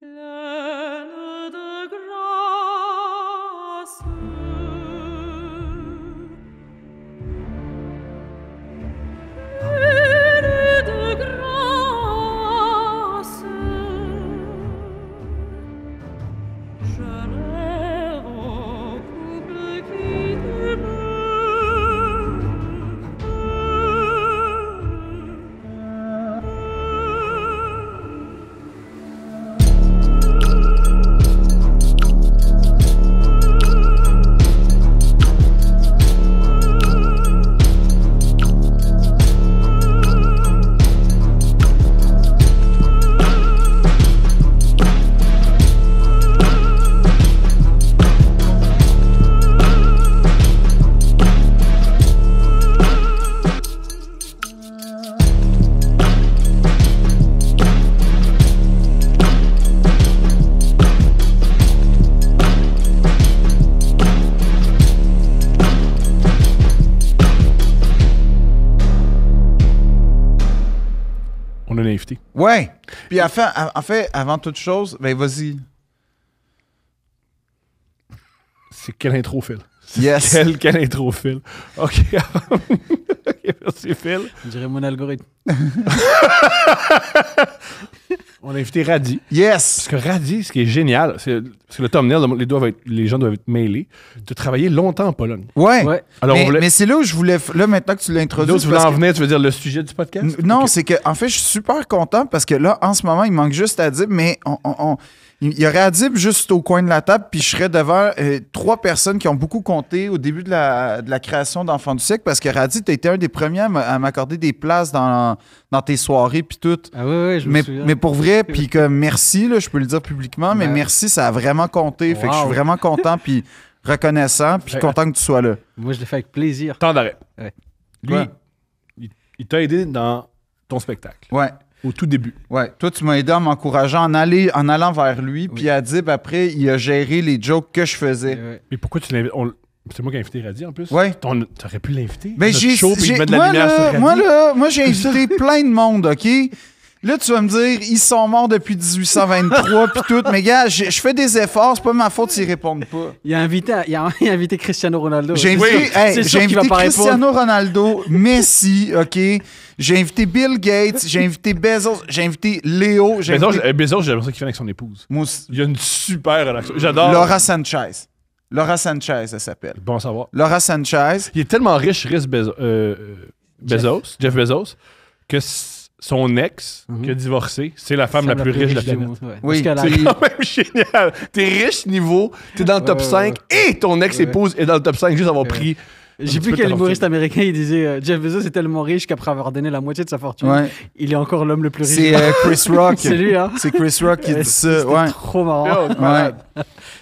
Pleine de grâce. Pleine de grâce. Je rêve au couple qui t'aime. On a un invité. Ouais. Puis en fait, avant toute chose, ben vas-y. C'est quelle intro, Phil? Yes. Quelle intro, Phil? OK. OK, merci, Phil. Je dirais mon algorithme. On a invité Radi. Yes. Parce que Radi, ce qui est génial, c'est que le thumbnail, les gens doivent être mêlés. Tu as travaillé longtemps en Pologne. Ouais. Ouais. Alors, mais c'est là où je voulais... Là, maintenant que tu l'introduis... Là où tu voulais en venir, tu veux dire le sujet du podcast? Non, Ok. c'est que en fait, je suis super content parce que là, en ce moment, il manque juste Adib, mais il y aurait Adib juste au coin de la table, puis je serais devant trois personnes qui ont beaucoup compté au début de la création d'Enfants du siècle, parce que Radi, tu as été un des premiers à m'accorder des places dans tes soirées, puis tout. Ah ouais, je me souviens. Mais pour vrai, puis comme merci, là, je peux le dire publiquement, mais Ouais. merci, ça a vraiment compté. Fait que je suis Wow. vraiment content, puis reconnaissant, puis content que tu sois là. Moi, je l'ai fait avec plaisir. Temps d'arrêt. Ouais. Lui, Quoi? il t'a aidé dans ton spectacle, Ouais. au tout début. Ouais, toi, tu m'as aidé en m'encourageant en allant vers lui. Puis Adib, après, il a géré les jokes que je faisais. Ouais. Mais pourquoi tu l'invites? C'est moi qui ai invité Radi en plus. Ouais. T'aurais pu l'inviter. Ben, Notre show, puis il met de la lumière sur Radi. moi, j'ai invité plein de monde, OK? Là, tu vas me dire, ils sont morts depuis 1823, puis tout. Mais gars, je fais des efforts, c'est pas ma faute s'ils répondent pas. Il a invité Cristiano Ronaldo. J'ai Oui, invité, c'est sûr j'ai qu'il va invité pas répondre. Cristiano Ronaldo, Messi, OK? J'ai invité Bill Gates, j'ai invité Bezos, j'ai invité Léo, j'ai invité... Bezos, j'ai l'impression qu'il fait avec son épouse. Moi aussi. Il y a une super relation. J'adore. Laura Sanchez. Laura Sanchez, elle s'appelle. Bon à savoir. Laura Sanchez. Il est tellement riche, Jeff Bezos, que son ex, qui a divorcé, c'est la femme la plus riche de la planète. Ouais. Oui, Parce qu'elle C'est a- quand même génial. T'es riche niveau, t'es dans le top Ouais, 5 et ton ex-épouse est dans le top 5 juste avoir pris. J'ai un vu petit peu quel de humoriste fortune. américain, il disait Jeff Bezos est tellement riche qu'après avoir donné la moitié de sa fortune, Ouais. il est encore l'homme le plus riche. C'est Chris Rock. C'est lui, hein? C'est Chris Rock qui dit ça. C'était Ouais. trop marrant. Oh, malade.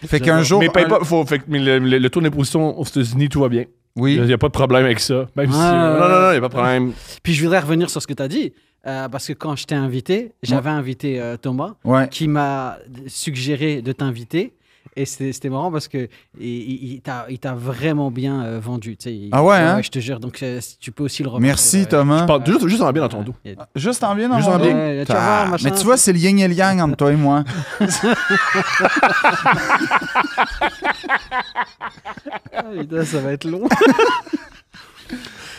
Fait qu'un jour. Mais paye pas, mais le taux d'imposition aux États-Unis, tout va bien. Oui. Il n'y a pas de problème avec ça. Même si. Ouais. Non, il n'y a pas de problème. Puis je voudrais revenir sur ce que tu as dit, parce que quand je t'ai invité, j'avais invité Thomas, Ouais. qui m'a suggéré de t'inviter. Et c'était marrant parce que il t'a vraiment bien vendu. Tu sais. Ah ouais, hein? Je te jure. Donc, tu peux aussi le remettre. Merci, Thomas. Parle juste en bien dans ton dos. Juste en bien dans Juste mon en dos. bien. Ouais, tu vas voir, machin. Mais tu vois, c'est le yin et le yang entre toi et moi. Ah, putain, ça va être long.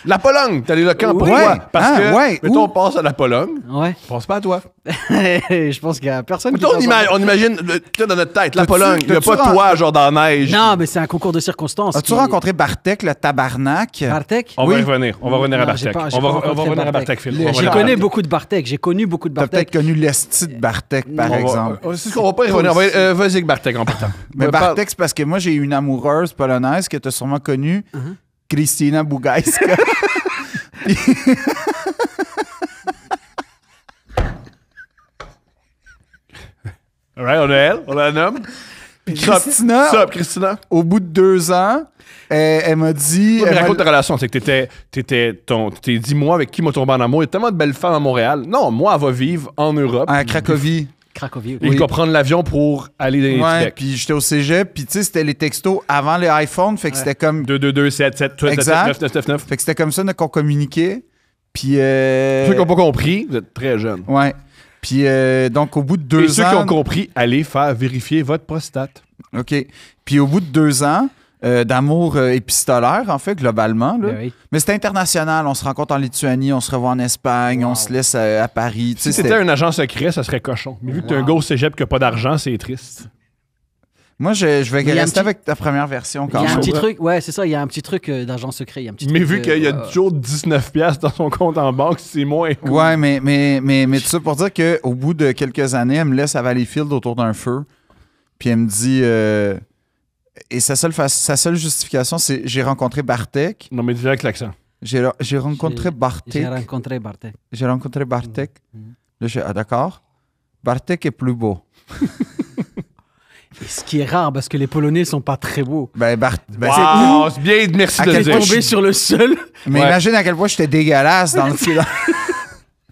La Pologne, t'as l'éloquent. Oui. Pourquoi? Ouais. Parce Ah, que, ouais. mettons, Où? on passe à la Pologne. Ouais. Pense pas à toi. Je pense qu'il y a personne qui Mettons, pense on imagine, peut-être dans notre tête, la T'as-tu- Pologne. Il n'y a t'as-tu pas toi, genre dans la neige. Non, mais c'est un concours de circonstances. As-tu rencontré Bartek, le tabarnak? Bartek? On va Oui. y revenir. On va revenir à Non, j'ai Bartek. pas- j'ai On pas va rencontré revenir à Bartek. Bartek, Phil. Les- On va J'ai revenir à connu Bartek. beaucoup de Bartek. J'ai connu beaucoup de T'as peut-être Bartek. connu l'esti de Bartek, par On va- exemple. C'est ce qu'on va pas y revenir. Vas-y avec Bartek en partant. Mais Parle- Bartek, c'est parce que moi, j'ai eu une amoureuse polonaise que tu as sûrement connue, Kristina Bugajska. All right, on a elle, on la nomme. Christina, Christina. au bout de 2 ans, elle m'a dit... Ouais, mais elle m'a- raconte ta relation, c'est que tu t'es dit, moi, avec qui m'a tombé en amour? Il y a tellement de belles femmes à Montréal. Non, moi, elle va vivre en Europe. à Cracovie. Cracovie. Et il va prendre l'avion pour aller dans les Ouais, Québec. puis j'étais au cégep, puis tu sais, c'était les textos avant les iPhones, fait que c'était comme... 222-7-7, Exact. 999. Fait que c'était comme ça qu'on communiquait. Puis... Ceux qui n'ont pas compris, vous êtes très jeunes. Ouais. Puis donc, au bout de Et 2 ceux qui ans... ont compris, allez faire vérifier votre prostate. OK. Puis au bout de 2 ans d'amour épistolaire, en fait, globalement, là. Ben oui. Mais c'était international. On se rencontre en Lituanie, on se revoit en Espagne, on se laisse à Paris. Tu sais, Si c'était un agent secret, ça serait cochon. Mais vu que t'es un gars au cégep qui a pas d'argent, c'est triste. Moi, je vais Il y a un rester petit- avec ta première version Il quand y a un même. petit truc, ouais, c'est ça, il y a un petit truc d'agent secret. Il y a un petit Mais truc vu de- qu'il y a toujours 19$ dans son compte en banque, c'est moins cool. Ouais, mais tout ça pour dire qu'au bout de quelques années, elle me laisse à Valleyfield autour d'un feu. Puis elle me dit... et sa seule justification, c'est j'ai rencontré Bartek. Non, mais dis avec l'accent. J'ai rencontré J'ai Bartek. rencontré Bartek. J'ai rencontré Bartek. Mhm. Là, je dis, ah d'accord. Bartek est plus beau. Et ce qui est rare parce que les Polonais sont pas très beaux. Ben, Wow, c'est bien, merci À de le quel dire. point Tomber sur le seul. Mais Ouais. imagine à quel point j'étais dégueulasse dans le film.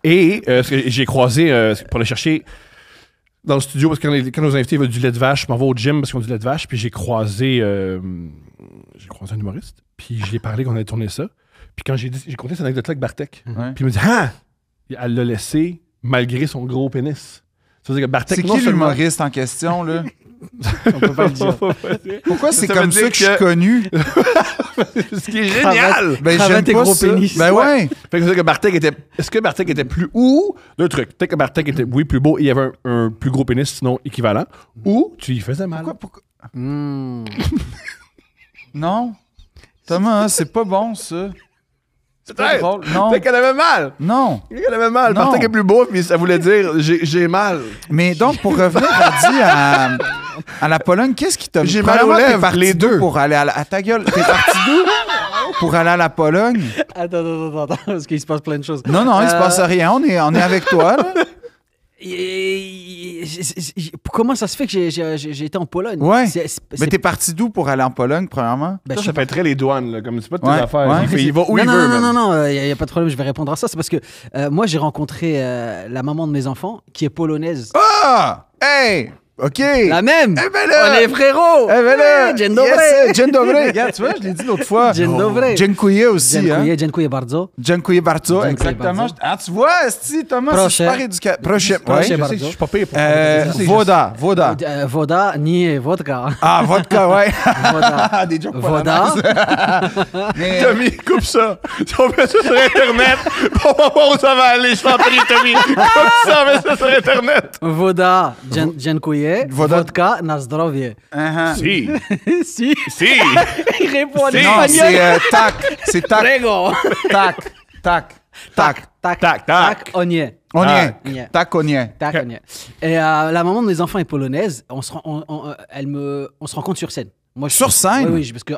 Et ce que j'ai croisé pour aller chercher dans le studio, parce que quand nos invités veulent du lait de vache, je m'en vais au gym parce qu'ils ont du lait de vache, puis j'ai croisé un humoriste, puis j'ai parlé qu'on allait tourner ça. Puis quand j'ai conté cette anecdote-là avec Bartek, Ouais. puis il me dit « Ah! » Elle l'a laissé malgré son gros pénis. Ça veut dire que Bartek, C'est non qui seulement- l'humoriste en question, là? On peut pas le dire. Pourquoi c'est Ça veut comme dire ça que je suis que- connu? Ce qui est génial! Ben, Cravate j'aime et pas gros ça. pénis. Ben ouais. Fait que ça veut dire que Bartek était... Est-ce que Bartek était plus... Ou... Deux trucs. Peut-être que Bartek était, oui, plus beau et il y avait un plus gros pénis, sinon équivalent. Ou tu y faisais mal. Pourquoi? Hmm. Non. Thomas, hein, c'est pas bon, ça. C'est pas Peut-être. drôle. Non. Peut-être qu'elle avait mal. Non. Peut-être qu'elle avait mal. Non. Bartek est plus beau, puis ça voulait dire j'ai mal. Mais donc, pour revenir à la Pologne, qu'est-ce qui t'a... J'ai mal aux Premièrement, t'es lèvres, parti les d'où deux. pour aller à ta gueule. T'es parti d'où pour aller à la Pologne? Attends, parce qu'il se passe plein de choses. Non, il se passe rien. On est avec toi, là. Comment ça se fait que j'ai été en Pologne? Ouais. C'est- Mais t'es parti d'où pour aller en Pologne, premièrement? ben, Ça, je ça suis fait très les douanes, là. Comme c'est pas de tes Ouais, affaires. ouais. Il va où il veut, man. Non, il n'y a pas de problème, je vais répondre à ça. C'est parce que moi, j'ai rencontré la maman de mes enfants qui est polonaise. Ah! Hey! OK! La même! Eh ben là! On est frérots! Eh ben là! Dzień dobry! Yes, dzień dobry! Regarde, tu vois, je l'ai dit l'autre fois. Dzień dobry! Dziękuję aussi, hein? Dziękuję bardzo. Dziękuję bardzo, Dziękuję exactement. bardzo. Ah, tu vois, esti, Thomas, c'est Proszę. super éducatif. Prochain. Proszę Ouais. Je bardzo. sais que je suis pas pire pour Voda. Woda, nie vodka. Ah, vodka, ouais. Woda. Des jokes Voda. Mais, Tommy, coupe ça. On met ça sur Internet. On va voir où ça va aller. Je t'en prie, Tommy. Coupe ça, mets ça sur Internet. Woda, dziękuję. Woda. Vodka, na zdrowie. Si. Si. Si. Il répond en Si. non, espagnol. c'est tac. C'est tac. Prego. Tac. Tac. Tac. Tac, Tac, tac. tac, on y est. On y Ah. est. On y est. Tac, on y est. Tac, on y est. Et la maman de mes enfants est polonaise. On se rencontre sur scène. Moi, Sur scène? Oui, parce que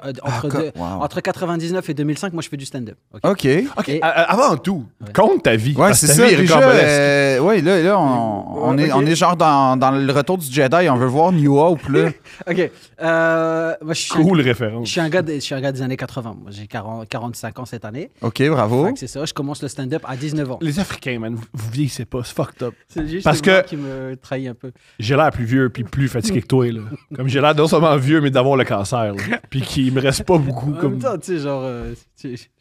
wow. entre 99 et 2005, moi, je fais du stand-up. ok? OK. OK, Et- avant tout, compte ta vie. Ouais, parce que c'est ta ça. vie est Déjà, rocambolesque. ouais, là, on Ouais, est, ok. on est genre dans le retour du Jedi. On veut voir New Hope, là. OK. Moi, je suis Cool je référence. suis un gars des années 80. Moi, j'ai 45 ans cette année. OK, bravo. Fait que c'est ça. Je commence le stand-up à 19 ans. Les Africains, man, vous vieillissez pas, c'est fucked up. C'est juste Parce moi que- qui me trahit un peu. J'ai l'air plus vieux puis plus fatigué que toi, là. Comme j'ai l'air non seulement vieux, mais d'avoir le cancer, là. Puis qu'il me reste pas beaucoup. En Comme... même temps, tu sais, genre...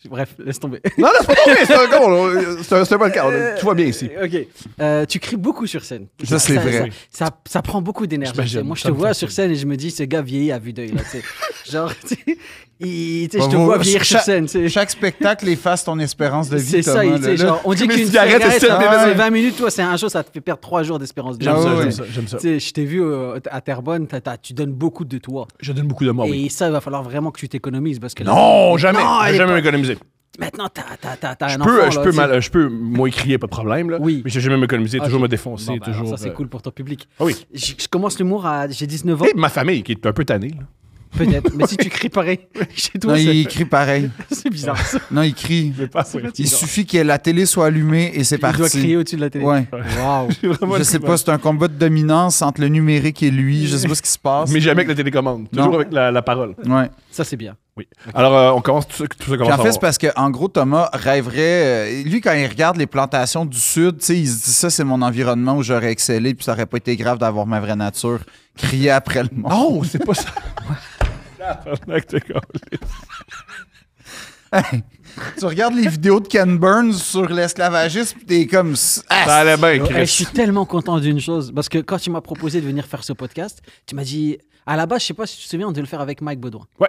bref, laisse tomber. Non, c'est pas tombé, c'est un con, là. C'est pas le cas. Tu vois bien ici. OK. Tu cries beaucoup sur scène. Ça, c'est vrai. Ça prend beaucoup d'énergie. J'imagine. tu sais. Moi, je Ça te me vois fascine. sur scène et je me dis, ce gars vieillit à vue d'œil. Là, tu sais. Genre, tu sais, tu sais, je te Bravo. vois vieillir sur scène. tu sais. Chaque spectacle efface ton espérance de vie, C'est ça, Thomas, tu sais, là. genre, on dit Comme qu'une une cigarette, cigarette, c'est c'est 20 minutes, toi, c'est un jour, ça te fait perdre 3 jours d'espérance de vie. J'aime Ah ça, ouais, j'aime ouais. ça, j'aime ça. Tu sais, je t'ai vu à Terrebonne, tu donnes beaucoup de toi. Je donne beaucoup de moi, Et oui. ça, il va falloir vraiment que tu t'économises. Parce que là, Non, jamais. Non, elle est Jamais pas- m'économiser. Maintenant, t'as un Je enfant. peux, là, je tu peux, sais. je peux, moi, crier, pas de problème, là. Oui. Mais je vais jamais m'économiser, Ah, toujours ok. me défoncer, Bon, bah, alors toujours. ça, c'est cool pour ton public. Ah oui. Je commence l'humour j'ai 19 ans, Et ma famille, qui est un peu tannée, là. peut-être. Mais si tu cries pareil chez toi, Non, c'est- il crie pareil. c'est bizarre. ça. Non, il crie. Mais pas Il suffit que la télé soit allumée et c'est Il doit parti. crier au-dessus de la télé. Ouais. Waouh. Je sais pas, c'est un combat de dominance entre le numérique et lui. Je sais pas ce qui se passe. Mais jamais avec la télécommande. Non. Toujours avec la parole. Ouais. Ça, c'est bien. Oui. Alors, on commence tout ça Puis commence en fait, à c'est parce que en gros, Thomas rêverait. Lui, quand il regarde les plantations du Sud, tu sais, il se dit ça, c'est mon environnement où j'aurais excellé, puis ça aurait pas été grave d'avoir ma vraie nature. Crier après le monde. Non, c'est pas ça. Tabarnak, t'es câlisse. Hey, Tu regardes les vidéos de Ken Burns sur l'esclavagisme, puis t'es comme... Ça allait bien, Je Chris. suis tellement content d'une chose, parce que quand tu m'as proposé de venir faire ce podcast, tu m'as dit, à la base, je sais pas si tu te souviens, on devait le faire avec Mike Baudouin. Ouais.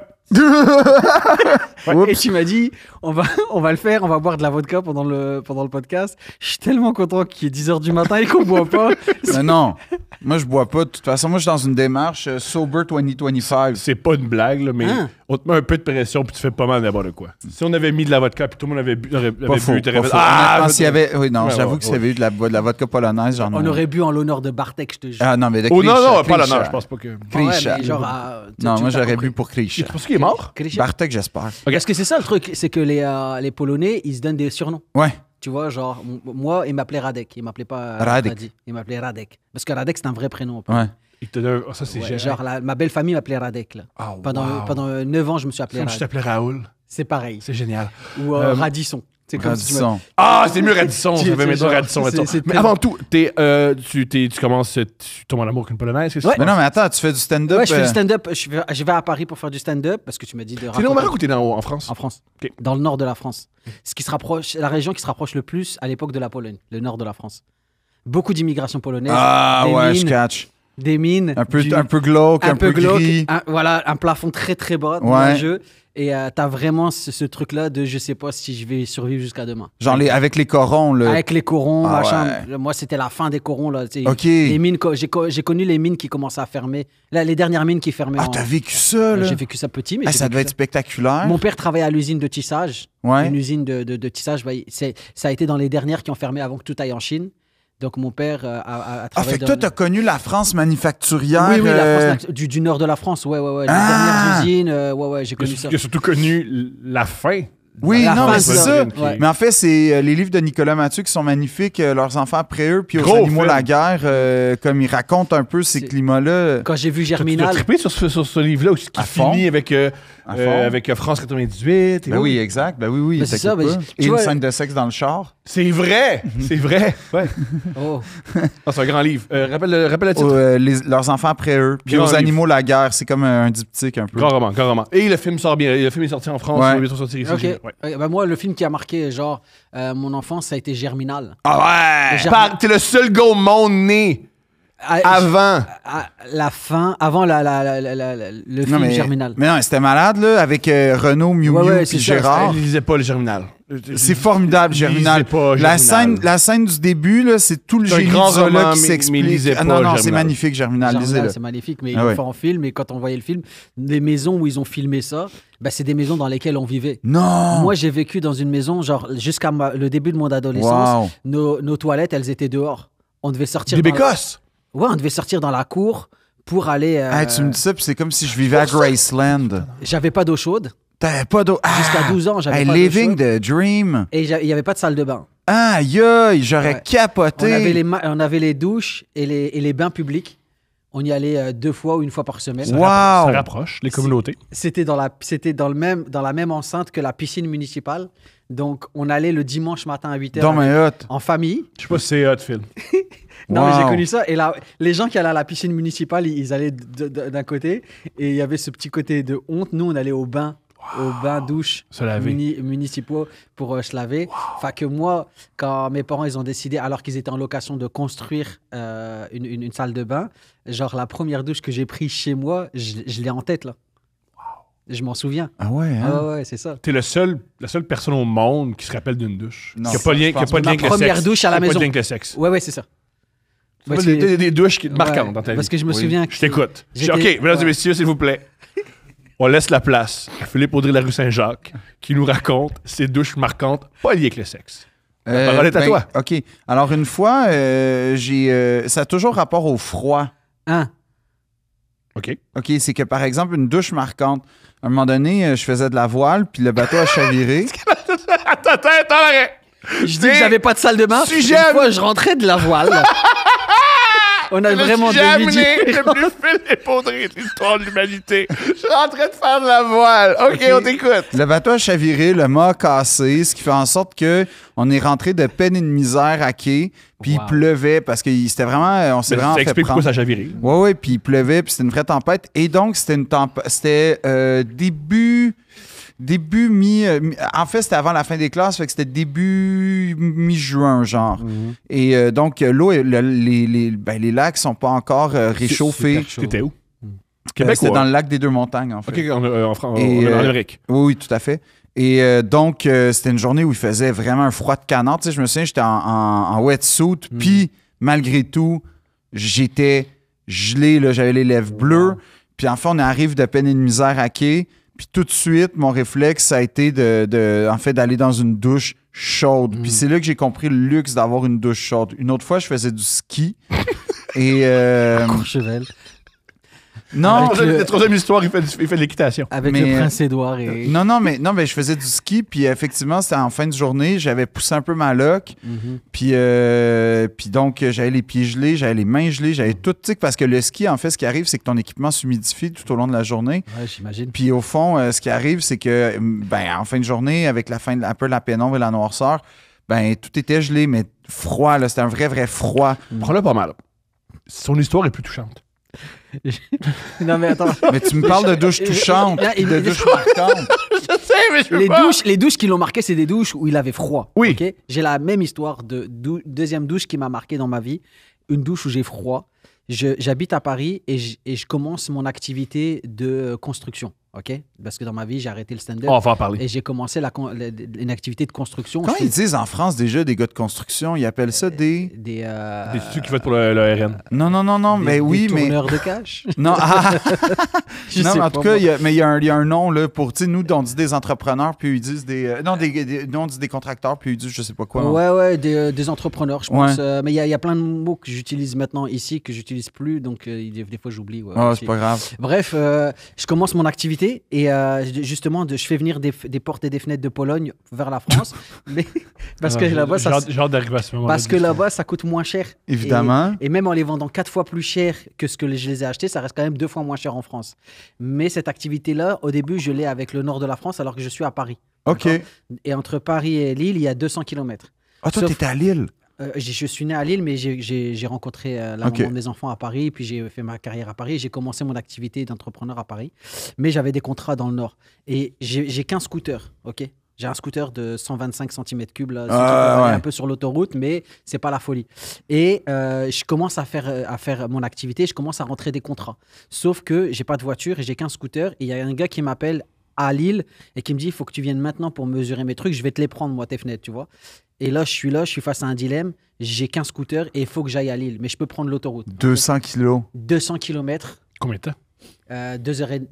Et tu m'as dit, on va le faire, on va boire de la vodka pendant le podcast. Je suis tellement content qu'il est 10h du matin et qu'on boit pas. Mais non, moi, je bois pas. De toute façon, moi, je suis dans une démarche Sober 2025. C'est pas une blague, là, mais Hein? on te met un peu de pression puis tu fais pas mal n'importe quoi. Si on avait mis de la vodka puis tout le monde avait bu, Pas faux, t'aurais pas fait, faux. ah, Honnêtement, s'il y avait... Oui, non, Ouais, j'avoue ouais, que s'il y avait eu de la vodka polonaise, j'en On aurait bu en l'honneur de Bartek, je te jure. Ah non, mais de Oh non, Krisha, non, pas Krisha. l'honneur, je pense pas que. Ouais, Krisha. mais genre, Non, moi, t'as j'aurais compris. bu pour Krisha. Tu penses qu'il est mort? Krisha. Bartek, j'espère. Parce que c'est ça le truc, c'est que les Polonais, ils se donnent des surnoms. Ouais. Tu vois, genre, moi, il m'appelait Radek. Il m'appelait pas Radek. Radi. Il m'appelait Radek. Parce que Radek, c'est un vrai prénom. Ouais. Il te donne. Oh, ça, c'est Ouais, génial. genre, ma belle famille m'appelait Radek. Là. Ah, Pendant wow. 9 ans, je me suis appelé Comme je Radek. t'appelais Raoul. C'est pareil. C'est génial. Ou Radisson. C'est comme si tu me- Radisson. Ah, c'est mieux Radisson. Tu- J'avais c'est mis genre- Radisson. c'est- c'est Mais très- avant tout, tu commences, tu tombes en amour avec une Polonaise. Qu'est-ce que Ouais. tu Mais non, penses? mais attends, tu fais du stand-up. Ouais, je fais du stand-up. Je vais à Paris pour faire du stand-up parce que tu m'as dit de C'est raconter- au Maroc ou t'es en France? En France. Ok. Dans le nord de la France. Ce qui se rapproche, la région qui se rapproche le plus à l'époque de la Pologne, le nord de la France. Beaucoup d'immigration polonaise. Ah des ouais, mines, je catch. Des mines. Un peu du- glauque, un peu glauque, gris. voilà, un plafond très très bas dans Ouais. le jeu. Et t'as vraiment ce truc-là de je sais pas si je vais survivre jusqu'à demain. Genre avec les corons, là. Avec les corons, Ah machin. Moi, c'était la fin des corons. Là, tu sais. OK. Les mines, j'ai connu les mines qui commençaient à fermer. Là, les dernières mines qui fermaient. Ah, t'as vécu ça, là? J'ai vécu ça petit, mais Ah, j'ai ça vécu devait être spectaculaire. Mon père travaillait à l'usine de tissage. Ouais. Une usine de tissage. Bah, ça a été dans les dernières qui ont fermé avant que tout aille en Chine. Donc, mon père a Ah, travaillé fait que toi, t'as connu la France manufacturière. Oui, la France, du nord de la France. Ouais. Les Ah! dernières usines. Ouais, j'ai connu ça. Il a surtout connu la fin. Oui, La non, fin, mais c'est c'est ça. ça. Ouais. Mais en fait, c'est les livres de Nicolas Mathieu qui sont magnifiques, leurs enfants après eux, puis aux Gros animaux film. la guerre, comme ils racontent un peu ces C'est- climats-là. Quand j'ai vu Tu as Germinal. trippé sur ce livre-là qui À fond. finit avec fond. France 98. Ben oui, exact. Ben oui, Ben c'est ça, t'inquiète ben, pas. tu Et une vois- scène de sexe dans le char. C'est vrai! C'est vrai! Ouais. Oh. Ah, c'est un grand livre. Rappelle le titre. Leurs enfants après eux, puis Grand aux livre. animaux la guerre. C'est comme un diptyque un peu. Grand roman. Et le film sort bien. Le film est sorti en France. Ouais. Il est bientôt sorti ici. Ok. Ouais. Ok, bah, moi, le film qui a marqué genre mon enfance, ça a été Germinal. Ah ouais! T'es le seul gars au monde né avant. À la fin, avant le film Germinal. Mais non, c'était malade, là, avec Renaud, Miu Ouais, Miu, ouais, c'est puis ça, Gérard. Je lisais pas le Germinal. C'est formidable, Germinal. Lisez pas La Germinal. scène du début, là, c'est tout le C'est un génie grand du zoologue roman, qui mais s'explique. lisez Ah pas non, non, Germinal. c'est magnifique, Germinal. Germinal, Lisez-le. c'est magnifique, mais ils Ah l'ont ouais. fait en film. Et quand on voyait le film, les maisons où ils ont filmé ça, bah, c'est des maisons dans lesquelles on vivait. Non! Moi, j'ai vécu dans une maison, genre, jusqu'à le début de mon adolescence, Wow. nos toilettes, elles étaient dehors. On devait sortir. Des dans la- bécosses. Ouais, on devait sortir dans la cour pour aller. Ah, tu me dis ça, puis c'est comme si je vivais à Graceland. J'avais pas d'eau chaude. T'avais pas d'eau. Ah! Jusqu'à 12 ans, j'avais Hey, pas d'eau living chaude. the dream. Et il n'y avait pas de salle de bain. Aïe, aïe, j'aurais Ouais. capoté. On avait les douches et les bains publics. On y allait 2 fois ou 1 fois par semaine. Wow. Ça rapproche les communautés. C'était dans la même enceinte que la piscine municipale. Donc, on allait le dimanche matin à 8h Dans ma hôte. en famille. Je sais pas si c'est hot, Phil. Non, mais j'ai Wow. connu ça. Et là, les gens qui allaient à la piscine municipale, ils allaient d'un côté. Et il y avait ce petit côté de honte. Nous, on allait au bain. Aux bains-douches Se laver. municipaux pour se laver. Enfin que moi, quand mes parents ils ont décidé, alors qu'ils étaient en location, de construire une salle de bain, genre la première douche que j'ai prise chez moi, je l'ai en tête là. Je m'en souviens. Ah ouais, hein? Ah ouais, c'est ça. T'es la seule personne au monde qui se rappelle d'une douche. Non, qui n'a pas de lien je pense qui a pas de ma lien avec le première sexe. douche à la Qui a pas de maison. lien avec le sexe. Ouais, c'est ça. Ça Parce fait que- des douches marquantes Ouais, dans ta vie. parce que je me Oui. souviens que Je t'écoute. J'étais- OK, mesdames et ouais. messieurs, s'il vous plaît. On laisse la place à Philippe Audrey de la rue Saint-Jacques qui nous raconte ses douches marquantes pas liées avec le sexe. La parole est à toi. OK. Alors, une fois, ça a toujours rapport au froid. Hein? OK. OK, c'est que, par exemple, une douche marquante. À un moment donné, je faisais de la voile, puis le bateau a chaviré. Attends, arrête. Je dis que j'avais pas de salle de bain. Sujet- Une fois, je rentrais de la voile. On a vraiment jamais deux vies différentes. le plus Philippe Audrey de l'histoire de l'humanité. Je suis en train de faire de la voile. OK, on t'écoute. Le bateau a chaviré, le mât a cassé, ce qui fait en sorte que on est rentré de peine et de misère à quai, puis Wow. il pleuvait parce que c'était vraiment, on s'est vraiment Ça fait explique prendre. pourquoi ça a chaviré. Ouais, puis il pleuvait, puis c'était une vraie tempête. Et donc, c'était début Début, en fait, c'était avant la fin des classes, fait que c'était début mi-juin, genre. Mhm. Et donc, l'eau, les lacs sont pas encore réchauffés. super chaud. T'étais où? Québec C'était ou... dans le lac des Deux-Montagnes, en fait. OK, en France, Et, en Amérique. Oui, tout à fait. Et donc, c'était une journée où il faisait vraiment un froid de canard. Tu sais, je me souviens, j'étais en wetsuit, puis malgré tout, j'étais gelé, là, j'avais les lèvres bleues. Puis enfin, on arrive de peine et de misère à quai. Puis tout de suite, mon réflexe, ça a été en fait, d'aller dans une douche chaude. Puis c'est là que j'ai compris le luxe d'avoir une douche chaude. Une autre fois, je faisais du ski. Et... Courchevel. non, Avec le- La troisième histoire, il fait de l'équitation. Avec Mais, le prince Édouard et. non, mais je faisais du ski. Puis effectivement, c'était en fin de journée. J'avais poussé un peu ma loque. Mhm. Puis donc, j'avais les pieds gelés, j'avais les mains gelées, j'avais tout. Tu sais, parce que le ski, en fait, ce qui arrive, c'est que ton équipement s'humidifie tout au long de la journée. Ouais, j'imagine. Puis au fond, ce qui arrive, c'est que, en fin de journée, avec un peu la pénombre et la noirceur, tout était gelé, mais froid, là. C'était un vrai froid. Prends-le pas mal. Son histoire est plus touchante. Non, mais attends. Mais tu me parles de douche touchante, Là, de douche marquante. Je sais, mais je Les douches qui l'ont marqué, c'est des douches où il avait froid. Oui. ok J'ai la même histoire de deuxième douche qui m'a marqué dans ma vie. Une douche où j'ai froid. J'habite à Paris et je commence mon activité de construction. Ok Parce que dans ma vie, j'ai arrêté le stand-up. On va en parler. Et j'ai commencé une activité de construction. Comment Je ils fais disent en France déjà des gars de construction? Ils appellent ça des... des, Des études qui votent pour le RN. Non, mais oui, mais... tourneurs de cash. Non, Je non, sais mais en pas, tout cas, moi. il y a un nom là, pour, tu sais, nous, on dit des entrepreneurs, puis ils disent des... nous, on dit des contracteurs, puis ils disent je sais pas quoi. Ouais, des entrepreneurs, je pense. Ouais. Mais il y a plein de mots que j'utilise maintenant ici que j'utilise plus, donc des fois j'oublie. Ouais, Ah, aussi. c'est pas grave. Bref, je commence mon activité et justement, je fais venir des portes et des fenêtres de Pologne vers la France. mais, parce que là-bas, ça, J'ai hâte d'arriver à ce moment-là. parce que là-bas, ça coûte moins cher. Évidemment. Et même en les vendant 4 fois plus cher que ce que je les ai achetés, ça reste quand même 2 fois moins cher en France. Mais cette activité-là, au début, je l'ai avec le nord de la France alors que je suis à Paris. OK. D'accord. Et entre Paris et Lille, il y a 200 km. Ah, toi, Sauf- t'étais à Lille. Je suis né à Lille, mais j'ai rencontré la Ok. maman de mes enfants à Paris, puis j'ai fait ma carrière à Paris. J'ai commencé mon activité d'entrepreneur à Paris, mais j'avais des contrats dans le Nord. Et j'ai qu'un scooter, ok. J'ai un scooter de 125 cm3, là, Ah, qui peut aller ouais. un peu sur l'autoroute, mais c'est pas la folie. Et je commence à faire mon activité, je commence à rentrer des contrats. Sauf que j'ai pas de voiture et j'ai qu'un scooter. Et il y a un gars qui m'appelle à Lille et qui me dit il faut que tu viennes maintenant pour mesurer mes trucs, je vais te les prendre, moi, tes fenêtres, tu vois. Et là, je suis face à un dilemme. J'ai qu'un scooter et il faut que j'aille à Lille, mais je peux prendre l'autoroute. 200 kilos. 200 km, Combien de temps? 2h30,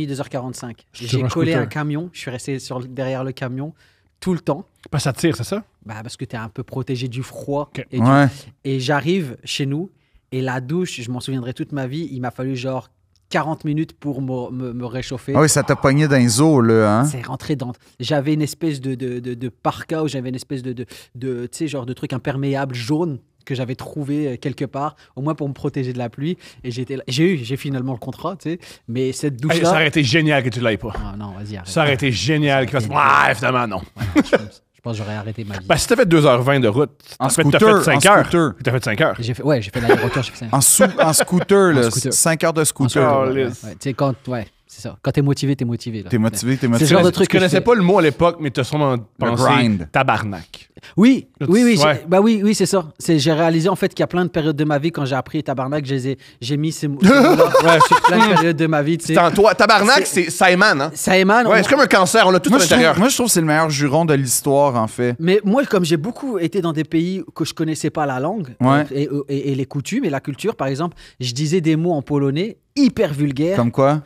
2h45. Sur J'ai un collé scooter. un camion, je suis resté derrière le camion tout le temps. Parce que ça tire, c'est ça? Parce que tu es un peu protégé du froid. Ok. Et, Ouais. et j'arrive chez nous et la douche, je m'en souviendrai toute ma vie, il m'a fallu genre 40 minutes pour me réchauffer. Ah oui, ça t'a pogné dans les os, là, hein? C'est rentré dans. J'avais une espèce de parka ou j'avais une espèce de tu sais, genre de truc imperméable jaune que j'avais trouvé quelque part, au moins pour me protéger de la pluie. Et j'étais là. J'ai finalement le contrat, tu sais. Mais cette Hey, douche-là. ça aurait été génial que tu l'aies pas. Ah, non, vas-y, arrête. Ça aurait été génial qu'il fasse. Ouais, finalement, non. Je pense que j'aurais arrêté ma vie. Ben, si t'as fait 2h20 de route, En t'as scooter, fait 5 en heures. scooter. T'as fait 5 heures. J'ai fait l'aéroport, j'ai fait ça. En scooter, là. scooter. 5 heures de En scooter. scooter. Ouais, lisse. ouais. Tu sais, c'est ça. Quand t'es motivé, t'es motivé. Là. T'es motivé, t'es C'est motivé. le genre de Tu truc que je connaissais fais. pas le mot à l'époque, mais t'as sûrement pensé grind. tabarnak. Oui, Là, oui, ouais. oui, c'est ça. J'ai réalisé en fait qu'il y a plein de périodes de ma vie quand j'ai appris tabarnak, j'ai mis ces mots-là sur plein de périodes de ma vie. Tu sais. Toi, tabarnak, c'est ça émane, hein? Ça émane. Ouais, c'est comme un cancer, on l'a tout à Moi, l'intérieur. je trouve que c'est le meilleur juron de l'histoire, en fait. Mais moi, comme j'ai beaucoup été dans des pays que je connaissais pas la langue Ouais. et les coutumes et la culture, par exemple, je disais des mots en polonais hyper vulgaires. Comme quoi?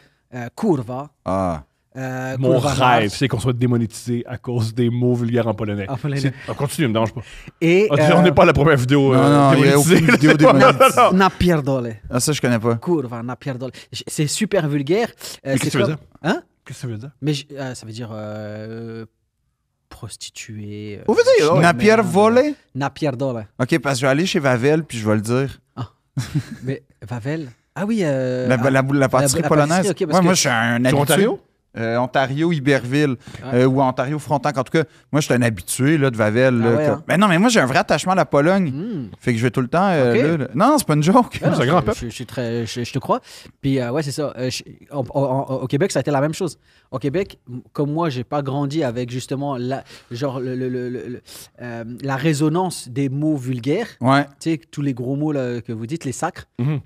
Kurwa. Ah. Mon kurwa rêve, mać. c'est qu'on soit démonétisé à cause des mots vulgaires en polonais. En polonais. Continue, me dérange pas. Et On n'est pas à la première vidéo Non, il y a aucune vidéo démonétisée. na pierdole. Ah, ça, je connais pas. Kurwa, na pierdole. C'est super vulgaire. Mais qu'est-ce que ça veut comme- dire? Hein? Qu'est-ce que ça veut dire? Mais ça veut dire prostituée. On veut dire, ouais. Napier volé? Na pierdole. OK, parce que je vais aller chez Vavel, puis je vais le dire. Mais Vavel. Ah oui. La pâtisserie la polonaise. pâtisserie, ok, parce Ouais, que- moi, je suis un Sur habitué. Ontario? Ontario, Iberville, ou Ontario-Frontenac. En tout cas, moi, je suis un habitué là, de Vavel. Là, ouais, hein? Mais non, mais moi, j'ai un vrai attachement à la Pologne. Fait que je vais tout le temps là. Non, c'est pas une joke. Ouais, non, c'est un grand peuple. je te crois. Puis, ouais, c'est ça. Au Québec, ça a été la même chose. Au Québec, comme moi, j'ai pas grandi avec justement la résonance des mots vulgaires. Ouais. Tu sais, tous les gros mots là, que vous dites, les sacres. Mhm.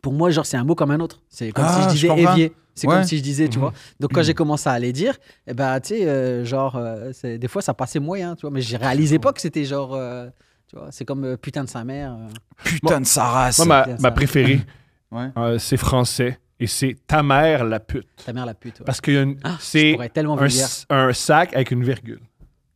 Pour moi, genre, c'est un mot comme un autre. C'est comme si Ah, je je disais comprends. évier. C'est Ouais. comme si je disais, tu vois. Donc, quand j'ai commencé à les dire, eh ben, tu sais, des fois, ça passait moyen, tu vois. Mais je réalisais pas que c'était genre, tu vois, c'est comme putain de sa mère. Putain de sa race. Moi, bien ça. ma préférée, Ouais. c'est français et c'est ta mère la pute. Ta mère la pute. Ouais. Parce que Je c'est pourrais être tellement un, vulgaire. un sac avec une virgule.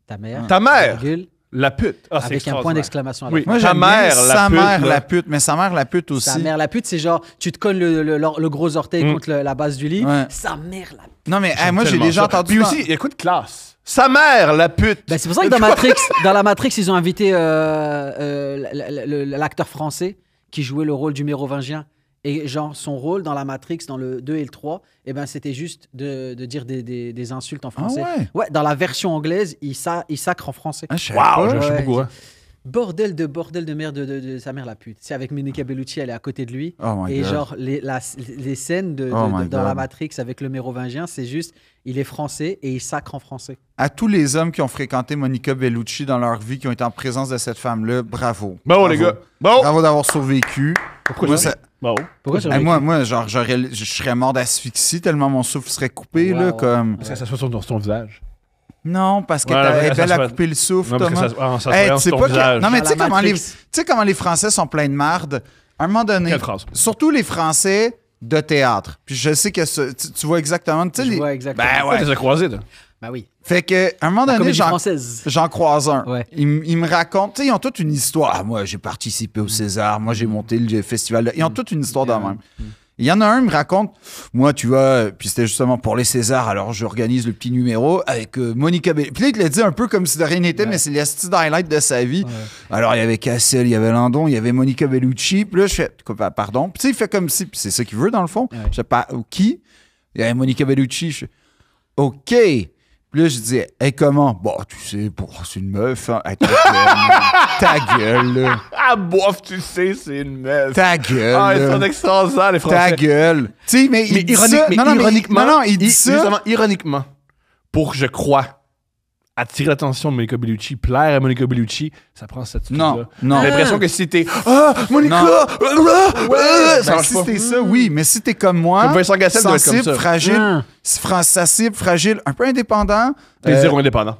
Ta mère. Ta mère, virgule, la pute. Ah, c'est avec un point extraordinaire. d'exclamation à la Oui. fin. Moi, Ta j'aime bien mère, la sa pute, mère, là. la pute, mais sa mère, la pute aussi. Sa mère la pute, c'est genre, tu te colles le gros orteil contre la base du lit. Ouais. Sa mère la pute. Non, mais J'aime moi, j'ai tellement déjà ça. entendu. Puis aussi, écoute, classe. Sa mère, la pute. Ben, c'est pour ça que dans la Matrix, ils ont invité l'acteur français qui jouait le rôle du mérovingien. Et genre, son rôle dans la Matrix, dans le 2 et le 3, eh ben, c'était juste de dire des insultes en français. Ah ouais? Ouais, dans la version anglaise, il sacre en français. Ah, je savais Waouh, pas. je sais Ouais, beaucoup. Hein. Bordel de merde de sa mère la pute. C'est avec Monica Bellucci, elle est à côté de lui. Oh my Et God. genre, les scènes Oh my dans la God. Matrix avec le mérovingien, c'est juste, il est français et il sacre en français. À tous les hommes qui ont fréquenté Monica Bellucci dans leur vie, qui ont été en présence de cette femme-là, bravo. Bon, Bravo. les gars. Bon. Bravo d'avoir survécu. Pourquoi Moi, ça? ça- Bon. Pourquoi tu moi, genre, je serais mort d'asphyxie tellement mon souffle serait coupé, là, Wow. comme... Parce que ça se voit sur ton visage. Non, parce que Ouais, t'as ouais, elle ça se a voit. coupé le souffle, Non, parce que Thomas. ça se voit Hey, sur tu sais ton pas que- visage. Non, mais Dans tu sais la comment, Matrix. comment les Français sont pleins de marde. À un moment donné, Quelle phrase? surtout les Français de théâtre. Puis je sais que tu vois exactement... Tu sais, Je les- vois exactement. Ben Ouais, ouais. tu les as croisés, toi. Bah oui. Fait que, à un moment La donné, comédie française. j'en croise un. Ouais. Il me raconte, tu sais, ils ont toute une histoire. Ah, moi, j'ai participé au César, moi, j'ai monté le festival. Ils ont toute une histoire de même. Il y en a un, il me raconte, moi, tu vois, puis c'était justement pour les Césars, alors j'organise le petit numéro avec Monica Bellucci. Puis là, il te l'a dit un peu comme si de rien n'était, mais c'est les petits highlights de sa vie. Alors, il y avait Cassel, il y avait Landon, il y avait Monica Bellucci. Puis là, je fais, pardon. Puis tu sais, il fait comme si, puis c'est ça qu'il veut, dans le fond. Je sais pas, qui? Il y avait Monica Bellucci. Je fais, OK. Puis là, je dis, hey, comment? Bon, tu sais, c'est une meuf. Hein. Hey, ta gueule, là. Ah, bof, tu sais, c'est une messe. Ta gueule. Ah, ils là. sont extraordinaires, les Ta Français. gueule. Tu sais, mais il dit ça. ironiquement, Non, il dit ça. Justement, ironiquement, pour, je crois, attirer l'attention de Monica Bellucci, plaire à Monica Bellucci, ça prend cette attitude-là. Non. J'ai l'impression que si t'es « Ah, Monica! Non. Ça Ben, marche si pas. c'était ça, oui, mais si t'es comme moi, Comme Vincent Gassel doit être comme sensible, ça. fragile, sensible, fragile, un peu indépendant. T'es zéro indépendant.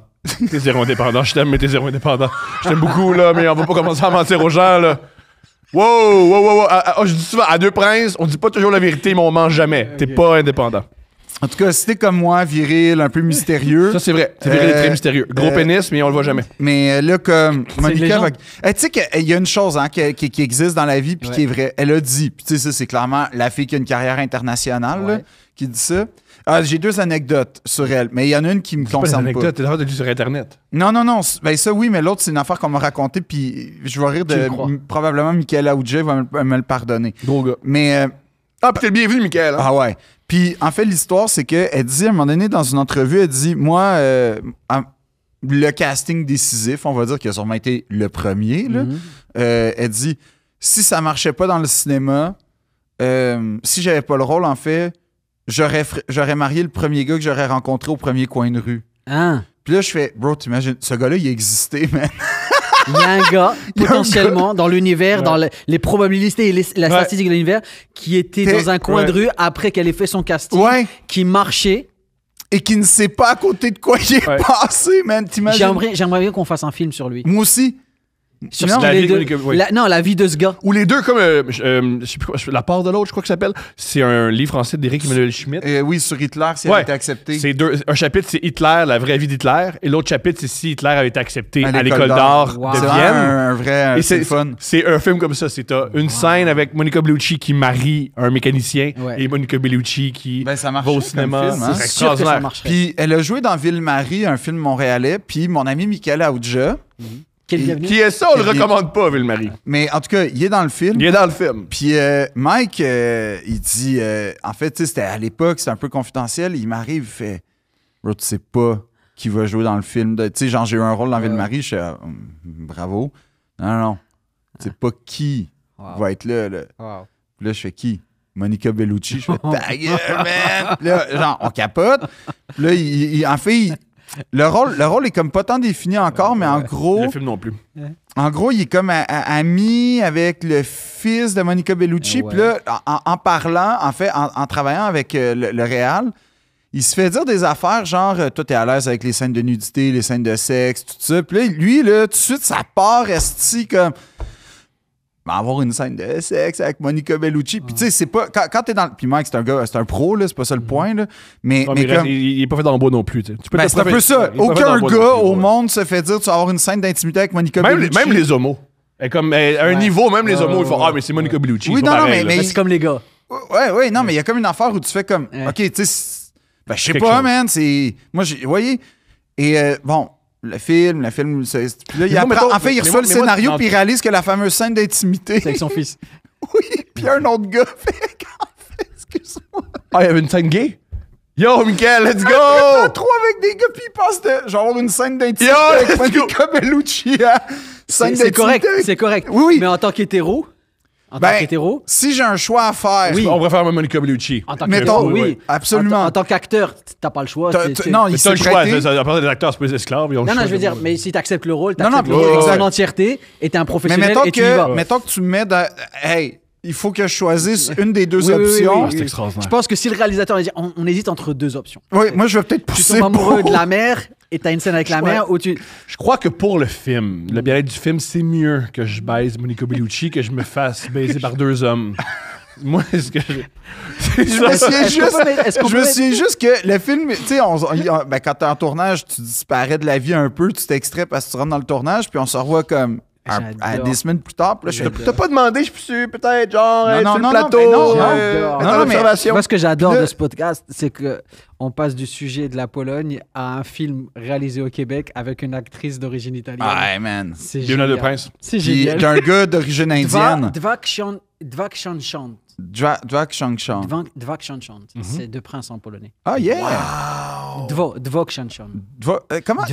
T'es zéro indépendant. Je t'aime, mais t'es zéro indépendant. Je t'aime beaucoup, là, mais on va pas commencer à mentir aux gens, là. Wow. Je dis souvent, à deux princes, on dit pas toujours la vérité, mais on ment jamais. T'es pas indépendant. En tout cas, si t'es comme moi, viril, un peu mystérieux. Ça, c'est vrai. C'est vrai, très mystérieux. Gros pénis, mais on le voit jamais. Mais là, comme Monica... légende. Tu sais qu'il y a une chose hein, qui existe dans la vie puis Ouais. qui est vraie. Elle a dit, puis tu sais, ça, c'est clairement la fille qui a une carrière internationale là, Ouais. qui dit ça. Ah, j'ai deux anecdotes sur elle, mais il y en a une qui me C'est pas une concerne pas. anecdote, t'es de lu sur Internet. Non. Ben ça, oui, mais l'autre, c'est une affaire qu'on m'a racontée, puis je vais rire Tu de... le crois. Probablement, Michaela Aoudjé va me le pardonner. Gros gars. Mais... Ah, pis t'es le bienvenu, Michael. Hein? Ah ouais. Puis en fait, l'histoire, c'est qu'elle dit, à un moment donné, dans une entrevue, elle dit, moi, le casting décisif, on va dire, qui a sûrement été le premier, là, elle dit, si ça marchait pas dans le cinéma, si j'avais pas le rôle, en fait, j'aurais marié le premier gars que j'aurais rencontré au premier coin de rue. Hein? Puis là, je fais, bro, t'imagines, ce gars-là, il existait, man. Il y a un gars, Il y a un potentiellement, dans l'univers, Ouais. dans les probabilités et la Ouais. statistique de l'univers, qui était T'es- dans un coin ouais. de rue après qu'elle ait fait son casting, Ouais. qui marchait. Et qui ne sait pas à côté de quoi il est Ouais. passé, man. T'imagines? J'aimerais bien qu'on fasse un film sur lui. Moi aussi. Sur Non, la les vie de deux. Monica- oui. Non, la vie de ce gars. Ou les deux, comme, je sais plus quoi, La part de l'autre, je crois que ça s'appelle. C'est un livre français d'Éric Emmanuel Schmitt. Oui, sur Hitler, si elle Ouais. a été acceptée. C'est un chapitre, c'est Hitler, la vraie vie d'Hitler, et l'autre chapitre, c'est si Hitler avait été accepté à l'école d'art Wow. de C'est Vienne. vraiment un vrai Et c'est le c'est fun. c'est un film comme ça. C'est t'as une scène avec Monica Bellucci qui marie un mécanicien Ouais. et Monica Bellucci qui Ben, ça marche va au comme cinéma. film, hein. C'est C'est sûr que ça extraordinaire. marcherait. Puis elle a joué dans Ville-Marie, un film montréalais. Puis mon ami Michaela Aoudja, Quel bienvenu. Qui est ça? On le recommande pas, Ville-Marie. Mais en tout cas, il est dans le film. Il est dans le film. Puis Mike, il dit, en fait, tu sais, c'était à l'époque, c'était un peu confidentiel. Il m'arrive, il fait, bro, tu sais pas qui va jouer dans le film. Tu sais, genre, j'ai eu un rôle dans Ville-Marie, je suis bravo. Non. Tu sais pas qui va être là. Wow. Puis là, je fais qui? Monica Bellucci. Je fais ta gueule, man! Puis là, genre, on capote. Puis là, en fait, le rôle est comme pas tant défini encore, mais en gros. Le film non plus. En gros, il est comme ami avec le fils de Monica Bellucci. Puis là, en parlant, en fait, en travaillant avec le réal, il se fait dire des affaires genre, toi, t'es à l'aise avec les scènes de nudité, les scènes de sexe, tout ça. Puis là, lui, là, tout de suite, ça part esti comme. Avoir une scène de sexe avec Monica Bellucci. Puis tu sais, c'est pas. Quand t'es dans. Puis Mike, c'est un pro, là, c'est pas ça le point, là. Mais comme. Il est pas fait dans le bois non plus. Tu peux c'est un peu ça. Aucun gars au monde se fait dire tu vas avoir une scène d'intimité avec Monica Bellucci. Même les homos. Comme, à un niveau, même les homos, ils font mais c'est Monica Bellucci. Oui, non, mais c'est comme les gars. Ouais, non, mais il y a comme une affaire où tu fais comme. OK, tu sais. Ben, je sais pas, man. C'est. Moi, vous voyez. Et bon. Le film, là, en fait, il reçoit le scénario puis il réalise que la fameuse scène d'intimité. C'est avec son fils. Oui, puis un autre gars fait. Excuse-moi. Ah, il y avait une scène gay? Yo, Mickaël, let's go! Trop avec des gars, puis ils passent de genre une scène d'intimité Yo, avec let's go! Monica Bellucci à scène C'est correct, d'intimité. c'est correct. Oui. Mais en tant qu'hétéro, si j'ai un choix à faire, Oui. On préfère Monica Bellucci. En tant Mettons, qu'hétéro, oui. absolument. En tant qu'acteur, t'as pas le choix. Non, Mais il t'as s'est le choix. prêté. À part des acteurs, c'est pas des esclaves. Non, je veux dire, mais si t'acceptes le rôle, Non, t'acceptes non, le rôle exact. en entièreté et t'es un Mais professionnel et tu y vas. mettons que tu me mets dans. Hey, il faut que je choisisse une des deux Oui, oui, options. oui, C'est extraordinaire. Je pense que si le réalisateur dit, on hésite entre deux options. Oui, moi, je vais peut-être Tu pousser. tombes amoureux pour- de la mère et t'as une scène avec la mère où tu. Je crois que pour le film, le bien-être du film, c'est mieux que je baise Monica Bellucci que je me fasse baiser par deux hommes. Moi, est-ce que c'est Je me ça? souviens juste que le film, tu sais, quand t'es en tournage, tu disparais de la vie un peu, tu t'extrais parce que tu rentres dans le tournage, puis on se revoit comme J'adore. des semaines plus tard. Puis là, je fais, T'as pas demandé, je suis peut-être, genre, Non, sur non, le non, plateau, mais non, j'adore. non, non, mais- l'observation. Moi, ce que j'adore Puis là- de ce podcast, c'est que on passe du sujet de la Pologne à un film réalisé au Québec avec une actrice d'origine italienne. Ouais, man. C'est Bienvenue à génial. Le Prince. C'est Puis génial. d'un gars d'origine indienne. Dvak Shanchan. Dwak Shanchan. Dvak Shanchan. C'est deux princes en polonais. Ah, yeah! Dvok Shanchan.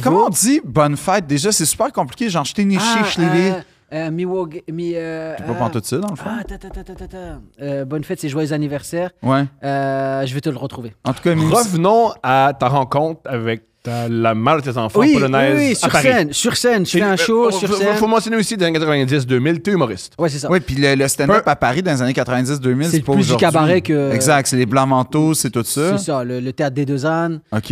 Comment on dit bonne fête? Déjà, c'est super compliqué. Genre, je t'ai niché, je l'ai vu. J'ai pas pantoute ça, dans le fond. bonne fête, c'est joyeux anniversaire. Ouais. Je vais te le retrouver. En tout cas, Revenons à ta rencontre avec la mère de tes enfants polonaises oui, à sur Paris. scène, je fais un show sur scène. Faut mentionner aussi, dans les années 90-2000, t'es humoriste. Ouais, c'est ça. Oui, puis le stand-up à Paris dans les années 90-2000, C'est c'est pas plus du aujourd'hui. cabaret que- Exact, c'est les blancs manteaux, c'est tout ça. C'est ça, le théâtre des deux ânes. OK.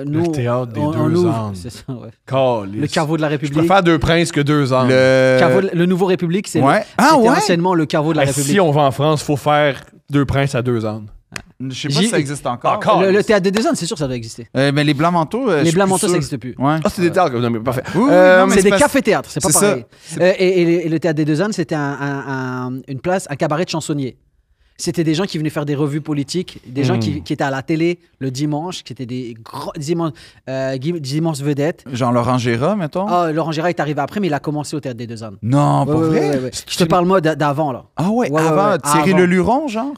Nous, théâtre des on deux ouvre- ânes. C'est ça, ouais. Calisse. Le caveau de la Je République. préfère deux princes que deux ans. Le nouveau République, c'est Ouais. c'était Ouais. anciennement le caveau de la République. Si on va en France, faut faire deux princes à deux ans. Je sais pas si ça existe encore. Encore. Le théâtre des deux ânes, c'est sûr que ça doit exister. Mais les blancs manteaux. je Les suis blancs plus manteaux, ça sûr. n'existe plus. Ouais. Ah, c'est des théâtres. Non, mais parfait. Oui, non, mais C'est des parce- cafés-théâtres, c'est pas c'est pareil. ça. Et le théâtre des deux ânes, c'était une place, un cabaret de chansonniers. C'était des gens qui venaient faire des revues politiques, des gens qui étaient à la télé le dimanche, qui étaient des immenses vedettes. Genre Laurent Gérard, mettons. Ah, Laurent Gérard est arrivé après, mais il a commencé au théâtre des deux ânes. Non, pas Ouais, vrai. ouais, ouais. Je te parle moi d'avant, là. Ah ouais, Ouais, avant ouais, Thierry avant. Leluron, genre.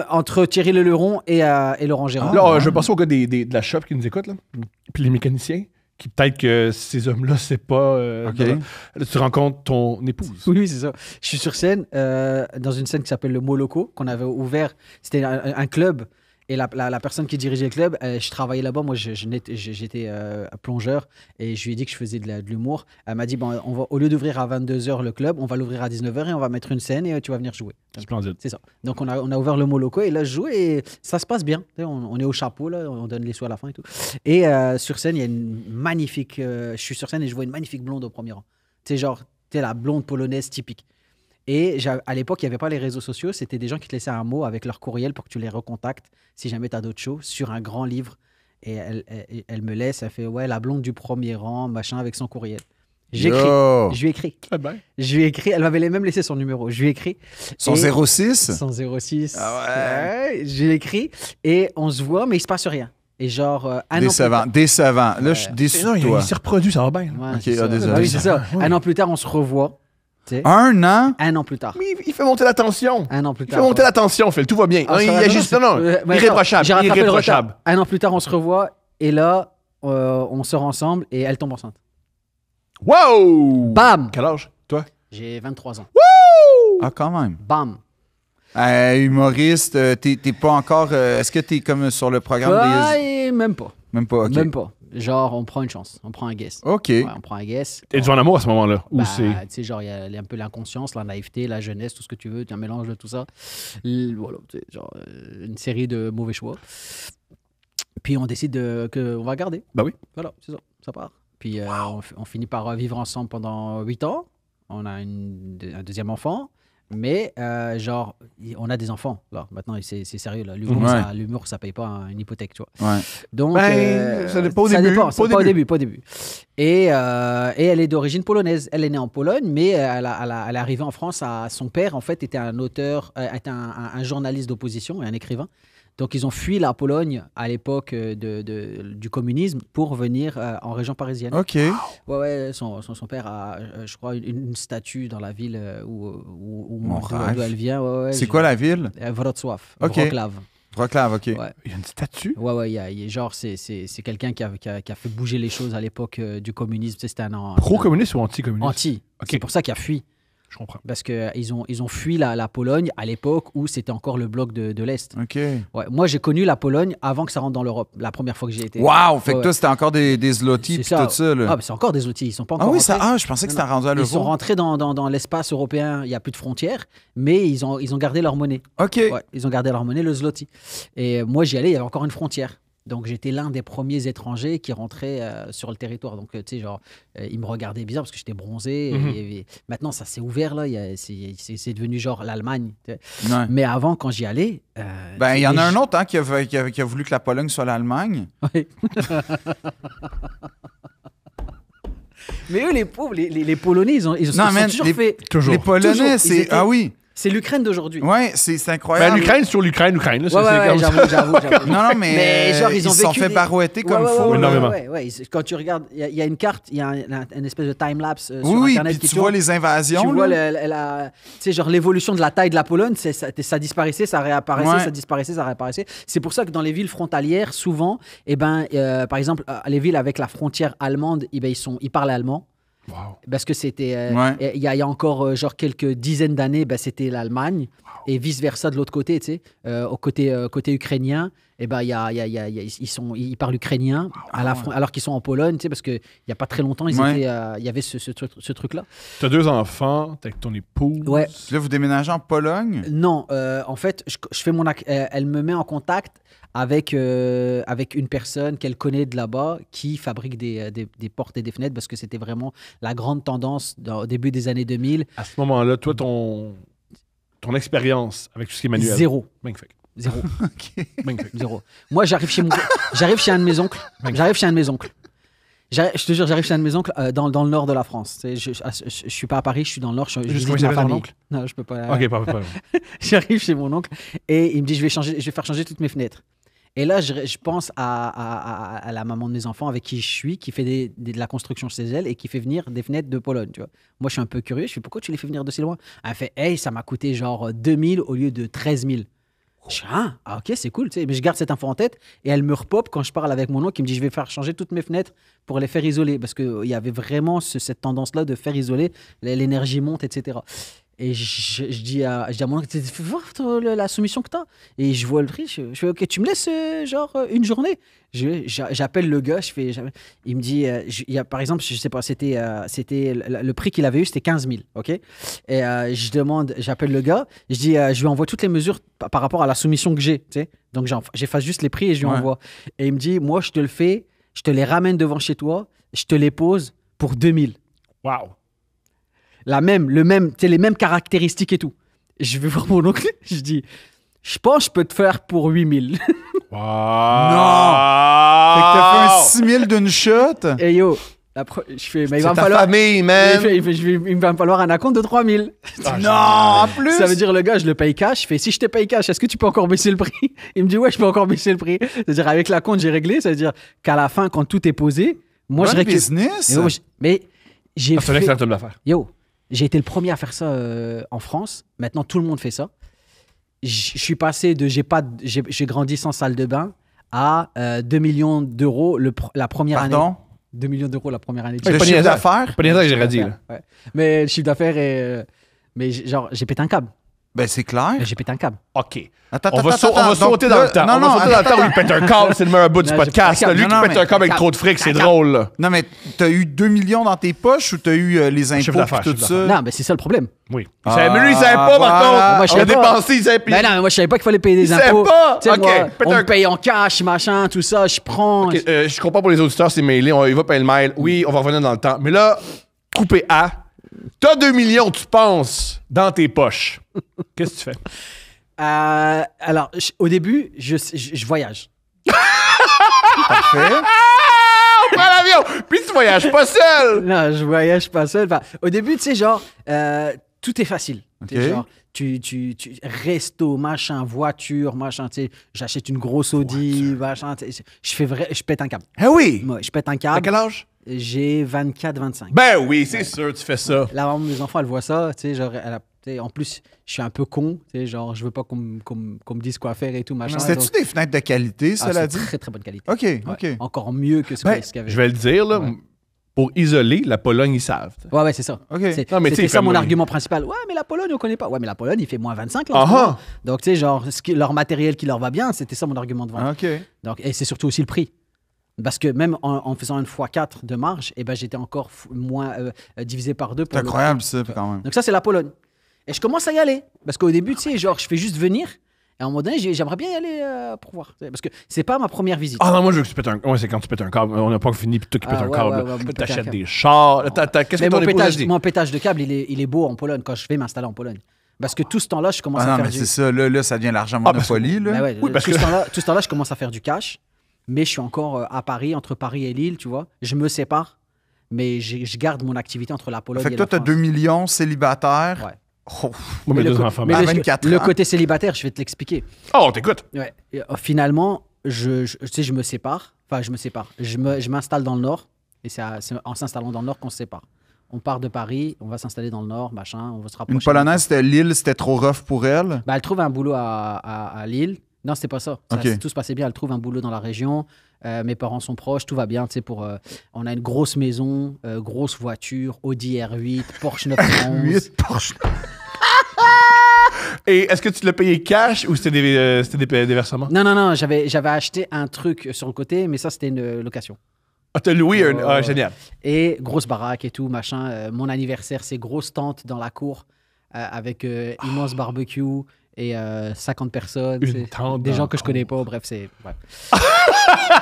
Entre Thierry Leluron et Laurent Gérard. Là, je vais passer au gars de la shop qui nous écoutent, là. Puis les mécaniciens. Qui peut-être que ces hommes-là, c'est pas. OK. Là, tu rencontres ton épouse. Oui, c'est ça. Je suis sur scène, dans une scène qui s'appelle le Moloko, qu'on avait ouvert. C'était un club. Et la personne qui dirigeait le club, je travaillais là-bas. Moi, j'étais plongeur. Et je lui ai dit que je faisais de l'humour. Elle m'a dit, bon, au lieu d'ouvrir à 22h le club, on va l'ouvrir à 19h et on va mettre une scène et tu vas venir jouer. Splendide. C'est ça. Donc, on a ouvert le Moloko et là, je joue et ça se passe bien. Tu sais, on est au chapeau, là, on donne les sous à la fin et tout. Et sur scène, il y a une magnifique... je suis sur scène et je vois une magnifique blonde au premier rang. Tu sais, genre, tu sais, la blonde polonaise typique. Et à l'époque, il n'y avait pas les réseaux sociaux. C'était des gens qui te laissaient un mot avec leur courriel pour que tu les recontactes si jamais tu as d'autres shows sur un grand livre. Et elle me laisse, elle fait « Ouais, la blonde du premier rang, machin, avec son courriel. » J'écris. Yo. Je lui ai écrit. Très bien. Je lui ai écrit. Elle m'avait même laissé son numéro. Je lui ai écrit. Son Et- 06. Son 06. Ah ouais. Je lui ai écrit. Et on se voit, mais il se passe rien. Et genre, un Décevant, an plus décevant. Là, je suis Mais déçu non, de toi. il s'est reproduit, ça va bien. tard. Ouais, Ok, c'est ça. désolé. Ah oui, c'est ça. Oui. Un an plus tard, on se revoit. Tu sais. 1 an? Un an plus tard. Mais il fait monter la tension. Un an plus Il tard. fait monter la tension, Phil. Tout va bien. Ah, Non, il ça va, y a non, juste. c'est- Non, mais irréprochable. j'ai rattrapé le Irréprochable. retard. Un an plus tard, on se revoit. Et là, on sort ensemble et elle tombe enceinte. Wow! Bam! Quel âge, toi? J'ai 23 ans. Ah, quand même. Bam! Humoriste, t'es pas encore... Est-ce que t'es comme sur le programme Ouais, même pas. Même pas, OK. Même pas. Genre, on prend une chance. On prend un guess. OK. Ouais, on prend un guess. T'es devant l'amour à ce moment-là? Ou Bah, c'est. tu sais, genre, il y a un peu l'inconscience, la naïveté, la jeunesse, tout ce que tu veux, tu as un mélange de tout ça. Voilà, tu sais, genre, une série de mauvais choix. Puis on décide qu'on va garder. Bah oui. Voilà, c'est ça, ça part. Puis on finit par vivre ensemble pendant 8 ans. On a un deuxième enfant. Mais, genre, on a des enfants, là. Maintenant, c'est sérieux, là. L'humour, Ouais. l'humour, ça paye pas une hypothèque, tu vois. Ouais. Donc, Ben, ça dépend au début, dépend, pas ça au pas au début. début, pas au début. Et elle est d'origine polonaise. Elle est née en Pologne, mais elle est arrivée en France. Son père, en fait, était un auteur, était un journaliste d'opposition et un écrivain. Donc, ils ont fui la Pologne à l'époque du communisme pour venir en région parisienne. OK. Ouais, son père a, je crois, une statue dans la ville où Mon rêve. d'où elle vient. Ouais, C'est quoi la ville? Wrocław. Ok. Wrocław. Wrocław, OK. Ouais. Il y a une statue? Ouais, genre, c'est quelqu'un qui a fait bouger les choses à l'époque du communisme. Tu sais, c'était un Pro-communiste ou anti-communiste? anti. Ok. C'est pour ça qu'il a fui. Je comprends. Parce qu'ils ont fui la Pologne à l'époque où c'était encore le bloc de l'Est. OK. Ouais. Moi, j'ai connu la Pologne avant que ça rentre dans l'Europe, la première fois que j'y étais. Wow! Fait que Ouais, toi, ouais. c'était encore des zlotys C'est pis ça. tout ça, là. Ah, mais c'est encore des outils. Ils sont pas encore Ah oui, rentrés. je pensais que Non, c'était rendu à Ils sont l'euro. rentrés dans l'espace européen, il n'y a plus de frontières, mais ils ont gardé leur monnaie. OK. Ouais, ils ont gardé leur monnaie, le zloty. Et moi, j'y allais, il y avait encore une frontière. Donc, j'étais l'un des premiers étrangers qui rentrait sur le territoire. Donc, tu sais, genre, ils me regardaient bizarre parce que j'étais bronzé. Mhm. Et maintenant, ça s'est ouvert, là. C'est devenu genre l'Allemagne. Tu sais. Ouais. Mais avant, quand j'y allais... Ben, il y en a un autre. autre hein, qui a voulu que la Pologne soit l'Allemagne. Mais eux, les pauvres, les Polonais, ils ont Non, man, toujours les- fait... Toujours. Les Polonais, Toujours. Ils c'est... étaient- Ah oui. C'est l'Ukraine d'aujourd'hui. Ouais, c'est Ben, incroyable. l'Ukraine sur l'Ukraine. Là, Ouais, c'est ouais, comme ça. j'avoue. Non, mais genre, ils ont se sont vécu fait des- barouetter comme Ouais, fou. ouais, là. énormément. ouais. Quand tu regardes, il y a une carte, il y a une espèce de time-lapse sur Oui, Internet puis qui tu tourne. vois les invasions. Tu vois là. tu sais, genre l'évolution de la taille de la Pologne, ça disparaissait, ça réapparaissait, Ouais. ça disparaissait, ça réapparaissait. C'est pour ça que dans les villes frontalières, souvent, par exemple, les villes avec la frontière allemande, ils parlent allemand. Wow. Parce que c'était. Ouais. Il y a encore genre quelques dizaines d'années, c'était l'Allemagne. Et vice-versa de l'autre côté, tu sais. Au côté ukrainien, ils parlent ukrainien alors qu'ils sont en Pologne, tu sais, parce qu'il n'y a pas très longtemps, il y avait ce truc-là. T'as 2 enfants, t'es avec ton épouse. Ouais. Là, vous déménagez en Pologne? Non, en fait, je fais elle me met en contact avec une personne qu'elle connaît de là-bas qui fabrique des portes et des fenêtres parce que c'était vraiment la grande tendance au début des années 2000. À ce moment-là, toi, ton expérience avec tout ce qui est manuel. Zéro. Magnifique. Zéro. Magnifique. Zéro. Moi, j'arrive chez un de mes oncles. Je te jure, j'arrive chez un de mes oncles dans le nord de la France. Tu sais, je suis pas à Paris, je suis dans le nord. Je Juste visite comment il ma s'appelle ton famille. oncle? Non, je peux pas. Ok, pas. J'arrive chez mon oncle et il me dit je vais faire changer toutes mes fenêtres. Et là, je pense à la maman de mes enfants avec qui je suis, qui fait de la construction chez elle et qui fait venir des fenêtres de Pologne. Tu vois. Moi, je suis un peu curieux. Je fais pourquoi tu les fais venir de si loin? Elle fait hey, ça m'a coûté genre 2000 au lieu de 13 000. Je dis, ah, ok, c'est cool. Tu sais. Mais je garde cette info en tête et elle me repop quand je parle avec mon oncle qui me dit je vais faire changer toutes mes fenêtres pour les faire isoler. Parce qu'il y avait vraiment cette tendance-là de faire isoler, l'énergie monte, etc. Et je dis à mon oncle, fais voir la soumission que tu as. Et je vois le prix, je fais, ok, tu me laisses une journée. J'appelle le gars, il me dit, par exemple, je sais pas, c'était le prix qu'il avait eu, c'était 15 000, ok. Et j'appelle le gars, je dis, je lui envoie toutes les mesures par rapport à la soumission que j'ai, tu sais. Donc j'efface juste les prix et je lui envoie. Et il me dit, moi je te le fais, je te les ramène devant chez toi, je te les pose pour 2000. Wow. Les mêmes caractéristiques et tout. Je vais voir mon oncle, je dis, je pense que je peux te faire pour 8000. Wow. Non! Fait que t'as fait un 6000 d'une shot? Et yo, Je fais, mais il C'est va me ta falloir. famille, Il man. fait, il va me falloir un acompte de 3000. Non, en plus. Ça veut dire, le gars, je le paye cash. Je fais, si je te paye cash, est-ce que tu peux encore baisser le prix? Il me dit, ouais, je peux encore baisser le prix. C'est-à-dire, avec la compte, j'ai réglé. Ça veut dire qu'à la fin, quand tout est posé, moi, Bon je récupère. business. Mais j'ai C'est un fait. excellent homme d'affaires. Yo, j'ai été le premier à faire ça en France. Maintenant, tout le monde fait ça. Je suis passé de j'ai grandi sans salle de bain à 2 millions d'euros la première année. Pardon? 2 millions d'euros la première année. Ouais, Le pas chiffre niaiseur. d'affaires? Pas niaiseur, j'ai dit. Là. Ouais. Mais le chiffre d'affaires est. Mais genre, j'ai pété un câble. Ben, c'est clair. J'ai pété un câble. OK. Attends, On va attends, sauter donc dans là- le temps. Non, On va non, sauter dans le temps où il pète un câble. C'est le meilleur bout du Non, podcast. j'ai pas Lui de qui câble. pète Non, un câble avec mais- trop de fric, c'est drôle. Là. Non, mais t'as eu 2 millions dans tes poches ou t'as eu les Chiffre impôts d'affaires, et tout chiffre ça? Non, mais c'est ça le problème. Oui. Ah, Mais lui, il savait pas, par voilà. contre. Moi, je Il a savais pas. dépensé, il savait Mais non, mais moi, je savais pas qu'il fallait payer des Il savait impôts. pas. Tu sais, Ok, moi, pète on un- me paye en cash, machin, tout ça. Je prends. Ok, je comprends pour les auditeurs, c'est mailé. Il va payer le mail. Oui, on va revenir dans le temps. Mais là, coupé A, t'as 2 millions, tu penses, dans tes poches. Qu'est-ce que tu fais? Alors, au début, je voyage. Parfait. On prend l'avion! Puis tu voyages pas seul! Non, je voyage pas seul. Enfin, au début, tu sais, genre, tout est facile. Tu sais, Ok. genre, resto, machin, voiture, machin, tu sais, j'achète une grosse Audi, machin, tu sais, je pète un câble. Ah oui! Moi, je pète un À câble. quel âge? J'ai 24, 25. Ben oui, c'est sûr, tu fais ça. Là, vraiment, mes enfants, elles voient ça, tu sais, genre, tu sais, en plus, je suis un peu con, tu sais, genre, je veux pas qu'on me dise quoi faire et tout, machin. C'était-tu donc- des fenêtres de qualité, Ah, cela c'est dit? très, très bonne qualité. OK, Ouais, OK. Encore mieux que ce Ben, qu'il y avait. je vais le dire, là, Ouais. pour isoler, la Pologne, ils savent. Ouais, c'est ça. OK. Non, mais tu sais, C'était il ça fait mon moins. argument principal. Ouais, mais la Pologne, on connaît pas. Ouais, mais la Pologne, il fait moins 25 là. en ce Ah moment. ah. Donc, tu sais, genre, leur matériel qui leur va bien, c'était ça mon argument de vente. OK. Donc, et c'est surtout aussi le prix. Parce que même en faisant une x4 de marge, eh ben, j'étais encore moins divisé par 2 C'est pour le incroyable, prix. ça, quand même. Donc, ça, c'est la Pologne. Et je commence à y aller. Parce qu'au début, tu sais, genre, je fais juste venir. Et à un moment donné, j'aimerais bien y aller pour voir. Parce que c'est pas ma première visite. Ah non, moi, je veux que tu pètes un... Ouais, c'est quand tu pètes un câble. On n'a pas fini, puis toi qui pètes Ah, un ouais, câble. ouais, là. ouais, Puis péter un t'achètes câble. des chars. Qu'est-ce Mais que ton épouse a dit? mon pétage de câble, il est beau en Pologne quand je vais m'installer en Pologne. Parce que tout ce temps-là, je commence Ah à non, faire mais du... c'est ça. Là, ça devient l'argent Ah, parce que- Monopoly, là. Ben ouais, Oui, parce tout, que- ce temps-là, je commence à faire du cash, mais je suis encore à Paris, entre Paris et Lille, tu vois. Je me sépare, mais je garde mon activité entre la Pologne Fait et que la toi, t'as France. 2 millions célibataire. Ouais. Oh. Moi, mes Mais deux le, enfants. mais à le- 24 le ans. côté célibataire, je vais te l'expliquer. Oh, on t'écoute. Ouais. Et, finalement, tu sais, je me sépare. Enfin, je me sépare. Je m'installe dans le Nord, et c'est en s'installant dans le Nord qu'on se sépare. On part de Paris, on va s'installer dans le Nord, machin, on va se rapprocher. Une Polonaise, c'était Lille, c'était trop rough pour elle. Bah, elle trouve un boulot à Lille. Non, c'était pas ça. Ok. Tout se passait bien. Elle trouve un boulot dans la région. Mes parents sont proches, tout va bien. Tu sais, on a une grosse maison, grosse voiture, Audi R8, Porsche 911. 8 Porsche. Et est-ce que tu l'as payé cash ou c'était des versements? Non, j'avais acheté un truc sur le côté, mais ça, c'était une location. Ah, t'as loué un... Ah, Ouais. génial. Et grosse baraque et tout, machin. Mon anniversaire, c'est grosse tente dans la cour avec immense barbecue et 50 personnes. Une C'est tente des dans gens la que je connais pas. Bref, c'est... ouais.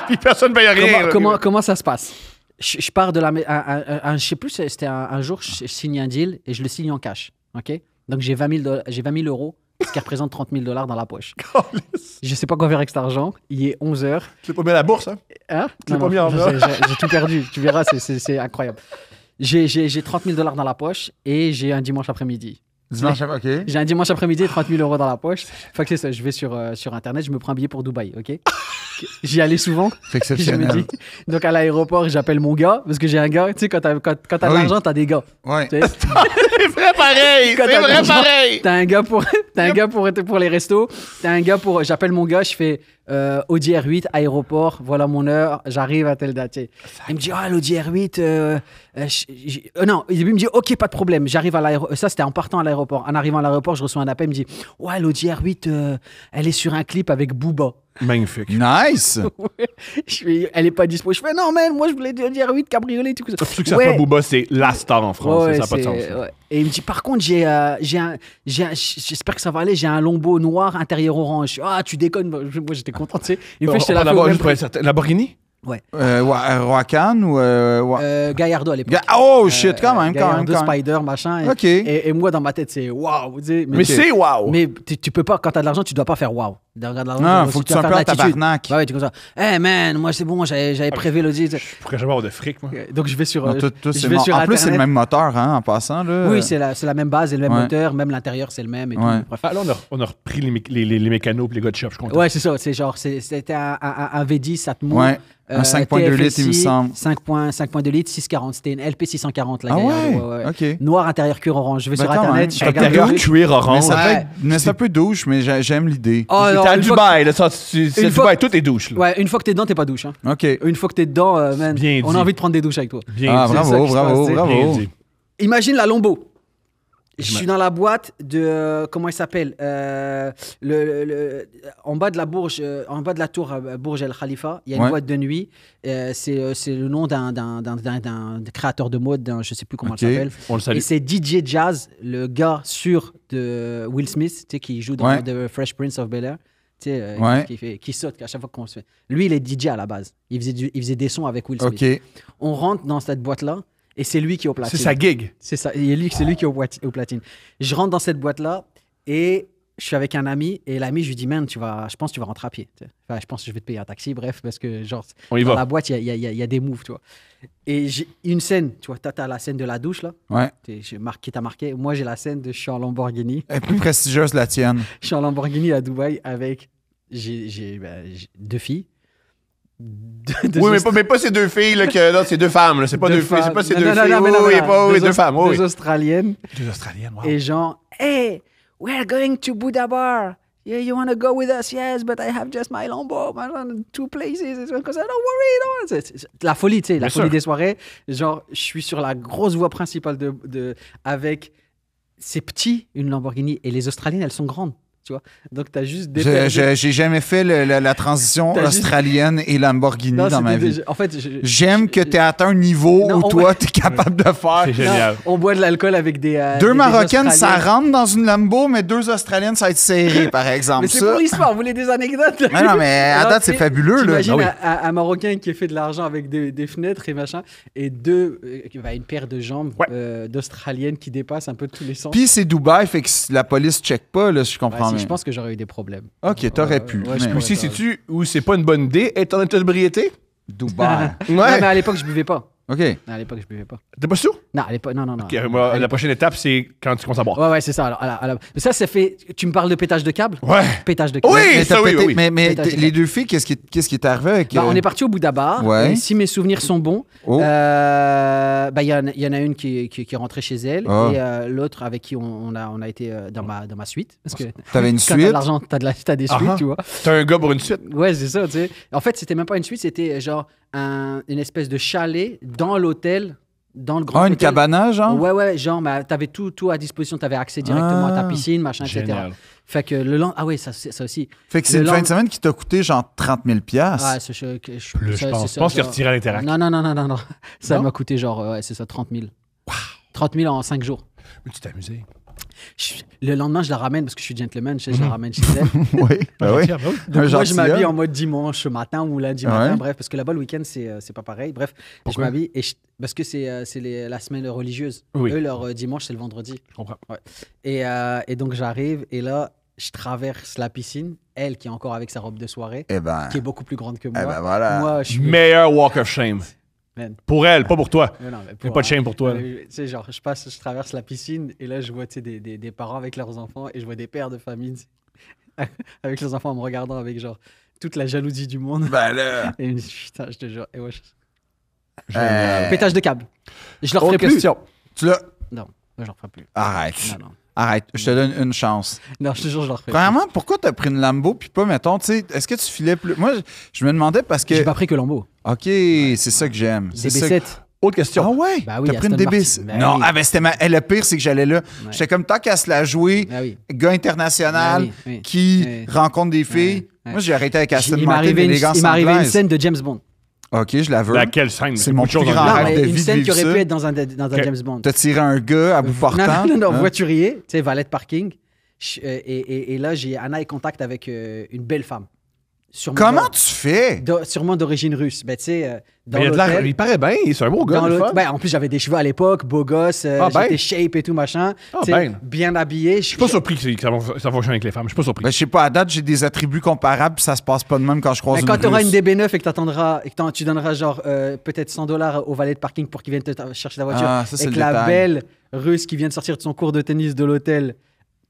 Puis personne ne paye rien. Comment ça se passe? Je pars de je sais plus, c'était un jour, je signe un deal et je le signe en cash. OK? Donc, j'ai 20 000 euros, ce qui représente 30 000 $ dans la poche. Je sais pas quoi faire avec cet argent. Il est 11 h. Tu l'as pas mis à la bourse, hein? Hein? Tu l'as pas mis en or. J'ai tout perdu. Tu verras, c'est incroyable. J'ai 30 000 $ dans la poche et j'ai un dimanche après-midi. Dimanche, OK. J'ai un dimanche après-midi et 30 000 € dans la poche. Fait que c'est ça, je vais sur Internet, je me prends un billet pour Dubaï, OK? J'y allais souvent. C'est Je me exceptionnel. dis, donc à l'aéroport, j'appelle mon gars, parce que j'ai un gars, tu sais, quand t'as de Ah oui. l'argent, t'as des gars. Ouais. Tu sais. C'est vrai pareil! Quand C'est t'as de vrai l'argent, pareil! T'as un gars pour les restos, t'as un gars pour... J'appelle mon gars, je fais Audi R8, aéroport, voilà mon heure, j'arrive à telle date. Tu sais. Il me dit, ah, l'Audi R8, non, il me dit, ok, pas de problème, j'arrive à l'aéroport. Ça, c'était en partant à l'aéroport. En arrivant à l'aéroport, je reçois un appel, il me dit, ouais, l'Audi R8, elle est sur un clip avec Booba. Magnifique. Nice! Elle est pas dispo. Je fais, non, man, moi, je voulais dire 8 cabriolet, tout ça. Surtout que ça soit Booba, c'est la star en France. Ouais, ça n'a pas de c'est- sens. ouais. Et il me dit, par contre, j'espère que ça va aller, j'ai un Lombo noir, intérieur orange. Je dis, ah, tu déconnes. Moi, j'étais content, tu sais. Il me fait, je te la fais au d'abord, même juste pour prix. être certain. Lamborghini? Ouais. Roacan ou... Gallardo à l'époque. Oh, shit, quand même, quand même. Gallardo, Quand même. Spider, machin. OK. Et moi, dans ma tête, c'est waouh. tu sais, Mais c'est wow! Mais tu peux pas, quand t'as de l'argent, tu dois pas faire waouh. Dans la Non, faut que tu sois un peu en tabarnak. Ouais, tu es comme ça. Hey man, moi c'est bon, j'avais prévu l'audit. Je pourrais jamais avoir de fric, moi. Donc je vais sur. Non, tout, je c'est vais bon. sur En plus, c'est le Internet. même moteur, hein, en passant. Là. Oui, c'est la même base et le même Ouais. moteur, même l'intérieur c'est le même et tout. Ouais. Bref. Ah, là, on a repris les mécanos et les gars de shop, je suis content. Ouais, c'est ça. C'est genre, c'était un V10 Atmo. Ouais. Un 5.2 litres, il me semble. 5.2 litres, 640. C'était une LP 640. La Ah Gaillard, ouais? OK. Noir, intérieur cuir orange. Je vais Ben, sur quand Internet, même. je regarde Intérieur le- cuir Mais orange. ça peut Ouais. être... Mais c'est un peu douche, mais j'aime l'idée. Oh, alors, T'es à une fois Dubaï, là, c'est une fois- Dubaï, tout est douche, là. Ouais, une fois que t'es dedans, t'es pas douche. Hein. OK. Une fois que t'es dedans, man, Bien on dit. a envie de prendre des douches avec toi. Bien Ah, dit. ça bravo, qui se bravo, passe, bravo. Bien dit. Imagine la Lombo. Je suis dans la boîte de comment il s'appelle en bas de la bourge, en bas de la tour Bourge El Khalifa. Il y a une Ouais. boîte de nuit. C'est le nom d'un créateur de mode, je sais plus comment Ok. il s'appelle. On le salue. Et c'est DJ Jazz, le gars sûr de Will Smith, tu sais, qui joue dans Ouais. The Fresh Prince of Bel-Air. Tu sais, Ouais. qui saute à chaque fois qu'on se fait. Lui, il est DJ à la base. Il faisait des sons avec Will Smith. OK. On rentre dans cette boîte-là et c'est lui qui est au platine. C'est sa gig. C'est ça. C'est lui qui est au platine. Je rentre dans cette boîte-là et je suis avec un ami. Et l'ami, je lui dis, man, je pense que tu vas rentrer à pied. Tu sais. Enfin, je pense que je vais te payer un taxi. Bref, parce que genre, On y dans va. la boîte, il y a des moves, tu vois. Et j'ai une scène, tu vois, t'as la scène de la douche, là. Ouais. Qui t'a marqué. Moi, j'ai la scène de je suis en Lamborghini. Elle est plus prestigieuse, la tienne. Je suis en Lamborghini à Dubaï avec j'ai 2 filles. Deux Oui, mais pas ces deux filles, là, que, là, c'est deux femmes, là. C'est pas deux filles, c'est pas ces deux filles. Oui, deux femmes, oui. Deux Australiennes. Deux Australiennes, wow. Et genre, hey, we're going to Buddha Bar. Yeah, you want to go with us? Yes, but I have just my Lambo. My 2 places. Don't worry. C'est la folie, tu sais, la Bien folie sûr. des soirées. Genre, je suis sur la grosse voie principale avec ces petits, une Lamborghini. Et les Australiennes, elles sont grandes. Tu vois? Donc, t'as juste des. J'ai jamais fait la transition T'as juste- australienne et Lamborghini Non, dans ma c'était vie. en fait, J'aime que tu aies atteint un niveau Non, où on- toi, tu es capable de faire. C'est génial. Non, on boit de l'alcool avec des. Deux des Marocaines, ça Australiennes. rentre dans une Lambo, mais deux Australiennes, ça va être serré, par exemple. Mais c'est Ça. pour l'histoire, vous voulez des anecdotes? Mais non, mais à Alors, date, c'est tu sais, fabuleux. Là. T'imagines Ah oui. un Marocain qui a fait de l'argent avec des fenêtres et machin, et une paire de jambes Ouais. d'Australiennes qui dépassent un peu de tous les sens. Puis c'est Dubaï, fait que la police check pas, là, si je Ouais, comprends si, bien. je pense que j'aurais eu des problèmes. Ok, t'aurais Ouais, pu. ouais, mais- je Aussi, sais-tu où c'est pas une bonne idée, être en état d'ébriété? Dubaï. Non, mais à l'époque, je buvais pas. OK. Non, à l'époque, je buvais pas. T'es pas sûr? Non, à l'époque, non. Ok, moi, la prochaine étape, c'est quand tu commences à boire. Ouais, c'est ça. Alors, mais ça fait. Tu me parles de pétage de câble? Ouais. Pétage de câble. Oui, Mais, ça, t'as oui, pété- oui. mais Pétage de les deux filles, qu'est-ce qui est arrivé avec... Bah, on est parti au Bouddha Bar. Ouais. Et si mes souvenirs sont bons, Oh. bah, il y en a une qui est rentrée chez elle Ah. et l'autre avec qui on a été dans ma suite. Parce que T'avais une quand t'as suite? de l'argent, t'as des suites, Ah. tu vois. T'as un gars pour une suite. Ouais, c'est ça, tu sais. En fait, c'était même pas une suite, c'était genre une espèce de chalet dans l'hôtel, dans le grand Ah, une hôtel. cabana, genre? Ouais, genre, bah, t'avais tout à disposition, t'avais accès directement à ta Ah. piscine, machin, etc. Génial. Fait que le lendemain, ah ouais, ça aussi. Fait que c'est Le une fin de lendemain- semaine qui t'a coûté genre 30 000 Ah, piastres. Plus, je pense. Je pense qu'il a retiré à l'interact. Non. Ça Non? m'a coûté genre, ouais, c'est ça, 30 000. 30 000 en 5 jours. Mais tu t'es amusé. Le lendemain, je la ramène parce que je suis gentleman, je la ramène chez elle. Oui, ben oui. Ah, bah oui. Donc Un moi, je m'habille gentilhomme. en mode dimanche matin ou lundi Ouais. matin, bref, parce que là-bas, le week-end, c'est pas pareil. Bref, Pourquoi? je m'habille parce que c'est la semaine religieuse. Oui. Eux, leur dimanche, c'est le vendredi. Je comprends. Et donc, j'arrive et là, je traverse la piscine, elle qui est encore avec sa robe de soirée, Eh ben, qui est beaucoup plus grande que moi. voilà. Moi, je suis. Meilleur walk of shame. Man. Pour elle, pas pour toi. Mais non, mais Il n'y a pas de shame pour toi. là. Tu sais, genre, je traverse la piscine et là, je vois tu sais, des parents avec leurs enfants et je vois des pères de famille tu sais, avec leurs enfants en me regardant avec genre toute la jalousie du monde. Ben là. Et je me dis, putain, je te jure. Et ouais, Euh, pétage de câble. Je leur Autre ferai plus. question. tu l'as. Non, je leur ferai plus. Arrête. Non. Arrête. Je te donne une chance. Non, je te jure, je leur ferai plus. Premièrement, pourquoi t'as pris une Lambo puis pas, mettons, tu sais, est-ce que tu filais plus. Moi, je me demandais parce que. J'ai pas pris que Lambo. OK, c'est ça que j'aime. C'est ça que- DB7. Autre question. Ah ouais? Bah oui, T'as pris une Aston DB. Martin. Ben non, oui. ah ben c'était le pire, c'est que j'allais là. Ouais. J'étais comme tant qu'à se la jouer, Ah oui. gars international Ah oui, oui. qui Oui. rencontre des filles. Ouais. Moi, j'ai arrêté avec Aston Il m'est Martin, arrivé une l'élégance il anglaise. scène de James Bond. OK, je la veux. Laquelle scène? C'est Il y a mon beaucoup de plus choses grand en rêve dedans. de une vie scène de qui aurait vivre pu ça. être dans un Ok. James Bond. T'as tiré un gars à bout portant. Non, hein? voiturier, tu sais, valet de parking. Et là, j'ai un eye contact avec une belle femme. Sûrement Comment tu fais? sûrement d'origine russe. Ben, tu sais, dans Mais il, a de l'air- l'hôtel... il paraît bien, c'est un beau gars. Dans le l'hôtel- fun. ben, en plus, j'avais des cheveux à l'époque, beau gosse, Ah, ben. j'étais shape et tout, machin. Ah, Tu sais, ben. bien habillé. Je suis pas surpris que ça fonctionne avec les femmes. Je suis pas surpris. Ben, je sais pas, à date, j'ai des attributs comparables, puis ça se passe pas de même quand je croise Mais quand une tu auras Russe. une DB9 et que tu donneras genre peut-être $100 au valet de parking pour qu'il vienne chercher ta voiture, Ah, ça, c'est et le que la détail. belle russe qui vient de sortir de son cours de tennis de l'hôtel,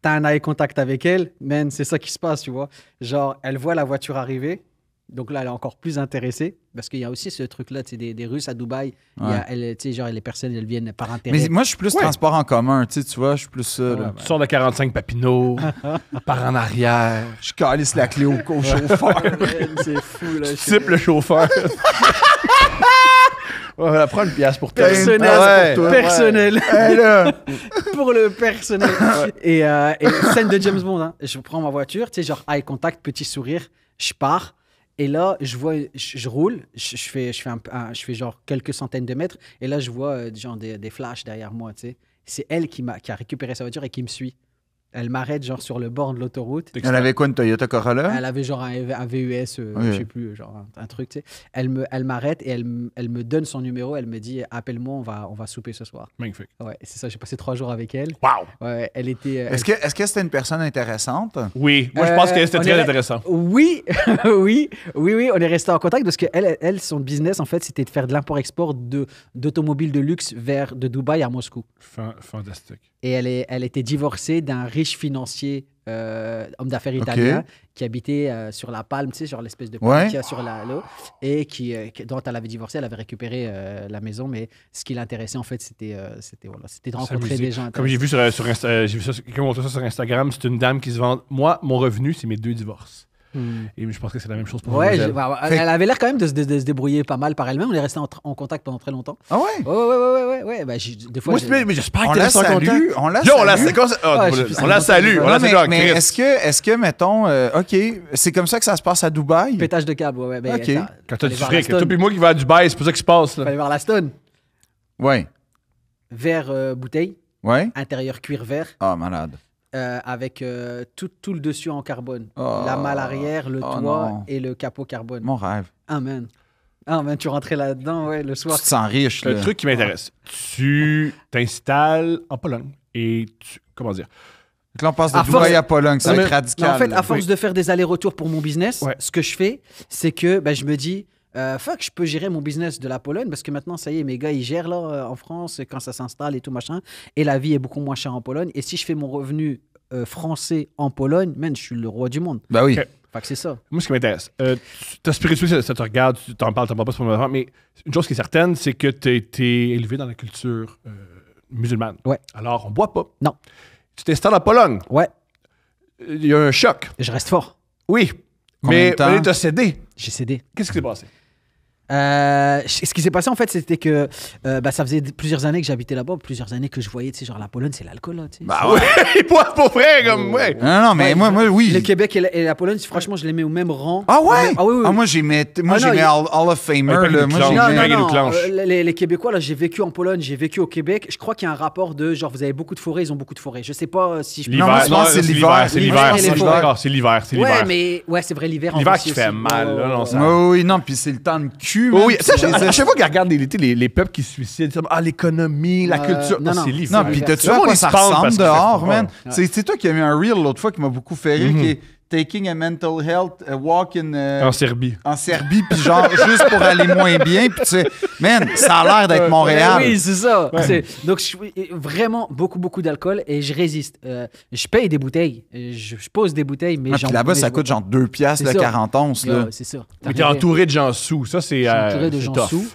t'as un eye contact avec elle, man, c'est ça qui se passe, tu vois. Genre, elle voit la voiture arriver, donc là, elle est encore plus intéressée, parce qu'il y a aussi ce truc-là, tu sais, des Russes à Dubaï, il y a, tu sais, genre, les personnes, elles viennent par intérêt. Mais moi, je suis plus Ouais. transport en commun, tu vois, je suis plus ça. là. Tu sors de 45 Papineau, par en arrière, Je calisse la clé au chauffeur. C'est fou, là. type le chauffeur. On va prendre une pièce pour toi. Personnel, Ouais. pour toi. Personnel. Hey, là. Pour le personnel. Et scène de James Bond, hein. Je prends ma voiture, tu sais, genre eye contact, petit sourire, je pars. Et là, je roule, je fais genre quelques centaines de mètres. Et là, je vois genre des flashs derrière moi, tu sais. C'est elle qui a récupéré sa voiture et qui me suit. Elle m'arrête genre sur le bord de l'autoroute. Elle avait quoi, une Toyota Corolla? Elle avait genre un VUS, Oui. je sais plus, genre un truc, tu sais. Elle m'arrête et elle me donne son numéro. Elle me dit, appelle-moi, on va souper ce soir. Magnifique. Ouais, c'est ça. J'ai passé 3 jours avec elle. Wow. Ouais, elle était. Est-ce que c'était une personne intéressante? Oui, moi je pense que c'était on très est- intéressant. Oui, oui, on est resté en contact parce que elle, son business, en fait, c'était de faire de l'import-export d'automobiles de luxe de Dubaï à Moscou. Fantastique. Et elle était divorcée d'un riche financier, homme d'affaires italien, qui habitait sur la palme, tu sais, genre l'espèce de palme Ouais. qu'il y a sur l'eau, et dont elle avait divorcé, elle avait récupéré la maison, mais ce qui l'intéressait, en fait, c'était de rencontrer S'amuser. des gens. Comme j'ai vu sur Insta, j'ai vu ça, quelqu'un montre ça sur Instagram, c'est une dame qui se vend. Moi, mon revenu, c'est mes 2 divorces. Et je pense que c'est la même chose pour Ouais, Mademoiselle. elle avait l'air quand même de se débrouiller pas mal par elle-même. On est resté en contact pendant très longtemps. Ah ouais? Ouais. Bah, des fois, Moi, mais j'espère On que tu la restes en salue. contact. On la Yo, on la salue. salue. Ouais, je sais plus On la salue. On Non, la salue. mais Chris. est-ce que, mettons, OK, c'est comme ça que ça se passe à Dubaï? pétage de câble, ouais. Ben, Ok. Quand t'as du Fallait voir fric, la toi Stone. et moi qui va à Dubaï, c'est pour ça qui se passe. Là. Fallait voir la Stone. Ouais. Verre bouteille, Ouais? intérieur cuir vert, Ah, malade. avec tout le dessus en carbone. Oh. La malle arrière, le Oh toit non. et le capot carbone. Mon rêve. Amen. Tu rentrais là-dedans, ouais, le Tu soir. te sens riche, là. Le truc qui m'intéresse, tu t'installes en Pologne et tu. Comment dire? Donc là, on passe de À Dubaï force- à Pologne, ça va Non, être mais- radical. Non, en fait, là. à force de faire des allers-retours pour mon business, Ouais. ce que je fais, c'est que je me dis, fuck, je peux gérer mon business de la Pologne parce que maintenant, ça y est, mes gars, ils gèrent là en France quand ça s'installe et tout machin. Et la vie est beaucoup moins chère en Pologne. Et si je fais mon revenu français en Pologne, man, je suis le roi du monde. Ben oui. Ok. Fait que c'est ça. Moi, ce qui m'intéresse, ta spiritualité, ça te regarde, tu t'en parles pas pour le moment, mais une chose qui est certaine, c'est que tu as été élevé dans la culture musulmane. Ouais. Alors, on boit pas. Non. Tu t'installes en Pologne. Ouais, Il y a un choc. je reste fort. Oui. Combien Mais de temps? tu as cédé. J'ai cédé. Qu'est-ce qui s'est passé? Ce qui s'est passé en fait, c'était que ça faisait plusieurs années que j'habitais là-bas, plusieurs années que je voyais, tu sais, genre la Pologne, c'est l'alcool, là, tu sais. Bah ouais. Il boit pour vrai, comme, ouais. Non, mais Ouais, moi, oui. Le Québec et la Pologne, franchement, je les mets au même rang. Ah ouais? Ah oui, oui. Ah, moi, j'ai mis Ah non, Hall of Famer. Ouais, là. pas Moi, le j'ai clan. mis- Ouais, il nous clenche. les Québécois, là, j'ai vécu en Pologne, j'ai vécu au Québec. Je crois qu'il y a un rapport de genre, vous avez beaucoup de forêts, ils ont beaucoup de forêts. Je sais pas si je peux. Non, moi, je pense que c'est l'hiver. C'est L'hiver, l'hiver. et C'est les l'hiver. forêts. C'est l'hiver. C'est Ouais, l'hiver. mais ouais, c'est vrai, l'hiver. en L'hiver Russie qui fait aussi. mal, là, non, ça- Oui, non, puis c'est le temps de cul. man. Oui, ça, Puis à chaque fois qu'ils regardent les peuples qui se suicident, l'économie, la culture. non, non. c'est l'hiver. Non, puis Ouais. t'as-tu Le vu à monde, quoi il ça se pend parce ressemble qu'il fait dehors, froid. man? Ouais. C'est toi qui as mis un reel l'autre fois qui m'a beaucoup fait rire, qui est Taking a Mental Health Walk En Serbie. en Serbie, puis genre juste pour aller moins bien, puis tu sais, man, ça a l'air d'être Montréal. Oui, c'est ça. Donc, vraiment beaucoup d'alcool et je résiste. Je paye des bouteilles. Je pose des bouteilles, mais Ah, puis là-bas, mais ça je bois coûte genre 2 piastres C'est le ça. 40 onces, pas. là. Ouais, c'est ça. Mais t'es entouré de gens sous. Ça, c'est. Je suis entouré de c'est gens tough. sous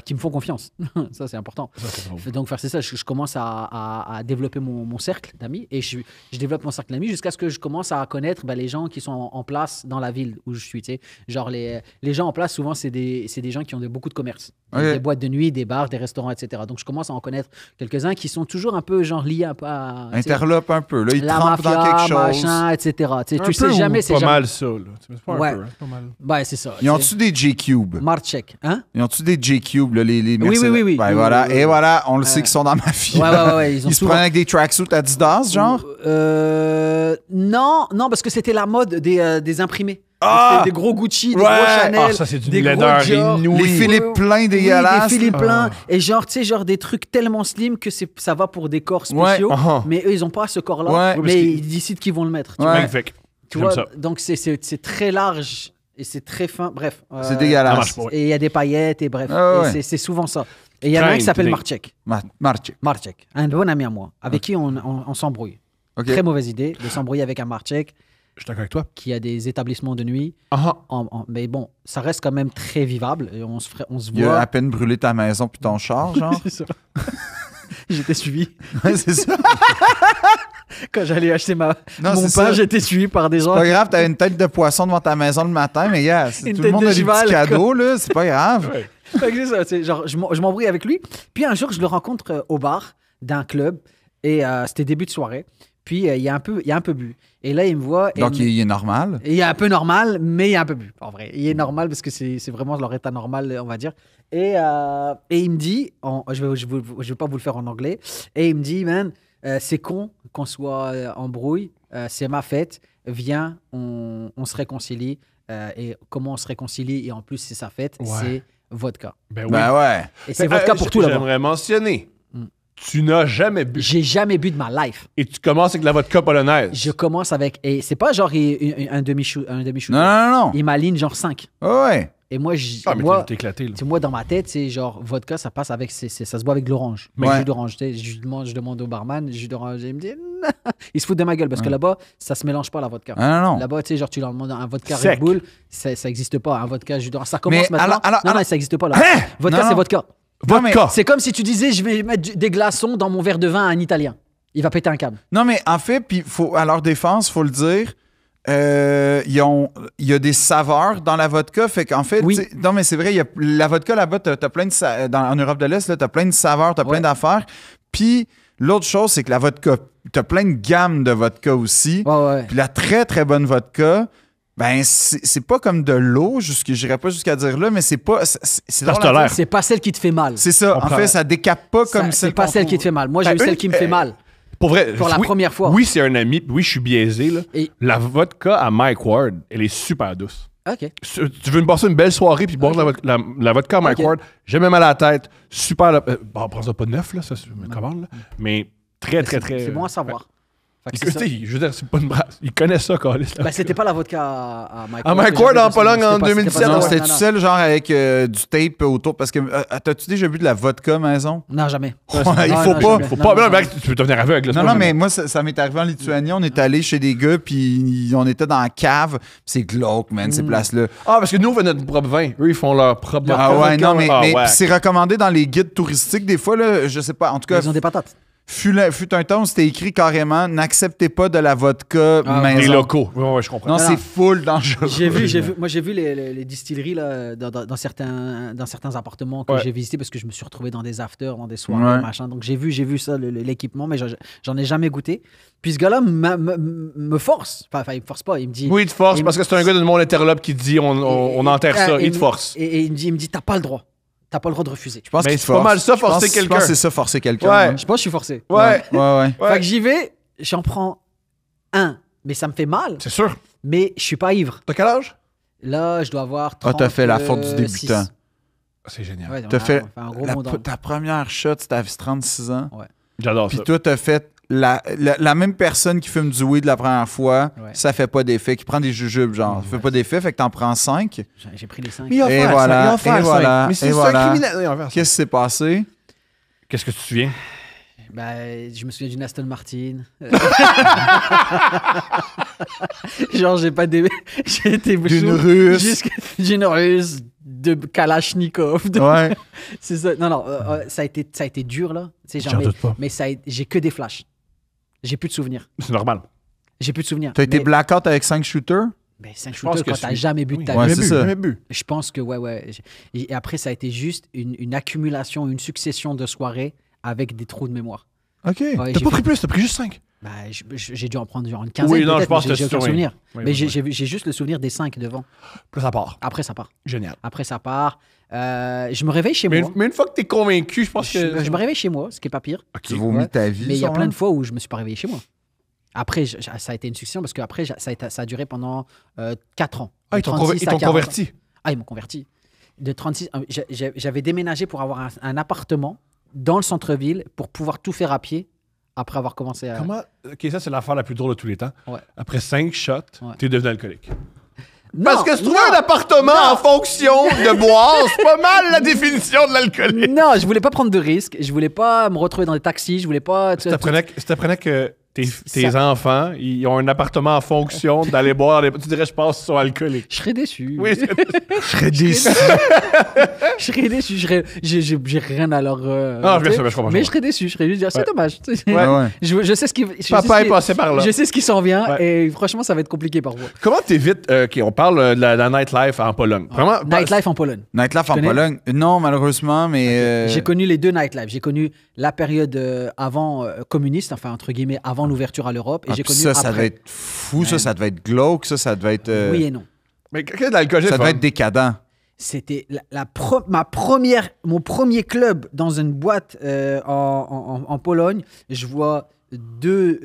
qui me font confiance. Ça, c'est important. Ça, c'est drôle. Donc, faire c'est ça. Je commence à développer mon cercle d'amis et je développe mon cercle d'amis jusqu'à ce que je commence à connaître les gens qui sont en place dans la ville où je suis. Tu sais. Genre, les gens en place, souvent, c'est des gens qui ont beaucoup de commerce. Ouais. Des boîtes de nuit, des bars, des restaurants, etc. Donc, je commence à en connaître quelques-uns qui sont toujours un peu genre liés à tu sais, Interlope un peu, là, il la trempe dans mafia, quelque chose. machin, etc. Tu sais, Un tu sais peu jamais, ou c'est pas jamais. mal ça, là. C'est pas Ouais. un peu, hein, c'est pas mal. Ouais, c'est ça. Ils ont-tu des J-Cube? Marchek, hein? Ils ont-tu des J-Cube, là, les Oui, Mercedes? oui. Ben, Oui, voilà. oui, oui. Et voilà, on le sait qu'ils sont dans ma fille. Ouais, ils ont Ils se souvent- prennent avec des tracksuits Adidas, genre? Non, parce que c'était la mode des imprimés. Ah! C'était des gros Gucci, des Ouais. gros Chanel, Ah, ça, c'est d'une des gros laideur Dior. inouïe. Les Philippe pleins Oui, dégueulasses. des Philippe là. pleins. Et genre, tu sais, genre des trucs tellement slim que ça va pour des corps spéciaux. Ouais. Uh-huh. Mais eux, ils ont pas ce corps-là. Ouais. Oui, parce mais qu'ils- ils décident qu'ils vont le mettre. Tu Ouais. vois, Magnifique. Tu J'aime vois, ça. donc c'est très large et c'est très fin. Bref. C'est Ça dégueulasse. marche pas. Et il y a des paillettes et bref. Ah ouais. Et c'est souvent ça. Et il y en a un qui Crainte, s'appelle des- Marcek. Marche. Marcek, un bon ami à moi, avec qui on s'embrouille. OK. Très mauvaise idée de s'embrouiller avec un Marcek Je suis d'accord avec toi. qui a des établissements de nuit. Ah, Mais bon, ça reste quand même très vivable. Et on se Il a voit. à peine brûlé ta maison puis ton char, genre. C'est ça. J'étais suivi. Ouais, c'est ça. Quand j'allais acheter Non, mon c'est pain, ça. j'étais suivi par des gens. Pas grave, t'as une tête de poisson devant ta maison le matin, mais gars, tout Une le tête monde de a des cheval, petits cadeaux, là. C'est pas grave. ouais. Fait que c'est ça, c'est genre, je m'embrouille avec lui. Puis un jour, je le rencontre au bar d'un club. Et c'était début de soirée. Puis il y a un peu bu. Et là, il me voit. Et Donc, il est normal. il est un peu normal, mais il est un peu bu. En vrai, il est normal parce que c'est vraiment leur état normal, on va dire. Et il me dit, je vais pas vous le faire en anglais. Et il me dit, man, c'est con qu'on soit en brouille. C'est ma fête. Viens, on se réconcilie. Et comment on se réconcilie? Et en plus, c'est sa fête. Ouais. C'est vodka. Ben oui. Ben ouais. Et c'est vodka pour tout là-bas. J'aimerais mentionner. Mm. Tu n'as jamais bu. J'ai jamais bu de ma life. Et tu commences avec la vodka polonaise. Je commence avec. Et c'est pas genre un demi-shoot. Non, non, non. Il m'aligne genre 5. Ouais. Et moi, Ah, mais moi, t'es éclaté, là. tu sais, moi, dans ma tête, c'est genre vodka, ça passe avec. Ça se boit avec de l'orange. Ouais. Jus d'orange. Tu sais, je demande au barman, jus d'orange. Et il me dit. Non. Il se fout de ma gueule parce que là-bas, ça se mélange pas la vodka. Ah, non, non. Là-bas, tu sais, genre, tu leur demandes un vodka Sec. Red Bull, ça existe pas. Un vodka jus d'orange. Ça commence Mais maintenant. alors- non, ça existe pas là. Hein? Vodka, Non, c'est non. vodka. Non, mais- Vodka. C'est comme si tu disais, je vais mettre des glaçons dans mon verre de vin à un Italien. Il va péter un câble. Non, mais en fait, puis à leur défense, faut le dire, il y a des saveurs dans la vodka. Fait qu'en fait, Oui. tu sais, non, mais c'est vrai, la vodka là-bas, t'as plein de en Europe de l'Est, là, t'as plein de saveurs, t'as plein Ouais. d'affaires. Puis l'autre chose, c'est que la vodka, t'as plein de gammes de vodka aussi. Ouais. Puis la très, très bonne vodka, ben, c'est pas comme de l'eau, j'irais pas jusqu'à dire là, mais c'est pas. C'est drôle à tolère. dire. C'est pas celle qui te fait mal. C'est ça. En comprends. fait, ça décape pas comme C'est celle pas qu'on celle qui trouve. te fait mal. Moi, j'ai Ben, eu celle qui me fait mal. Pour vrai. Pour la oui- première fois. Oui, c'est un ami. puis Oui, je suis biaisé, là. Et- La vodka à Mike Ward, elle est super douce. OK. Tu veux me passer une belle soirée puis boire la vodka à Mike Ok. Ward, j'ai même mal à la tête. Super. Bon, prends ça pas neuf, là, ça, c'est une commande, là. Mais très, très, très. C'est bon à savoir. Fait que c'est ça. Écoutez, je veux dire, c'est pas une brasse. Il connaît ça, Carlis. Ben, c'était pas la vodka à Mike À Ward Mike que Ward j'avais en parce que Pologne c'était en pas- 2017, c'était pas- Non, ouais. c'était tout seul, genre avec du tape autour. Parce que, t'as-tu déjà bu de la vodka maison? Non, jamais. Il Non, faut non, pas. jamais. Faut Non, pas. non, Non, mais tu peux devenir aveugle. là, Non, c'est non, pas mais jamais. moi, ça m'est arrivé en Lituanie. On est allé chez des gars, puis on était dans la cave. C'est glauque, man, ces places-là. Ah, parce que nous, on fait notre propre vin. Eux, ils font leur propre Ah vodka. ouais, non, mais, Ah, mais ouais. puis c'est recommandé dans les guides touristiques, des fois, là, je sais pas. En tout cas, Ils ont des patates. fut un temps où c'était écrit carrément n'acceptez pas de la vodka Ah, maison. Les locaux. Ouais, je comprends. Non, Non, c'est non. full dangereux. Moi, j'ai vu les distilleries là, dans certains appartements que Ouais. j'ai visités parce que je me suis retrouvé dans des afters, dans des soirées, Ouais. machin. Donc, j'ai vu ça, l'équipement, mais j'en ai jamais goûté. Puis ce gars-là me force. Enfin, il me force pas. Il me dit. Oui, il te force il- parce que c'est un gars de mon interlope qui dit on enterre ça. et Il te force. Et il me dit, t'as pas le droit. T'as pas le droit de refuser. Je pense Mais qu'il c'est force. pas mal ça, Je pense- forcer Je pense quelqu'un. que c'est ça, forcer quelqu'un. Ouais. hein. Je pense que je suis forcé. Ouais. Ouais. Fait que j'y vais, j'en prends un, mais ça me fait mal. C'est sûr. Mais je suis pas ivre. T'as quel âge? Là, je dois avoir. Ah, t'as fait la faute du 36. débutant. C'est génial. Ouais, T'as on a- fait on a un gros monde en- ta première shot, c'était à 36 ans. J'adore Puis ça. toi, t'as fait la même personne qui fume du weed la première fois, Ouais. ça fait pas d'effet. Qui prend des jujubes, genre, ça fait pas d'effet, fait que t'en prends 5. J'ai pris les 5. Mais il va Et faire voilà, ça, il va faire et ça. voilà, Mais c'est et ça, voilà. criminel. Il va faire ça. Qu'est-ce qui s'est passé? Qu'est-ce que tu te souviens? Je me souviens d'une Aston Martin. Genre, j'ai pas des. J'ai été D'une sous- russe. D'une russe, de Kalachnikov. Ouais. C'est ça. Non, ça a été dur, là. Tu sais, genre, J'en doute pas. mais j'ai que des flashs. J'ai plus de souvenirs. C'est normal. J'ai plus de souvenirs. T'as été Mais- blackout avec 5 shooters? Ben, 5 Je pense shooters que quand t'as c'est- jamais bu de Oui. ta Ouais, vie. c'est bu, ça. jamais bu. Je pense que, ouais. Et après, ça a été juste une accumulation, une succession de soirées avec des trous de mémoire. OK. Ouais, T'as j'ai pas fait- pris plus, t'as pris juste 5. Bah, j'ai dû en prendre genre une quinzaine. Oui, non, je peut-être, pense mais que j'ai c'est aucun oui. souvenir. Oui, mais oui, j'ai juste le souvenir des 5 devant. Plus ça part. Après, ça part. Génial. Après, ça part. Je me réveille chez Mais, moi. mais une fois que t'es convaincu, je pense que. Je me réveille chez moi, ce qui est pas pire. Tu vomis ta vie. Mais il y a sûrement. plein de fois où je me suis pas réveillé chez moi. Après, ça a été une succession parce qu'après, ça a duré pendant 4 ans. Ah, De ils t'ont 36 à 40 ans. converti. Ah, ils m'ont converti. De 36, j'avais déménagé pour avoir un appartement dans le centre-ville pour pouvoir tout faire à pied après avoir commencé à... Comment? OK, ça, c'est l'affaire la plus drôle de tous les temps. Ouais. Après 5 shots, Ouais. t'es devenu alcoolique. Non, Parce que se trouver non, un appartement en fonction de boire, c'est pas mal la définition de l'alcoolique. non, je voulais pas prendre de risques. Je voulais pas me retrouver dans des taxis. Je voulais pas... Si t'apprenais que tes Ça- enfants, ils ont un appartement en fonction d'aller boire, tu dirais, je pense, qu'ils sont alcooliques. Je serais déçu. Oui, Je serais déçu. Je serais déçu. J'ai rien à leur... Ah, bien tu sais, sûr, je comprends. mais je serais déçu. Je serais juste dire, c'est Ouais. dommage. Ouais. Je sais ce qui... Papa est passé par là. Je sais ce qui s'en vient Ouais. et franchement, ça va être compliqué parfois. Comment t'évites... OK, on parle de la nightlife en Pologne. Vraiment, Nightlife en Pologne. Nightlife en connais? Pologne? Non, malheureusement, mais... J'ai connu les deux nightlife. J'ai connu la période avant communiste, enfin entre guillemets avant l'ouverture à l'Europe, et j'ai connu ça après. devait être fou, ça devait être glauque, ça devait être... Oui et non. Mais qu'est-ce de l'alcool? ça devait être décadent. C'était mon premier club dans une boîte en Pologne. Je vois deux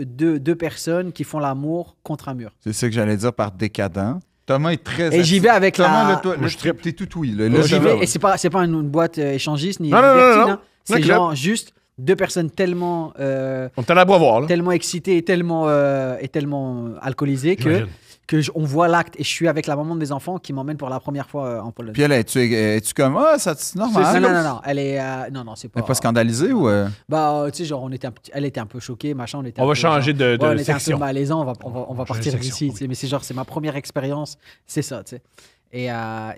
personnes qui font l'amour contre un mur. C'est ça que j'allais dire par décadent. Thomas est très... Et j'y vais avec Thomas, la... là, toi, Moi, je trippe. t'es tout oui. Là, Moi, J'y ça vais, va, et c'est pas une boîte échangiste ni Non, non, non, libertine, non, non. hein. C'est Un club. genre juste deux personnes tellement On t'a la boire, là. tellement excitées et tellement alcoolisées J'imagine. on voit l'acte, et je suis avec la maman de mes enfants qui m'emmène pour la première fois en Pologne. Puis elle, es-tu comme... Ah, ça, c'est normal. non, elle est non, c'est Elle pas est pas scandalisée ou... bah tu sais, genre elle était un peu choquée, machin, on était On un va peu, changer genre, de ouais, on était un peu section. malaisant, on va partir section, d'ici, oui. tu sais, mais c'est ma première expérience, c'est ça, tu sais. Et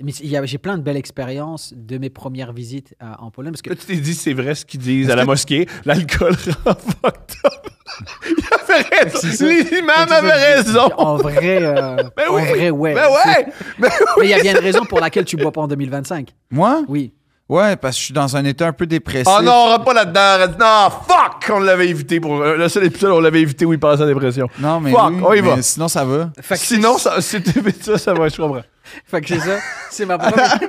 mais j'ai plein de belles expériences de mes premières visites en Pologne parce que Là, tu t'es dit, c'est vrai ce qu'ils disent à la mosquée, l'alcool rend fucked up. Il avait raison. L'imam avait raison. en vrai Ben en oui. vrai ouais. Ben ouais. Ben Mais il y a bien une raison pour laquelle tu bois pas en 2025. Moi? Oui. Ouais, parce que je suis dans un état un peu dépressif. Oh non, on rentre pas là-dedans. Non, fuck! On l'avait évité pour. Le seul épisode, on l'avait évité où il passait à la dépression. Non, mais Fuck, oui, on y va. mais sinon, ça va. Fait que Sinon, ça va, je comprends. fait que c'est ça, c'est ma première.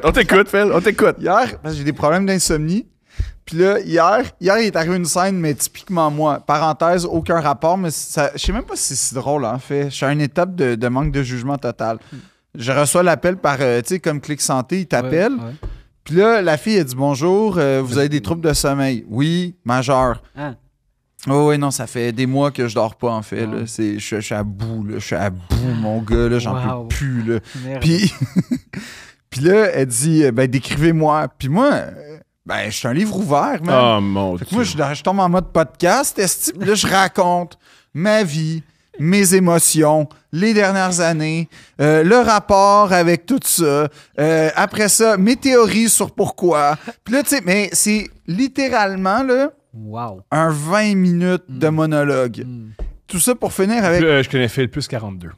On t'écoute, Phil, on t'écoute. Hier, parce que j'ai des problèmes d'insomnie. Puis là, hier, il est arrivé une scène, mais typiquement moi. Parenthèse, aucun rapport, mais ça, je sais même pas si c'est si drôle, en fait. Je suis à une étape de manque de jugement total. Je reçois l'appel par, tu sais, comme Clic Santé, il t'appelle. Ouais. Puis là, la fille, elle dit bonjour, vous avez des troubles de sommeil. Oui, majeur. Hein? Oh oui, non, ça fait des mois que je dors pas, en fait. Ah. Là. Je suis à bout, là. Je suis à bout, mon gars, là. J'en Wow. peux plus, là. Merde. Puis, puis là, elle dit, ben, décrivez-moi. Puis moi, ben, je suis un livre ouvert, man. Oh mon Fait que Dieu. moi, je tombe en mode podcast, esti, puis là, je raconte ma vie, mes émotions, les dernières années, le rapport avec tout ça. Après ça, mes théories sur pourquoi. Puis là, tu sais, mais c'est littéralement, là, Wow. un 20 minutes de monologue. Mm. Tout ça pour finir avec... Je connais Phil plus 42.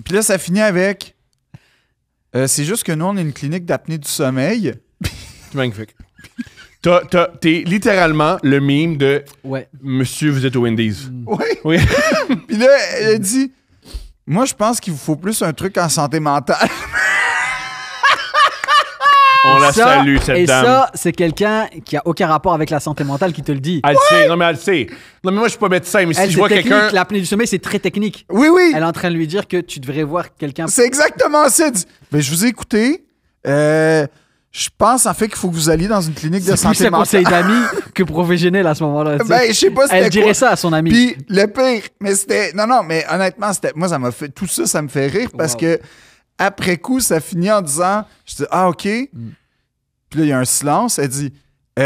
Puis là, ça finit avec... c'est juste que nous, on est une clinique d'apnée du sommeil. C'est magnifique. T'es littéralement le meme de Ouais. Monsieur, vous êtes au Wendy's. Oui. Oui. Puis là, elle dit... Moi, je pense qu'il vous faut plus un truc en santé mentale. On la Ça, salue, cette et dame. ça, c'est quelqu'un qui a aucun rapport avec la santé mentale qui te le dit. Elle le sait. Non, mais elle le sait. Non, mais moi, je suis pas médecin, mais si Elle, je c'est vois technique, quelqu'un. l'apnée du sommeil, c'est très technique. Oui, oui. Elle est en train de lui dire que tu devrais voir quelqu'un. C'est exactement ça. Elle dit, ben, je vous ai écouté. Je pense en fait qu'il faut que vous alliez dans une clinique de C'est plus santé un conseil mentale. d'amis que professionnel à ce moment-là. tu sais. Ben, je sais pas c'était Elle dirait quoi. ça à son ami. Puis le pire, mais c'était... Non, mais honnêtement, c'était... Moi, ça m'a fait... Tout ça, ça me fait rire parce Wow. que après coup, ça finit en disant... Je dis, ah, OK. Puis là, il y a un silence. Elle dit,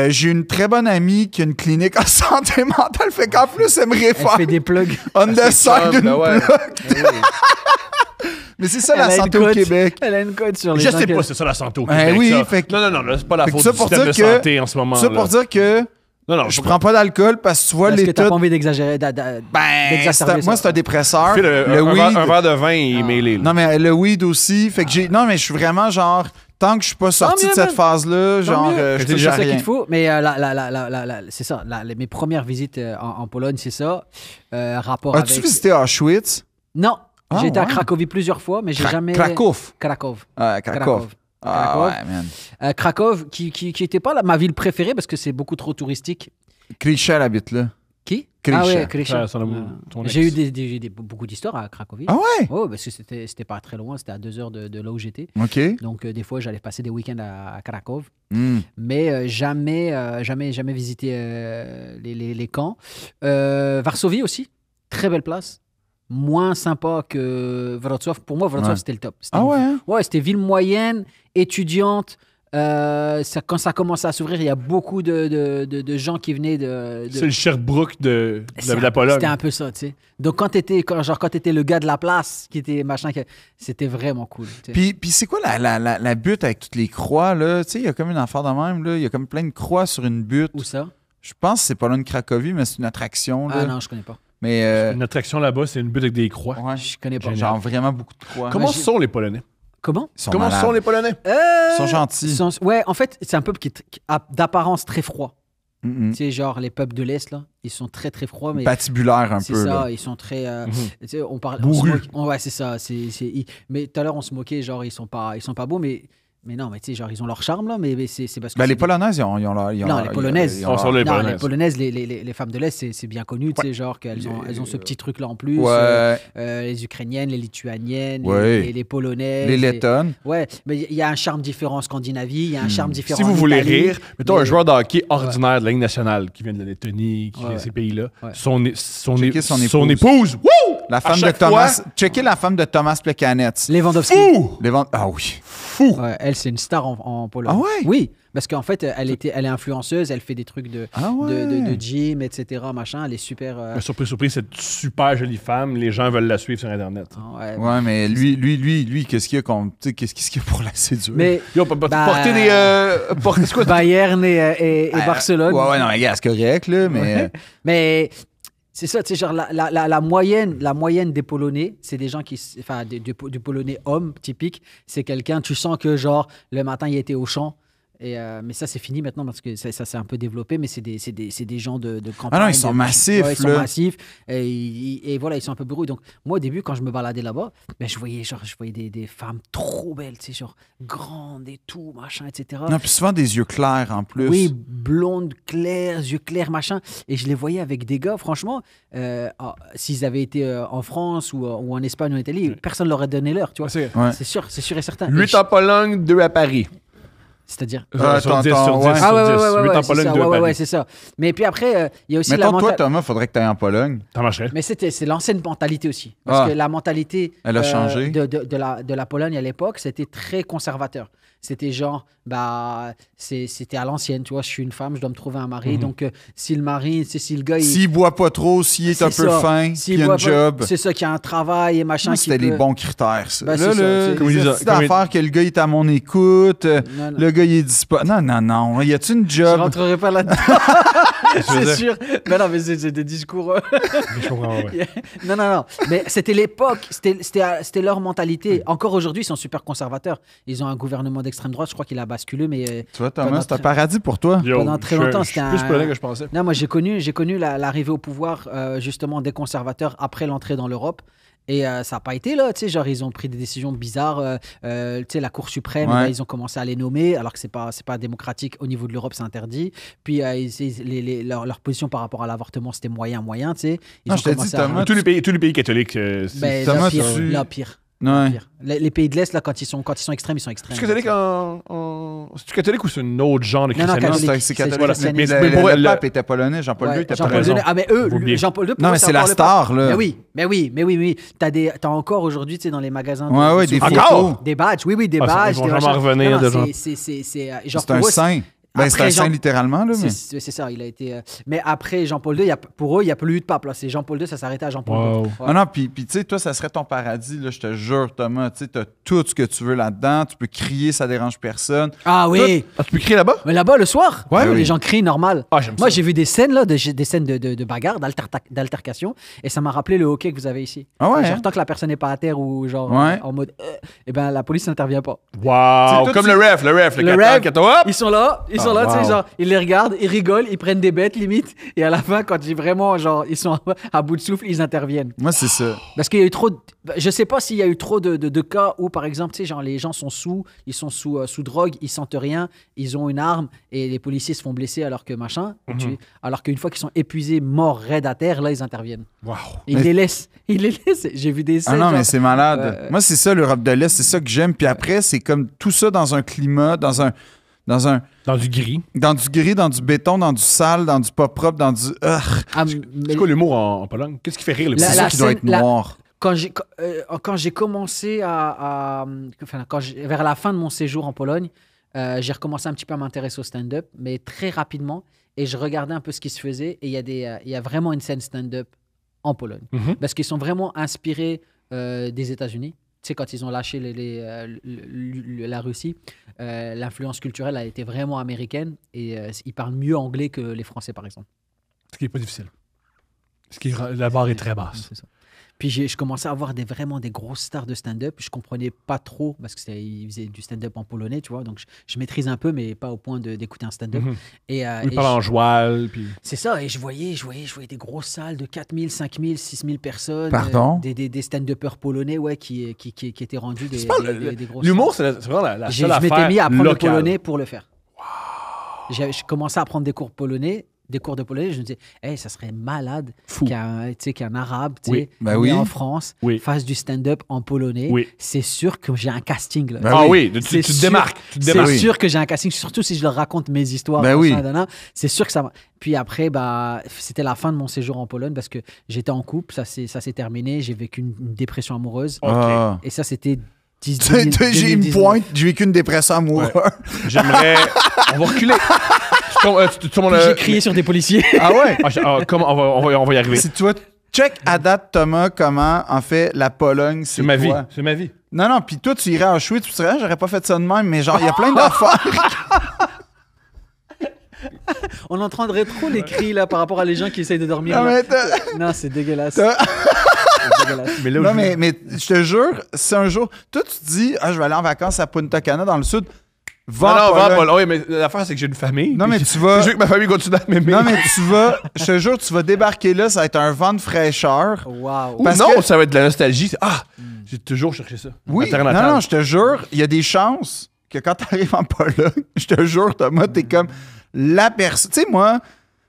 j'ai une très bonne amie qui a une clinique en santé mentale. Fait qu'en plus, elle me Elle réfère fait des plugs. on the side d'une Ben ouais. plug. Mais c'est ça, la Elle a une santé au cote. Québec. Elle a une code sur les Je gens sais que- pas, c'est ça la santé au Ben Québec. oui, ça. fait que- Non, c'est pas la fait que faute ça du pour système de dire que- santé en ce moment. Ça pour dire que Non, je prends pas d'alcool parce que tu vois Parce que t'as l'état... pas envie d'exagérer. Ben, d'exacerber moi, ça. c'est un dépresseur. Phil, Le un weed... verre de vin, il est mêlé. là. Non, mais le weed aussi. Fait que j'ai... Non, mais je suis vraiment genre... Tant que je suis pas sorti mieux, de cette man. phase-là, genre, mieux. je T'es touche déjà à C'est ça rien. qu'il te faut. Mais c'est ça. Mes premières visites en Pologne, c'est ça. Rapport As-tu avec. visité Auschwitz? Non. Ah, J'ai été à ouais. Cracovie plusieurs fois, mais j'ai jamais. Krakow. Krakow. Ah, Krakow. Ah, Krakow. ouais, man. Krakow, qui était pas ma ville préférée parce que c'est beaucoup trop touristique. Cliché habite là. Qui? Krisha. Ah ouais, Krisha. Ton J'ai ex. eu beaucoup d'histoires à Cracovie. Ah ouais? Oh, parce que c'était pas très loin, c'était à 2 heures de là où j'étais. OK. Donc, des fois, j'allais passer des week-ends à Krakow. Hmm. Mais jamais visité les camps. Varsovie aussi, très belle place. Moins sympa que Wrocław. Pour moi, Wrocław, Ouais. c'était le top. C'était Ah ouais? Hein? Ouais, c'était ville moyenne, étudiante. Quand ça commençait à s'ouvrir, il y a beaucoup de gens qui venaient C'est le Sherbrooke de C'est la Pologne. C'était un peu ça, tu sais. Donc, quand t'étais le gars de la place, qui était machin, c'était vraiment cool. tu sais. Puis c'est quoi la butte avec toutes les croix, là? Tu sais, il y a comme une affaire de même, là. Il y a comme plein de croix sur une butte. Où ça? Je pense que c'est pas loin de Cracovie, mais c'est une attraction, là. Ah non, je connais pas. Mais, Une attraction là-bas, c'est une butte avec des croix. ouais, Je connais pas. genre vraiment beaucoup de croix. Comment Ouais, sont les Polonais? Comment? Ils sont Comment malades. sont les Polonais? Ils sont gentils. Ouais, en fait, c'est un peuple qui a d'apparence très froid. Mm-mm. Tu sais, genre les peuples de l'Est, là, ils sont très, très froids. Mais Patibulaire un c'est peu, ça, là. ils sont très. Mhm. Tu sais, on parle. Bourrus. Ouais, c'est ça. Mais tout à l'heure, on se moquait, genre, ils sont pas beaux, mais non, mais tu sais, genre, ils ont leur charme, là, mais c'est parce que. Ben, c'est les des- Polonaises, ils ont leur... Non, les Polonaises. ils ont leur- Sur les Non, Polonaises. les Polonaises, les femmes de l'Est, c'est bien connu, tu sais, genre qu'elles ont ce petit truc-là en plus. Ouais, Les Ukrainiennes, les Lituaniennes, Ouais. les Polonaises. les Lettonnes. Ouais, mais il y a un charme différent en Scandinavie, il y a un charme différent Si vous en voulez Italie. rire, mettons mais- un joueur de hockey ordinaire de la Ligue nationale qui vient de la Lettonie, qui vient de Ouais. ces pays-là, Ouais. son Checker épouse. Wouh! La femme de chaque Thomas... Checkez la femme de Thomas Plekanec. Lewandowski. Fou! Ah oui. Fou! Ouais, elle, c'est une star en Pologne. Ah ouais? Oui, parce qu'en fait, elle est influenceuse, elle fait des trucs de Ah ouais. de gym, etc. Machin, elle est super. Surprise, surprise, cette super jolie femme, les gens veulent la suivre sur Internet. Ouais. Ouais, mais lui, qu'est-ce qu'il y a qu'est-ce qu'il y a pour la séduire? Mais Yo, Bah, porter des. C'est quoi? Bayern et Barcelone. Ouais, non, mais gars, c'est correct, là, mais... Mais c'est ça, tu sais, genre la moyenne des Polonais, c'est des gens enfin, du Polonais homme typique, c'est quelqu'un, tu sens que genre le matin il était au champ. Mais ça, c'est fini maintenant parce que ça s'est un peu développé, mais c'est des gens de campagne. Ah non, ils sont massifs, Ouais, ils sont là. massifs. Et voilà, ils sont un peu bourrus. Donc, moi, au début, quand je me baladais là-bas, ben, je voyais des femmes trop belles, tu sais, genre grandes et tout, machin, etc. Non, puis souvent des yeux clairs, en plus. Oui, blondes, claires, yeux clairs, machin. Et je les voyais avec des gars, franchement, s'ils avaient été en France ou en Espagne ou en Italie, personne ne leur aurait donné l'heure, tu vois. C'est Ouais. C'est sûr et certain. 8 en Pologne, 2 à Paris. C'est-à-dire. Attends, sur 10, sur 10, ouais. sur 10. Ah ouais, 8 en c'est Pologne, ça, 2 à Paris. c'est ça. Mais puis après, il y a aussi la Mettons, toi, mentalité. Thomas, faudrait que tu ailles en Pologne. Ça marcherait. Mais c'est l'ancienne mentalité aussi. Parce Ah. que la mentalité Elle a changé. de la Pologne à l'époque, c'était très conservateur. C'était genre, c'était à l'ancienne, tu vois, je suis une femme, je dois me trouver un mari. Donc, si le mari, si le gars, S'il boit pas trop, s'il est un peu ça. fin, S'il qu'il a boit un pas- job. C'est ça, qui a un travail et machin. Moi, qui c'était les peut- bons critères, ça. Ben, Là, c'est ça, là, c'est- Comme ils disent- c'est comme ils- d'affaire que le gars il est à mon écoute, Non, non. le gars il est disponible. Non. Y a-tu une Je job? rentrerai pas là-dedans. c'est dire. sûr. Non, mais c'est des discours. Je comprends, ouais. Non. Mais c'était l'époque, c'était leur mentalité. Encore aujourd'hui, ils sont super conservateurs. Ils ont un gouvernement d'extrême droite, je crois qu'il a basculé, mais Tu vois, Thomas, Pendant c'est un très- paradis pour toi. Yo, Pendant très je- longtemps, je suis c'était plus un- polonais que je pensais. non, moi j'ai connu l'arrivée au pouvoir justement des conservateurs après l'entrée dans l'Europe. Et ça n'a pas été là, tu sais, genre ils ont pris des décisions bizarres, tu sais, la Cour suprême, Ouais. là, ils ont commencé à les nommer, alors que c'est pas démocratique, au niveau de l'Europe c'est interdit. Puis leur position par rapport à l'avortement c'était moyen, tu sais. Ils Non, ont je t'ai dit, commencé Thomas, Tous les pays catholiques, c'est. Ben, Thomas, là, pire, tu- là, pire. Ouais. Pire. Les pays de l'Est, là, quand ils sont extrêmes, ils sont extrêmes. C'est catholique C'est catholique ou c'est un autre genre de Non, non, christianisme? catholique. C'est C'est catholique. voilà. Mais Mais le pour elle, pape était polonais, Jean-Paul II Ouais, était Jean-Paul polonais. II. Ah, mais eux, Vous oubliez. Jean-Paul II, pour Non, eux, mais c'est la encore le star, pape. là. Mais oui. T'as encore aujourd'hui, tu sais, dans les magasins. Ouais, des Encore? photos. Des badges, oui, des Ah, ça, badges. ils vont des jamais machins. revenir Non, de non, genre. genre C'est un pour eux, saint. Ben, c'est Après, un saint Jean- littéralement, là. Mais... c'est ça, il a été. Mais après Jean-Paul II, pour eux, il n'y a plus eu de pape. Là. C'est Jean-Paul II, ça s'arrêtait à Jean-Paul Wow. II. Ouais. Ah non, puis tu sais, toi, ça serait ton paradis, là, je te jure, Thomas. Tu sais, t'as tout ce que tu veux là-dedans. Tu peux crier, ça dérange personne. Ah oui. Ah, tu peux crier là-bas? Mais là-bas, le soir, Ouais, oui. les gens crient normal. Ah, j'aime Moi, ça. j'ai vu des scènes, là, des scènes de bagarre, d'altercation, et ça m'a rappelé le hockey que vous avez ici. Ah ouais, Genre, hein? tant que la personne n'est pas à terre ou genre Ouais. en mode, eh ben la police n'intervient pas. Wow! toi, Comme tu- le ref, le Le ref, 4 hop! ils sont là, ils Ils sont là, tu sais, wow. genre, ils les regardent, ils rigolent, ils prennent des bêtes limite. Et à la fin, quand ils vraiment, genre, ils sont à bout de souffle, ils interviennent. Moi, c'est ça. Parce qu'il y a eu trop. Je sais pas s'il y a eu trop de cas où, par exemple, tu sais, genre, les gens sont ils sont sous drogue, ils sentent rien, ils ont une arme et les policiers se font blesser alors que machin. Alors qu'une fois qu'ils sont épuisés, morts, raides à terre, là, ils interviennent. Wow. Et ils les laissent. Ils les laissent. J'ai vu des scènes. Ah non, mais genre, c'est malade. Moi, c'est ça, l'Europe de l'Est, c'est ça que j'aime. Puis après, c'est comme tout ça dans un climat, dans du gris. du gris, dans du béton, dans du sale, dans du pas propre, dans du... ah, mais- C'est quoi l'humour en Pologne? Qu'est-ce qui fait rire le plus? C'est La ça qui doit scène- être noir. quand j'ai commencé vers la fin de mon séjour en Pologne, j'ai recommencé un petit peu à m'intéresser au stand-up, mais très rapidement, et je regardais un peu ce qui se faisait, et il y a vraiment une scène stand-up en Pologne, Mhm. parce qu'ils sont vraiment inspirés des États-Unis. Tu sais, quand ils ont lâché la Russie, l'influence culturelle a été vraiment américaine, et ils parlent mieux anglais que les Français, par exemple. Ce qui n'est pas difficile. La barre est très basse. C'est ça. Puis je commençais à avoir vraiment des grosses stars de stand-up. Je comprenais pas trop parce qu'ils faisaient du stand-up en polonais, tu vois. Donc je maîtrise un peu, mais pas au point d'écouter un stand-up. Mhm. Et, Il parle en joual, puis... c'est ça. Et je voyais des grosses salles de 4000, 5000, 6000 personnes. Pardon? Des stand-uppers polonais, ouais, qui étaient rendus des grosses L'humour, salles. c'est vraiment la Je seule affaire m'étais mis à apprendre locale. le polonais pour le faire. Je commençais à prendre des cours de polonais, je me disais, hey, ça serait malade Fou. qu'un arabe, tu Oui. sais, Ben né oui. en France, Oui. fasse du stand-up en polonais. Oui. C'est sûr que j'ai un casting. Là. Ben Ah oui. oui, tu C'est te sûr- démarques. Tu te C'est démarques. sûr que j'ai un casting, surtout si je leur raconte mes histoires. Ben machin, oui. nanana. C'est sûr que ça va. Puis après, c'était la fin de mon séjour en Pologne parce que j'étais en couple, ça s'est terminé, j'ai vécu une dépression amoureuse. Ok. Ah. Et ça, c'était J'ai une 2019. pointe, j'ai vécu une dépression amoureuse. J'aimerais... On va reculer. Puis j'ai crié sur des policiers. Ah ouais? Comment on va y arriver. Si tu vois, check à date, Thomas, comment, en fait, la Pologne, C'est ma vie. quoi. C'est ma vie. Non, non, puis toi, tu irais à Auschwitz, tu dirais, ah, j'aurais pas fait ça de même, mais genre, il y a plein d'affaires. On entendrait trop les cris là par rapport à les gens qui essayent de dormir. Non, là. mais t'as- Non, c'est dégueulasse. t'as- C'est dégueulasse. Mais là où Non, je- mais je te jure, si un jour, toi, tu te dis, ah, je vais aller en vacances à Punta Cana dans le sud, va Non, en non, va Pologne. pas. Oui, mais l'affaire, c'est que j'ai une famille. Non, puis mais tu vas- Je veux que ma famille continue à m'aimer. Non, mais tu vas, je te jure, tu vas débarquer là, ça va être un vent de fraîcheur. Waouh. Ou parce non, que- ça va être de la nostalgie. J'ai toujours cherché ça. Oui, Ma terre non, natale. non, je te jure, il y a des chances que quand tu arrives en Pologne, je te jure, Thomas, t'es comme la personne. Tu sais,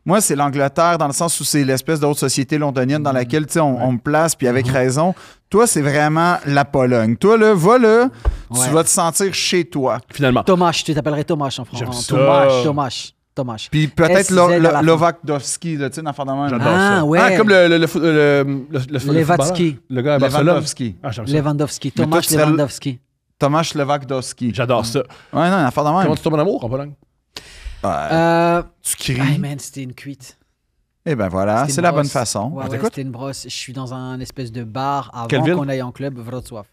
moi c'est l'Angleterre dans le sens où c'est l'espèce d'autre société londonienne dans laquelle, tu sais, on me place, puis avec raison. Toi, c'est vraiment la Pologne. Toi, là, va là, Ouais. tu vas te sentir chez toi. Finalement. Thomas, tu t'appellerais Thomas en J'aime France. ça. Thomas. Puis peut-être SZ à la fin. Lovakdowski, là, tu sais, dans le fond de même. J'adore Ah, ça. ouais. Ah, comme le Lewandowski. footballeur. Le gars à Barcelone. Lewandowski. Ah, j'aime ça. Lewandowski. Mais toi, Thomas tu serais le- Lewandowski. Thomas Lewandowski. J'adore ça. Ouais, non, une affaire de même. Comment tu tombes en amour en Pologne? Euh, Tu cries. Hey man, c'était une cuite. Eh ben voilà, C'était c'est une la bonne brosse. façon. Ouais, Ah, ouais, t'écoutes? c'était une brosse. Je suis dans un espèce de bar Quelle avant ville? qu'on aille en club, Wrocław.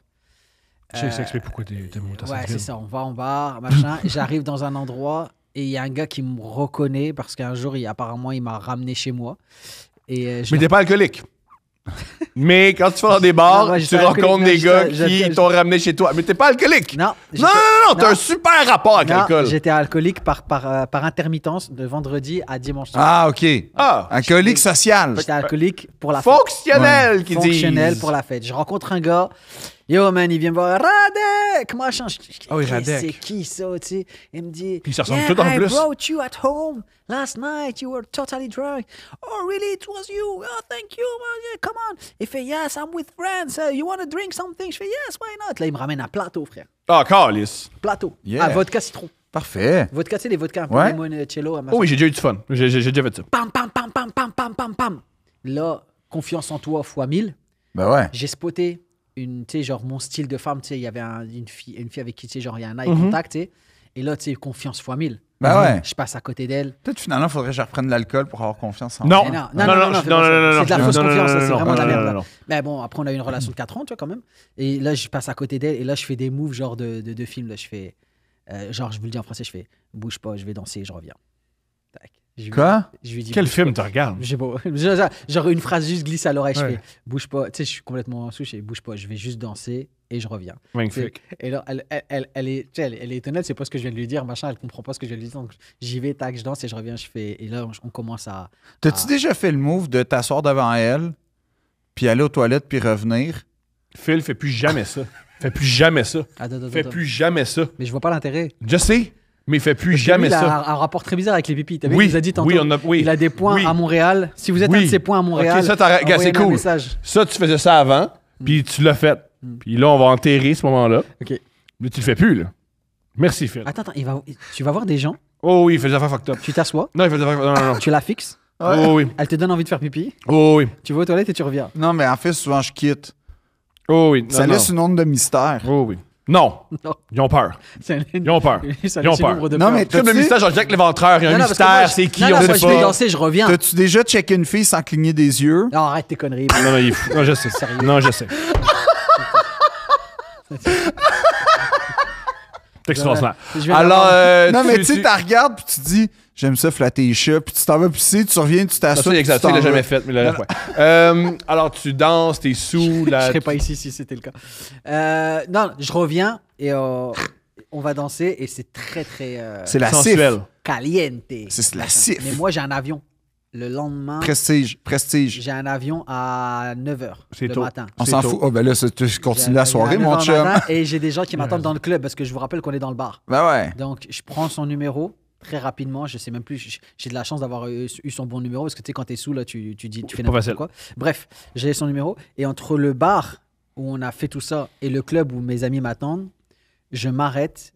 Je sais, ça explique pourquoi t'es amoureux de Ouais, c'est ça. On va en bar, machin. J'arrive dans un endroit et il y a un gars qui me reconnaît parce qu'un jour, apparemment, il m'a ramené chez moi. Et Mais t'es pas alcoolique. Mais quand tu vas dans des bars, Non, moi, je tu suis alcoolique, rencontres non, des gars je- qui t'ont ramené chez toi. Mais t'es pas alcoolique. Non, Non, t'as un super rapport avec non, l'alcool. j'étais alcoolique par intermittence de vendredi à dimanche soir. Ah, OK. Ah, Alcoolique social. J'étais alcoolique pour la fête. fonctionnel qui dit. Fonctionnel pour la fête. Je rencontre un gars. Yo, man, il vient me voir. Radek! Machin. Ah oui, Qu'est-ce Radek. C'est qui ça, tu sais? Il me dit. Puis ça ressemble yeah, tout en I plus. brought you at home last night. You were totally drunk. Oh, really? It was you? Oh, thank you. Man. Yeah, come on. Il fait, yes, I'm with friends. You want to drink something? Je fais, yes, why not? Là, il me ramène un plateau, frère. Ah, calice. Plateau. Yeah. Ah, vodka citron. Parfait. Vodka, tu sais, les vodkas un peu Ouais. limoncello. à Oh oui, j'ai déjà eu du fun. J'ai déjà fait ça. Pam, pam, pam, pam, pam, pam, pam, pam. Là, confiance en toi fois 1000. Ben ouais. J'ai spoté tu sais, genre mon style de femme, tu sais, il y avait une fille avec qui, tu sais, genre, il y a un eye contact, tu sais. Et là, tu sais, confiance fois 1000. Ben ouais. Je passe à côté d'elle. Peut-être finalement, il faudrait que je reprenne l'alcool pour avoir confiance en Non. Mais non, c'est de la fausse confiance, ça, c'est vraiment de la merde. non, là. non. Mais bon, après, on a eu une relation de 4 ans, tu vois, quand même. Et là, je passe à côté d'elle, et là, je fais des moves, genre, de film, là. Je fais, genre, je vous le dis en français, je fais, bouge pas, je vais danser, je reviens. Tac. Je lui- Quoi? Je lui dis, Quel bouge film pas. tu regardes? Je sais pas. Genre une phrase juste glisse à l'oreille, je Ouais. fais bouge pas. Tu sais, je suis complètement sous, je fais bouge pas, je vais juste danser et je reviens. Magnifique. Et là, elle est, tu sais, elle est étonnée, c'est pas ce que je viens de lui dire, machin, elle comprend pas ce que je viens de lui dire. Donc j'y vais, tac, je danse et je reviens, je fais. Et là, on commence à. T'as-tu déjà fait le move de t'asseoir devant elle, puis aller aux toilettes, puis revenir? Phil, fais plus jamais ça. Fais plus jamais ça. Attends. Fais plus jamais ça. Mais je vois pas l'intérêt. Je sais, mais fais plus Parce que jamais lui, il a ça. un rapport très bizarre avec les pipis. T'as vu, Oui, il nous a dit tantôt. oui. Il a des points Oui. à Montréal. Si vous êtes Oui. un de ces points à Montréal, Ok, ça, regarde, c'est envoyez-moi un cool. message. Ça, tu faisais ça avant, puis tu l'as fait. Puis là, on va enterrer ce moment-là. Ok. Mais tu le fais plus, là. Merci, Phil. Attends, tu vas voir des gens, Oh oui, il fait des affaires fucked up. tu t'assois, Non, il fait des affaires... Non. tu la fixes, Oh oui. elle te donne envie de faire pipi, Oh oui. tu vas aux toilettes et tu reviens. Non, mais en fait, souvent, je quitte. Oh oui. Ça Non, laisse une onde de mystère. non. Oh oui. Non. Non. Ils ont peur. C'est Ils ont peur. Ça Ils ont laisse peur. une ombre de Non, peur. mais Comme le T'as-tu- mystère Jean-Jacques Léventreur, il y a un Non, parce que moi, mystère, c'est qui, non, on moi, sait je vais pas. danser, je reviens. T'as-tu déjà checké une fille sans cligner des yeux? Non, arrête tes conneries. Non, il est fou. Non, je sais. Sérieux. Non, je sais. C'est extraordinaire. Je viens Alors, d'avoir- Non, mais tu sais, t'as regardes, puis tu dis, j'aime ça flatter les chats, puis tu t'en vas pisser, tu reviens, tu Ça, t'assois. c'est puis exact. tu Ça, il l'a t'en vas. jamais fait, mais il l'a ouais. Alors, tu danses, t'es sous. Je La... serais pas ici si c'était le cas. Non, je reviens et on va danser et c'est très, très C'est la sensuel. cif. caliente. C'est la cif. Mais moi, j'ai un avion. Le lendemain, Prestige. j'ai un avion à 9h C'est le tôt. matin. On C'est s'en tôt. fout. Oh, ben là, tu continues la J'ai soirée, un mon 9h le chum. matin Et j'ai des gens qui m'attendent dans le club parce que je vous rappelle qu'on est dans le bar. Ben ouais. Donc, je prends son numéro très rapidement. Je sais même plus. J'ai de la chance d'avoir eu son bon numéro parce que tu sais, quand t'es sous, là, tu dis, tu fais Pas n'importe facile. quoi. Bref, j'ai son numéro. Et entre le bar où on a fait tout ça et le club où mes amis m'attendent, je m'arrête.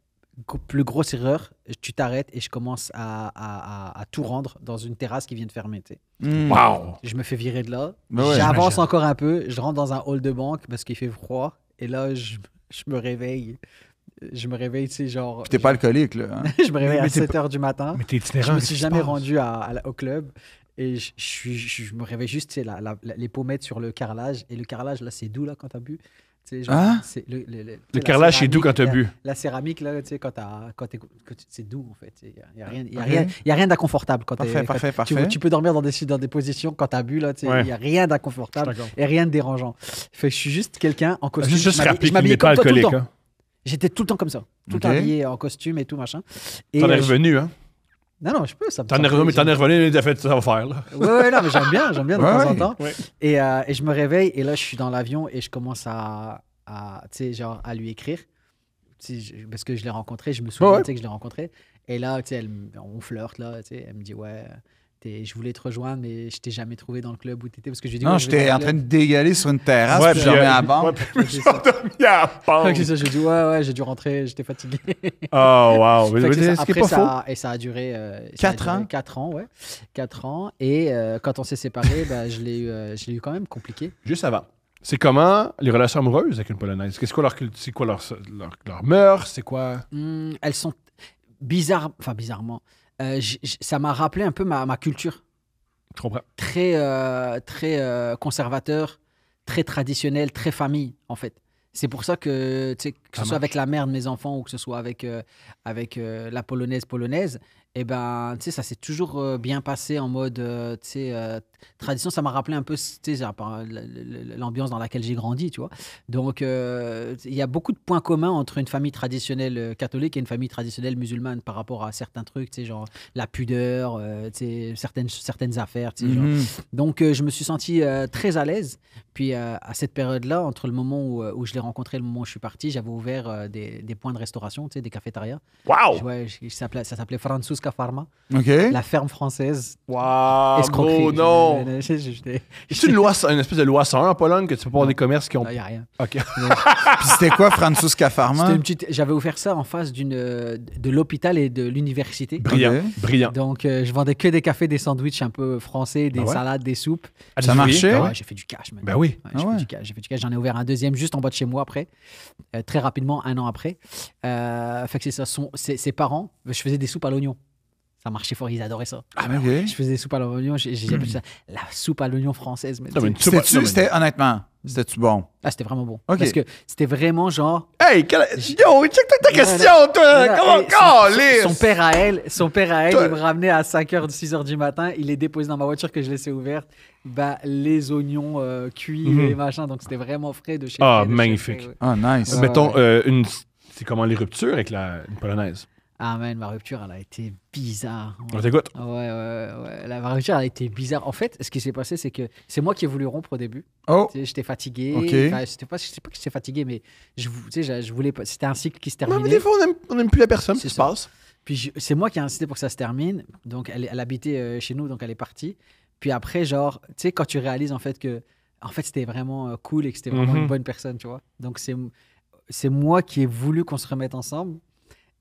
Plus grosse erreur, tu t'arrêtes et je commence à tout rendre dans une terrasse qui vient de fermer. Tu sais. Wow. Je me fais virer de là. Ben ouais, J'avance j'imagine. encore un peu. Je rentre dans un hall de banque parce qu'il fait froid. Et là, je me réveille. Je me réveille, tu sais, genre. Puis t'es pas alcoolique, là. hein? Je me réveille Mais à t'es 7 h du matin. Mais t'es Je itinérant. me qu'est-ce suis qui jamais se passe? rendu au club. Et je me réveille juste, tu sais, les pommettes sur le carrelage. Et le carrelage, là, c'est doux, là, quand t'as bu. Tu sais, genre, Hein? c'est tu sais, Le la carrelage, c'est doux quand t'as céramique, bu. La céramique, là, tu sais, c'est doux, en fait. Il n'y a, rien d'inconfortable quand Parfait, t'es. parfait, quand- parfait. Tu peux dormir dans des positions quand t'as bu, là, tu sais. Il Ouais. n'y a rien d'inconfortable D'accord. et rien de dérangeant. Fait que je suis juste quelqu'un en costume. Juste Je rappeler qu'il m'habillais n'est pas comme toi tout le alcoolique. temps. Hein. J'étais tout le temps comme ça. Tout le temps Ok. habillé en costume et tout, machin. Et, T'en es je- revenu, hein? Non, je peux. Ça me T'en es semble- revenu, mais t'en es revenu, t'as fait ça va faire, là. Ouais, non, mais j'aime bien de Ouais, temps en ouais. temps. Ouais. Et je me réveille et là, je suis dans l'avion et je commence tu sais, genre, à lui écrire. Tu sais, parce que je l'ai rencontré, je me souviens, Ouais, ouais. tu sais, que je l'ai rencontré. Et là, tu sais, on flirte, là, tu sais, elle me dit, ouais, je voulais te rejoindre, mais je t'ai jamais trouvé dans le club où t'étais. Parce que je lui dis, Non, ouais, je vais j'étais dans en le train de club. dégaler sur une terrasse, Ouais, puis je remets à la ouais, banque. puis je me suis endormi à la banque. C'est ça, je lui dis, ouais, j'ai dû rentrer, j'étais fatigué. Oh, wow. Fait que c'est ça. Ce qui est Après, pas faux. et ça a duré 4 ans? 4 ans, ouais. 4 ans. Et quand on s'est séparés, bah, je l'ai eu quand même compliqué. Juste avant. C'est comment les relations amoureuses avec une Polonaise? C'est quoi leur mœurs? C'est quoi? Elles sont bizarrement. Ça m'a rappelé un peu ma culture. Je comprends. Très conservateur, très traditionnel, très famille, en fait. C'est pour ça que, tu sais, que Ça ce soit marche. avec la mère de mes enfants ou que ce soit avec la polonaise, eh ben, tu sais, ça s'est toujours bien passé en mode, tu sais, tradition. Ça m'a rappelé un peu, tu sais, l'ambiance dans laquelle j'ai grandi, tu vois. Donc, il y a beaucoup de points communs entre une famille traditionnelle catholique et une famille traditionnelle musulmane par rapport à certains trucs, tu sais, genre la pudeur, tu sais, certaines affaires, tu sais, genre. Mhm. Donc, je me suis senti très à l'aise. Puis, à cette période-là, entre le moment où je l'ai rencontré et le moment où je suis parti, j'avais ouvert des points de restauration, tu sais, des cafétérias. Wow! Ouais, ça s'appelait Franzuska Farma, OK. la ferme française. Wow! Escroquerie. Gros, non! Il une espèce de loi 101 en Pologne que tu peux pas avoir des commerces qui ont. n'y a rien. OK. Puis c'était quoi, Franzuska Farma? C'était une petite... J'avais ouvert ça en face de l'hôpital et de l'université. Brillant. Ok. Brillant. Donc, je vendais que des cafés, des sandwichs un peu français, des Ah ouais? salades, des soupes. À Ça des ouvriers? marchait? Ah Ouais, ouais? j'ai fait du cash, man. Ben oui. Ouais, Ah j'ai ouais. fait du cash, J'en ai ouvert un deuxième juste en bas de chez moi après, très rapidement, 1 an après. Fait que c'est ça. Ses parents, je faisais des soupes à l'oignon. Ça marchait fort, ils adoraient ça. Ah, mais OK. Je faisais soupe à l'oignon, j'ai appelé ça la soupe à l'oignon française. Mais Non, mais une soupe- C'était-tu, non, mais- c'était, honnêtement, c'était-tu bon? Ah, c'était vraiment bon. OK. Parce que c'était vraiment genre. Hey, yo, check ta question, toi! Voilà, Comment, et calisse! son père à elle, Toi- il me ramenait à 5h, 6h du matin. Il les déposait dans ma voiture que je laissais ouverte. Bah, les oignons cuits et machin. Donc, c'était vraiment frais de chez Ah, frais de chez magnifique. frais, ouais. Ah, nice. Ouais. Mettons, c'est comment les ruptures avec une polonaise? Ah, man, ma rupture, elle a été bizarre. On t'écoute. Ouais. Ma rupture, elle a été bizarre. En fait, ce qui s'est passé, c'est que c'est moi qui ai voulu rompre au début. Oh, Tu sais, j'étais fatigué. Ok. Enfin, je sais pas que j'étais fatigué, mais tu sais, je voulais pas. C'était un cycle qui se Non, terminait. mais des fois, on aime plus la personne, C'est ça se ça. passe. Puis c'est moi qui ai insisté pour que ça se termine. Donc elle habitait chez nous, donc elle est partie. Puis après, genre, tu sais, quand tu réalises en fait que c'était vraiment cool et que c'était vraiment Mhm. une bonne personne, tu vois. Donc c'est moi qui ai voulu qu'on se remette ensemble.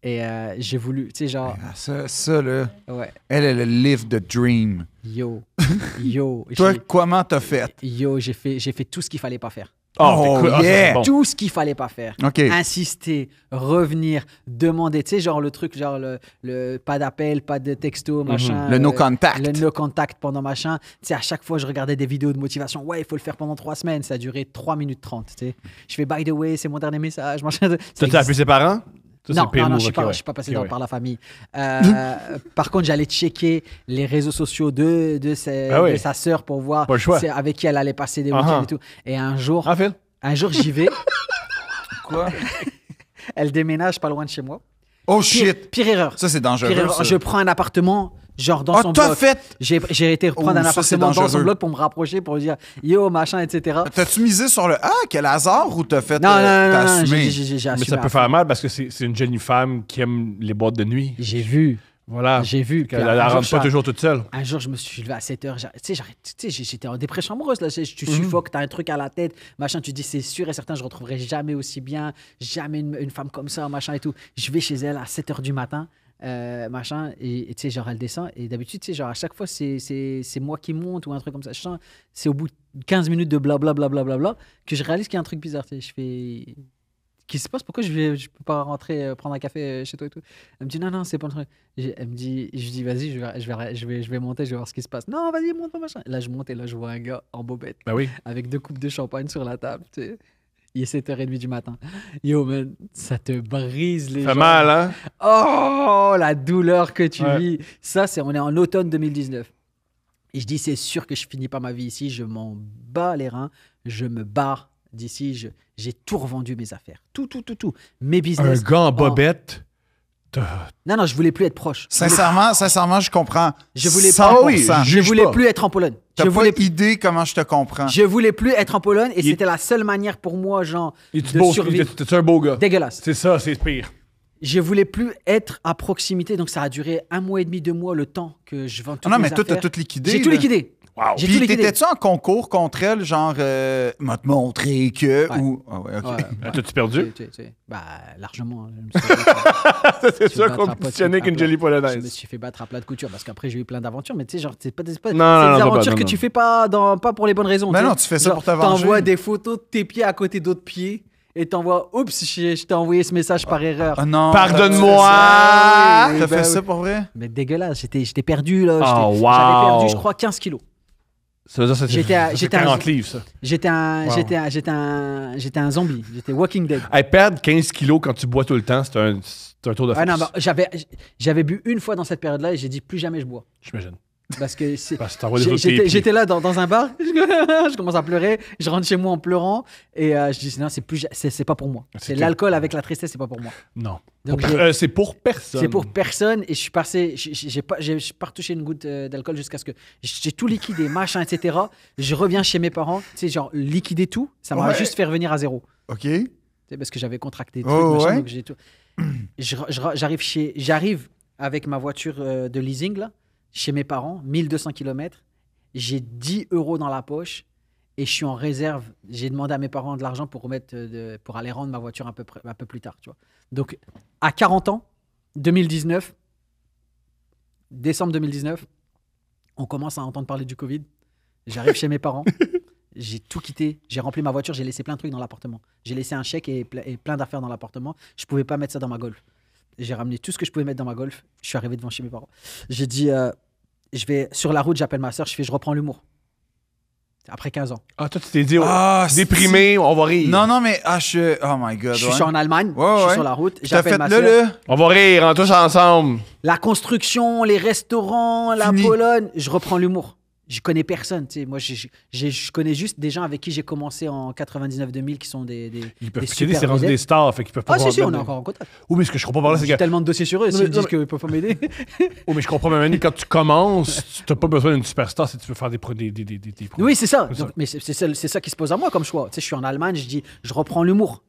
Et j'ai voulu, tu sais, genre, ah, ça, là, ouais, elle live the dream. yo, Toi, j'ai- comment t'as fait? j'ai fait tout ce qu'il fallait pas faire. Oh, t'es cool. Ça, yeah. c'est bon. Tout ce qu'il fallait pas faire. OK. Insister, revenir, demander, tu sais, genre le truc, genre le pas d'appel, pas de texto, machin. Le no contact. Le no contact pendant machin. Tu sais, à chaque fois, je regardais des vidéos de motivation. Ouais, il faut le faire pendant 3 semaines. Ça a duré 3 minutes 30, tu sais. Je fais, by the way, c'est mon dernier message, machin. T'as-tu appelé ses parents? Ça, c'est Non, le pire non, move, je ok, ouais. suis pas passé Ok, ouais. par la famille. Par contre, j'allais checker les réseaux sociaux de Ah oui. sa sœur pour voir Pas le choix. avec qui elle allait passer des Ah week-ends ah. et tout. Et un jour, Ah, Phil? j'y vais. Quoi? Elle déménage pas loin de chez moi. Oh, shit. Pire erreur. Ça, c'est dangereux. Pire erreur. ça. Je prends un appartement, genre dans Ah, son t'as bloc. fait... J'ai été prendre Oh, un ça, c'est appartement dans son dangereux. bloc pour me rapprocher, pour dire yo, machin, etc. T'as-tu misé sur le « Ah, quel hasard » ou t'as fait... Non, t'as non, assumé? j'ai Mais assumé ça à peut fond. faire mal parce que c'est une jeune femme qui aime les boîtes de nuit. J'ai vu. Voilà. J'ai vu. Qu'elle Puis ne un jour, rentre pas toujours toute seule. Un jour, je me suis levé à 7h. Tu sais, j'étais en dépression amoureuse. Là. Tu suffoques, t'as un truc à la tête, machin. Tu dis, c'est sûr et certain, je retrouverai jamais aussi bien, jamais une femme comme ça, machin et tout. Je vais chez elle à 7h du matin, machin. Et tu sais, genre, elle descend. Et d'habitude, tu sais, genre, à chaque fois, c'est moi qui monte ou un truc comme ça. Je sens, c'est au bout de 15 minutes de blablabla que je réalise qu'il y a un truc bizarre. Tu sais, je fais. Qu'est-ce qui se passe? Pourquoi je peux pas rentrer prendre un café chez toi et tout? Elle me dit non, c'est pas le truc. Elle me dit, je dis vas-y, je vais monter, je vais voir ce qui se passe. Non, vas-y, monte pas, machin. Là, je monte et là, je vois un gars en bobette Ben oui. avec 2 coupes de champagne sur la table. Tu sais. Il est 7h30 du matin. Yo, man, ça te brise les Ça fait jambes. mal, hein? Oh, la douleur que tu Ouais. vis. Ça, on est en automne 2019. Et je dis, c'est sûr que je finis pas ma vie ici. Je m'en bats les reins. Je me barre d'ici. J'ai tout revendu mes affaires. Tout. Mes Un business. gars en Oh. bobette. Non, je voulais plus être proche. Sincèrement, je comprends. Je voulais 100%. pas. oui, Je juge voulais pas. plus être en Pologne. T'as Je pas voulais, idée comment je te comprends. je voulais plus être en Pologne et Il- c'était la seule manière pour moi, genre, Es-tu de beau? survivre. T'es un beau gars? Dégueulasse. C'est ça, c'est pire. Je voulais plus être à proximité, donc ça a duré 1 mois et demi, 2 mois, le temps que je vende toutes non, mes mais toi, t'as affaires. tout liquidé. J'ai tout là. liquidé. Wow. J'ai tout Puis liquidé. t'étais-tu en concours contre elle, genre, m'a te montré que... Ouais. Ou... Ah ouais, OK. Ouais. T'as-tu perdu? Bah, largement. Je me suis fait- C'est ça, battre à pas de compétitionner avec une couture. jolie Je me polonaise. suis fait battre à plat de couture parce qu'après j'ai eu plein d'aventures, mais tu sais, genre, c'est pas Non, c'est non, des non, aventures non, que non. tu fais pas pour les bonnes raisons. Ben tu sais. non, tu fais ça Genre, pour t'avenger. T'envoies des photos de tes pieds à côté d'autres pieds et t'envoies, oups, je t'ai envoyé ce message par erreur. Ah non. Pardonne-moi! T'as Ben fait ça oui. pour vrai? Mais dégueulasse, j'étais perdu là. Oh, J'avais wow. perdu, je crois, 15 kilos. Ça veut dire que J'étais à- c'est j'étais à- 40 livres, ça. J'étais un, Wow. j'étais un zombie. J'étais Walking Dead. Hey, perdre 15 kilos quand tu bois tout le temps, c'est un tour de force. Ah non, bah, j'avais bu une fois dans cette période-là et j'ai dit plus jamais je bois. J'imagine. Parce que c'est. Parce que t'envoies des photos de tes pieds. J'étais là dans un bar, je commence à pleurer, je rentre chez moi en pleurant et je dis non, c'est pas pour moi. C'est que- l'alcool avec la tristesse, c'est pas pour moi. Non. Donc, C'est pour personne. c'est pour personne et je suis passé, j'ai pas retouché une goutte d'alcool jusqu'à ce que j'ai tout liquidé, machin, etc. Je reviens chez mes parents, tu sais, genre liquider tout, ça m'a Ouais. juste fait revenir à zéro. OK. Tu sais, parce que j'avais contracté des Oh, trucs, machin, ouais. donc j'ai tout. J'arrive avec ma voiture de leasing là, chez mes parents, 1200 km. J'ai 10 € dans la poche et je suis en réserve. J'ai demandé à mes parents de l'argent pour pour aller rendre ma voiture un peu plus tard, tu vois. Donc à 40 ans, 2019, décembre 2019, on commence à entendre parler du Covid. J'arrive chez mes parents. J'ai tout quitté. J'ai rempli ma voiture. J'ai laissé plein de trucs dans l'appartement. J'ai laissé un chèque et plein d'affaires dans l'appartement. Je pouvais pas mettre ça dans ma Golf. j'ai ramené tout ce que je pouvais mettre dans ma Golf. Je suis arrivé devant chez mes parents. J'ai dit, je vais sur la route, j'appelle ma soeur, je reprends l'humour. Après 15 ans. Ah, toi, tu t'es dit, déprimé, on va rire. Non, mais oh my God. Je suis en Allemagne, je suis sur la route, T'as j'appelle fait ma soeur. On va rire, on tous ensemble. La construction, les restaurants, la Fini. Pologne, je reprends l'humour. Je connais personne, tu sais. Moi, je connais juste des gens avec qui j'ai commencé en 99-2000 qui sont des Ils peuvent des piquer, super c'est rendu vedettes. des stars, fait qu'ils peuvent pas Ah, si, pouvoir on est mettre encore en contact. Oui, mais ce que je comprends par là, c'est J'ai que. tellement de dossiers sur eux, Non, s'ils mais- me disent non, qu'ils ne peuvent pas m'aider. Oui, mais je comprends même, quand tu commences, tu n'as pas besoin d'une superstar si tu veux faire des produits. Oui, c'est ça. C'est ça. Donc, mais c'est ça qui se pose à moi comme choix. Tu sais, je suis en Allemagne, je dis, je reprends l'humour.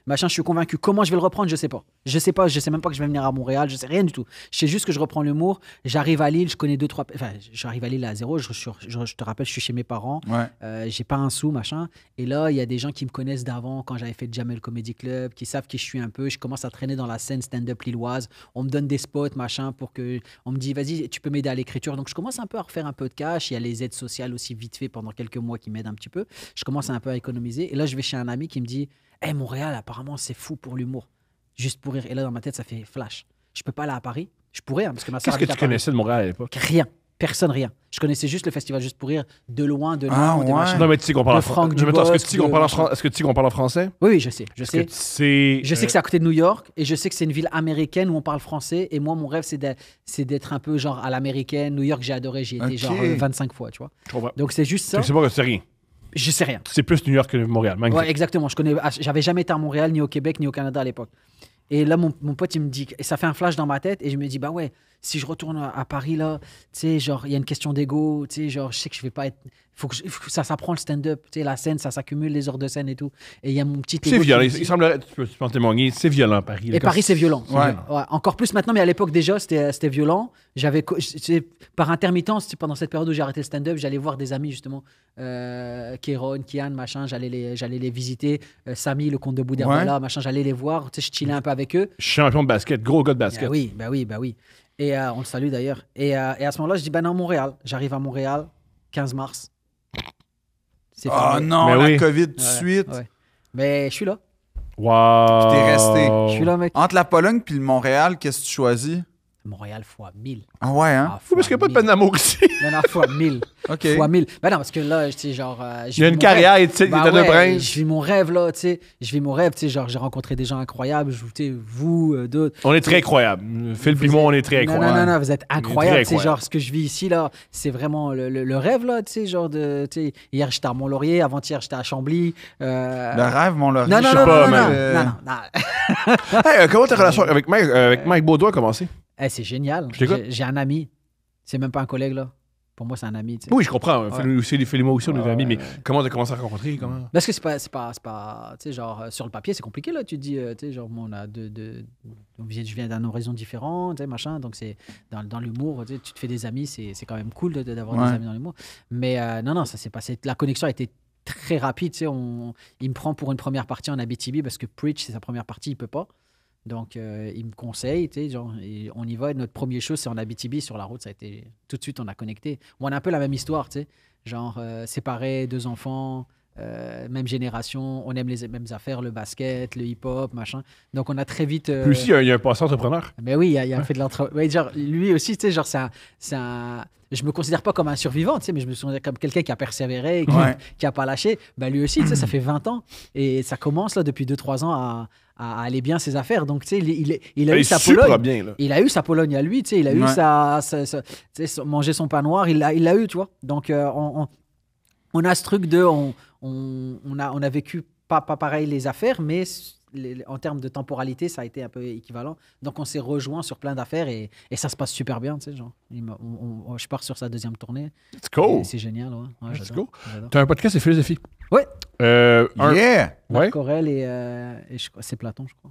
Machin, je suis convaincu. Comment je vais le reprendre, je sais pas. Je sais même pas que je vais venir à Montréal, je sais rien du tout. Je sais juste que je reprends l'humour. J'arrive à Lille, je connais 2-3. Enfin, j'arrive à Lille à zéro. Je te rappelle, je suis chez mes parents. Ouais. J'ai pas un sou, machin. Et là, il y a des gens qui me connaissent d'avant, quand j'avais fait Jamel Comedy Club, qui savent qui je suis un peu. Je commence à traîner dans la scène stand-up lilloise. On me donne des spots, machin, pour que. On me dit, vas-y, tu peux m'aider à l'écriture. Donc, je commence un peu à refaire un peu de cash. Il y a les aides sociales aussi, vite fait, pendant quelques mois, qui m'aident un petit peu. Je commence un peu à économiser. Et là, je vais chez un ami qui me dit, hey, Montréal, apparemment, c'est fou pour l'humour. Juste pour rire. Et là, dans ma tête, ça fait flash. Je peux pas aller à Paris. Je pourrais, hein, parce que ma soeur Qu'est-ce que habite à tu Paris. connaissais de Montréal à l'époque? Rien. Personne, rien. Je connaissais juste le festival Juste pour rire de loin, de Ah, loin. des ouais. machins. Non, mais tu sais qu'on parle Le en Franck français. Est-ce que tu sais qu'on Dubosc, parle en le français? Est-ce que tu sais qu'on parle en français? Oui, oui, je sais. Je Est-ce sais. que tu sais. Je sais que c'est à côté de New York et je sais que c'est une ville américaine où on parle français. Et moi, mon rêve, c'est d'être un peu genre à l'américaine. New York, j'ai adoré. J'y étais Ok. genre 25 fois, tu vois. Je comprends. Donc, c'est juste ça. Tu sais pas que c'est rien. Je sais rien. C'est plus New York que Montréal. Magnifique. Ouais, exactement. J'avais jamais été à Montréal, ni au Québec, ni au Canada à l'époque. Et là, mon pote, il me dit, et ça fait un flash dans ma tête, et je me dis, bah ouais, si je retourne à Paris, là, tu sais, genre, il y a une question d'ego, tu sais, genre, je sais que je vais pas être. Faut que ça s'apprend le stand-up, tu sais, la scène, ça s'accumule, les heures de scène et tout. Et il y a mon petit C'est ego. qui violent. me Il dit- semblerait, tu peux en témoigner, c'est violent, Paris. Et Paris, c'est violent. Ouais. Ouais, encore plus maintenant, mais à l'époque déjà, c'était violent. Par intermittence, pendant cette période où j'ai arrêté le stand-up, j'allais voir des amis, justement, Kéron, Kian, machin, j'allais les visiter. Samy, le comte de Boudherbala, machin, j'allais les voir. Tu sais, je chillais un peu avec eux. Je suis champion de basket, gros gars de basket. Bah oui. Et on le salue d'ailleurs. Et à ce moment-là, je dis, ben non, Montréal. J'arrive à Montréal, 15 mars. C'est Oh fermé. non, Mais la oui. COVID tout de Ouais, suite. ouais. Mais je suis là. Wow. T'es resté. Je suis là, mec. Entre la Pologne puis le Montréal, qu'est-ce que tu choisis? Montréal fois 1000. Ah ouais, hein? Ah, Oui, parce qu'il n'y a pas de 1000. peine d'amour ici. Non, non, fois 1000. OK. Fois 1000. Ben non, parce que là, tu sais, genre. Il y a une carrière, il est à deux brins. Je vis mon rêve, là, tu sais. Je vis mon rêve, tu sais. Genre, j'ai rencontré des gens incroyables. Tu sais, vous, d'autres. On est très incroyable. Phil et moi, on est très Non, incroyable. non, vous êtes incroyables. très Tu sais, incroyable. genre, ce que je vis ici, là, c'est vraiment le rêve, là, tu sais, genre de. Tu sais, hier, j'étais à Mont-Laurier. Avant-hier, j'étais à Chambly. Le rêve, mon Laurier. Non, non, je non, sais non, pas, non, mais- non, non. Hey, comment ta relation avec Mike Baudouin a commencé? Eh, c'est génial. Je t'écoute. J'ai un ami. C'est même pas un collègue, là. Pour moi, c'est un ami, tu sais. Oui, je comprends. Ouais. Fais-moi aussi, on est Ouais, amis, mais ouais. comment t'as commencé à rencontrer? Comment? Parce que c'est pas tu sais, genre, sur le papier, c'est compliqué, là. Tu te dis, tu sais, genre, moi, je viens d'un horizon différent, tu sais, machin. Donc, c'est dans l'humour, tu sais, tu te fais des amis, c'est quand même cool d'avoir Ouais. des amis dans l'humour. Mais non, ça s'est passé. La connexion a été très rapide, tu sais. Il me prend pour une première partie en Abitibi parce que Preach, c'est sa première partie, il peut pas. Donc, il me conseille, tu sais, genre, et on y va. Et notre premier show, c'est en Abitibi, sur la route, ça a été... Tout de suite, on a connecté. On a un peu la même histoire, tu sais. Genre, séparés, 2 enfants, même génération, on aime les mêmes affaires, le basket, le hip-hop, machin. Donc, on a très vite... Lui aussi, il y a un passé entrepreneur. Mais oui, il a fait de l'entreprise. Ouais, genre, lui aussi, tu sais, genre, c'est un... Je me considère pas comme un survivant, tu sais, mais je me considère comme quelqu'un qui a persévéré, qui a pas lâché. Ben, lui aussi, tu sais, ça fait 20 ans. Et ça commence, là, depuis 2-3 ans, à aller bien ses affaires. Donc, tu sais, il a eu sa super Pologne. bien, là. Il a eu sa Pologne à lui, tu sais, il a eu tu sais, manger son pain noir, il l'a eu, tu vois. Donc, on a ce truc de... On a vécu pas pareil les affaires, mais en termes de temporalité, ça a été un peu équivalent. Donc, on s'est rejoint sur plein d'affaires et ça se passe super bien, tu sais, genre. Je pars sur sa 2e tournée. Let's go. Et c'est génial, ouais. Let's j'adore, go. j'adore. T'as un podcast de philosophie. Ouais. Yeah! Ouais. Marc Aurèle et c'est Platon, je crois.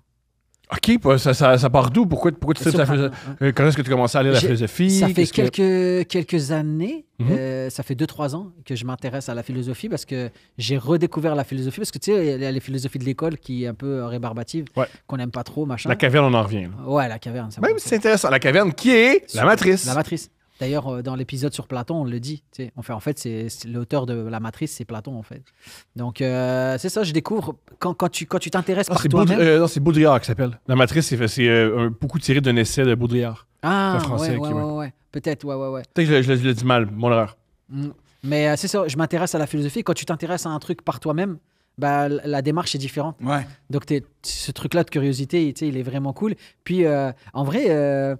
OK, bah, ça part d'où? Pourquoi tu traites Sur la Platon, philosophie? ouais. Quand est-ce que tu as commencé à lire la J'ai- philosophie? Ça fait Qu'est-ce que- quelques années, Mhm. ça fait 2-3 ans que je m'intéresse à la philosophie parce que j'ai redécouvert la philosophie. Parce que tu sais, il y a les philosophies de l'école qui est un peu rébarbative, Ouais. qu'on n'aime pas trop, machin. La caverne, on en revient. là. Ouais, la caverne. Ça Même si c'est intéressant. La caverne qui est la matrice. La matrice. D'ailleurs, dans l'épisode sur Platon, on le dit. Tu sais. En fait, c'est l'auteur de la Matrice, c'est Platon, en fait. Donc, c'est ça, je découvre quand tu t'intéresses par C'est toi-même. non, c'est Baudrillard qui s'appelle. La Matrice, c'est beaucoup tiré d'un essai de Baudrillard. Ah, c'est un Français qui- ouais. Peut-être, ouais. Peut-être que je l'ai dit mal, mon erreur. Mm. Mais c'est ça, je m'intéresse à la philosophie. Quand tu t'intéresses à un truc par toi-même, bah, la démarche est différente. Ouais. Donc, ce truc-là de curiosité, tu sais, il est vraiment cool. Puis, en vrai,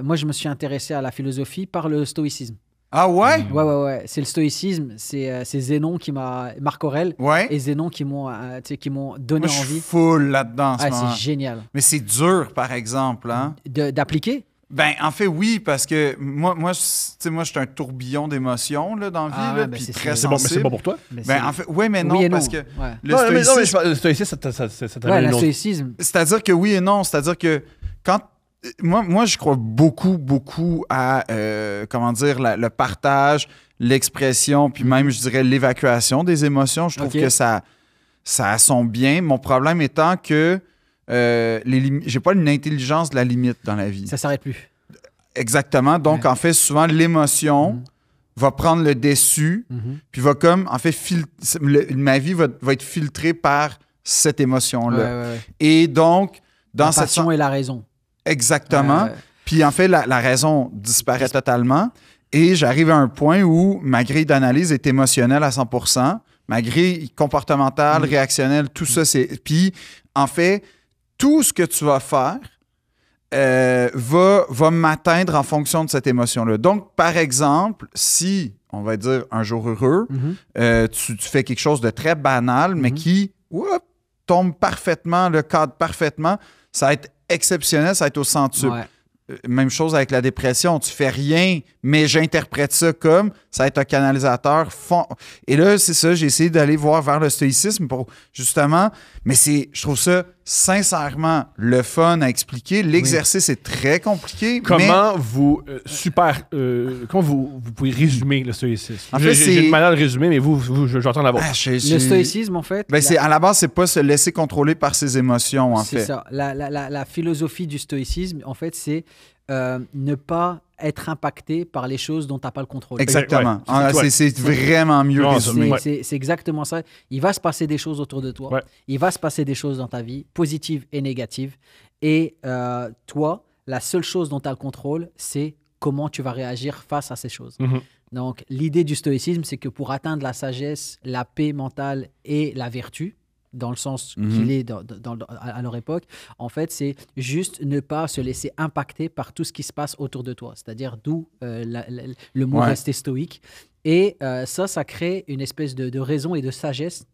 moi, je me suis intéressé à la philosophie par le stoïcisme. Ah ouais? Ouais. C'est le stoïcisme, c'est Zénon Marc Aurèle Ouais. et Zénon qui m'ont donné Moi, je suis envie. full là-dedans en ce Ah, moment. c'est génial. Mais c'est dur, par exemple, hein? D'appliquer? Ben, en fait, oui, parce que moi, tu sais, moi, je suis un tourbillon d'émotions, là, dans la vie, Ah, là, ben, puis c'est- très C'est bon, mais sensible. c'est bon pour toi? Mais Ben, c'est- en fait, oui, mais non, oui et parce non. que Ouais. le Non, mais stoïcisme... le stoïcisme, ça Ouais, t'amène le une autre. stoïcisme. C'est-à-dire que oui et non. C'est-à-dire que quand... Moi, je crois beaucoup à, comment dire, le partage, l'expression, puis même, je dirais, l'évacuation des émotions. Je trouve Ok. que ça a son bien. Mon problème étant que j'ai pas une intelligence de la limite dans la vie. Ça s'arrête plus. Exactement. Donc, Ouais. en fait, souvent, l'émotion Mhm. va prendre le dessus, Mhm. puis va comme, en fait, ma vie va être filtrée par cette émotion-là. Ouais. Et donc, dans La cette... passion et la raison. Exactement. Ouais. Puis en fait, la raison disparaît totalement. Et j'arrive à un point où ma grille d'analyse est émotionnelle à 100%. Ma grille comportementale, réactionnelle, tout ça, c'est... Puis en fait, tout ce que tu vas faire va m'atteindre en fonction de cette émotion-là. Donc, par exemple, si, on va dire, un jour heureux, Mhm. tu fais quelque chose de très banal, mais qui tombe parfaitement, le cadre parfaitement, ça va être exceptionnel, ça va être au centuple. Ouais. Même chose avec la dépression. Tu fais rien, mais j'interprète ça comme ça va être un canalisateur. Et là, c'est ça, j'ai essayé d'aller voir vers le stoïcisme pour justement, mais je trouve ça sincèrement le fun à expliquer. L'exercice est très compliqué. Comment comment vous pouvez résumer le stoïcisme? En fait, J'ai une manière de résumer, mais j'entends la mais, vôtre. Le stoïcisme, en fait, Ben, à la base, c'est pas se laisser contrôler par ses émotions, en c'est fait. ça. La philosophie du stoïcisme, en fait, c'est ne pas être impacté par les choses dont tu n'as pas le contrôle. Exactement. Ouais, Ah, ouais. c'est vraiment mieux Non, résumé. Ouais. C'est exactement ça. Il va se passer des choses autour de toi. Ouais. Il va se passer des choses dans ta vie, positives et négatives. Et toi, la seule chose dont tu as le contrôle, c'est comment tu vas réagir face à ces choses. Mhm. Donc, l'idée du stoïcisme, c'est que pour atteindre la sagesse, la paix mentale et la vertu, dans le sens qu'il est à leur époque, en fait, c'est juste ne pas se laisser impacter par tout ce qui se passe autour de toi. C'est-à-dire d'où le mot rester stoïque. Et ça crée une espèce de raison et de sagesse